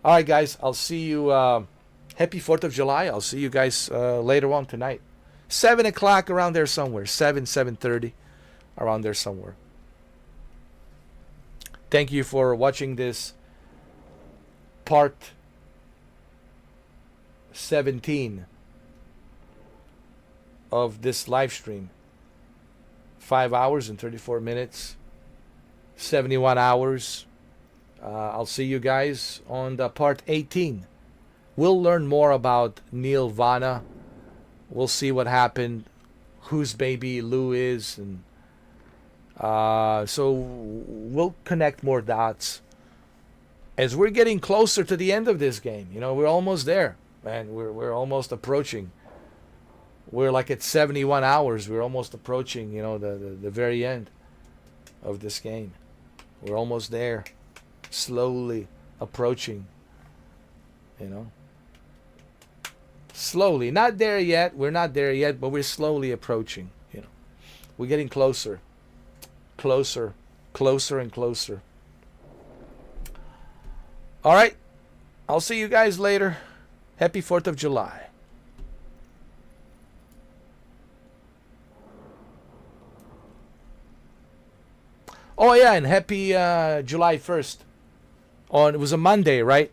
All right, guys. I'll see you. Happy 4th of July. I'll see you guys later on tonight. 7 o'clock, around there somewhere. 7:30. Around there somewhere. Thank you for watching this part 17 of this live stream. 5 hours and 34 minutes. 71 hours. I'll see you guys on the part 18. We'll learn more about Neil Vana. We'll see what happened, whose baby Lou is, and so we'll connect more dots as we're getting closer to the end of this game. You know, we're almost there, man. We're almost approaching. We're like at 71 hours. We're almost approaching, you know, the very end of this game. We're almost there, slowly approaching, you know. Slowly, not there yet. We're not there yet, but we're slowly approaching, you know. We're getting closer. Closer and closer. All right. I'll see you guys later. Happy 4th of July. Oh yeah, and happy July 1st. It was a Monday, right?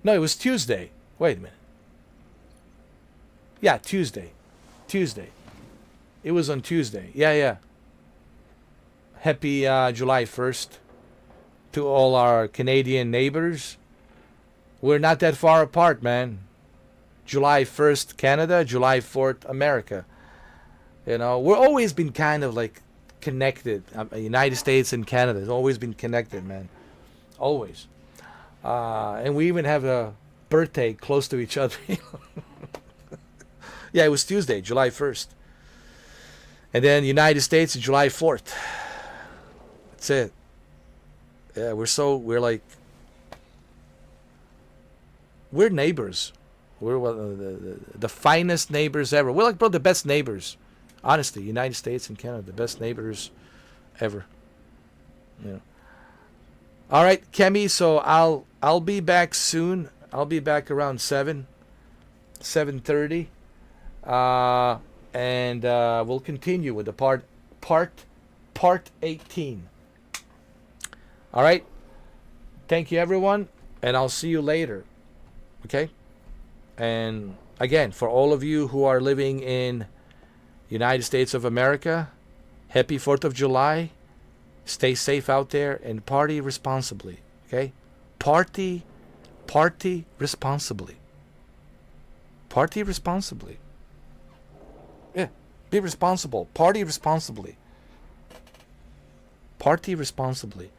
No, it was Tuesday. Wait a minute. Yeah, Tuesday. It was on Tuesday. Yeah. Happy July 1st to all our Canadian neighbors. We're not that far apart, man. July 1st, Canada. July 4th, America. You know, we've always been kind of like connected. United States and Canada has always been connected, man. Always. And we even have a birthday close to each other. Yeah, it was Tuesday, July 1st. And then United States, July 4th. That's it. Yeah, we're neighbors. We're the finest neighbors ever. We're like, bro, the best neighbors. Honestly, United States and Canada, the best neighbors ever. You know. All right, Kemi. So I'll be back soon. I'll be back around 7:30, and we'll continue with the part 18. All right. Thank you, everyone, and I'll see you later. Okay. And again, for all of you who are living in United States of America, happy 4th of July. Stay safe out there and party responsibly. Okay? Party responsibly. Party responsibly. Yeah. Be responsible. Party responsibly. Party responsibly.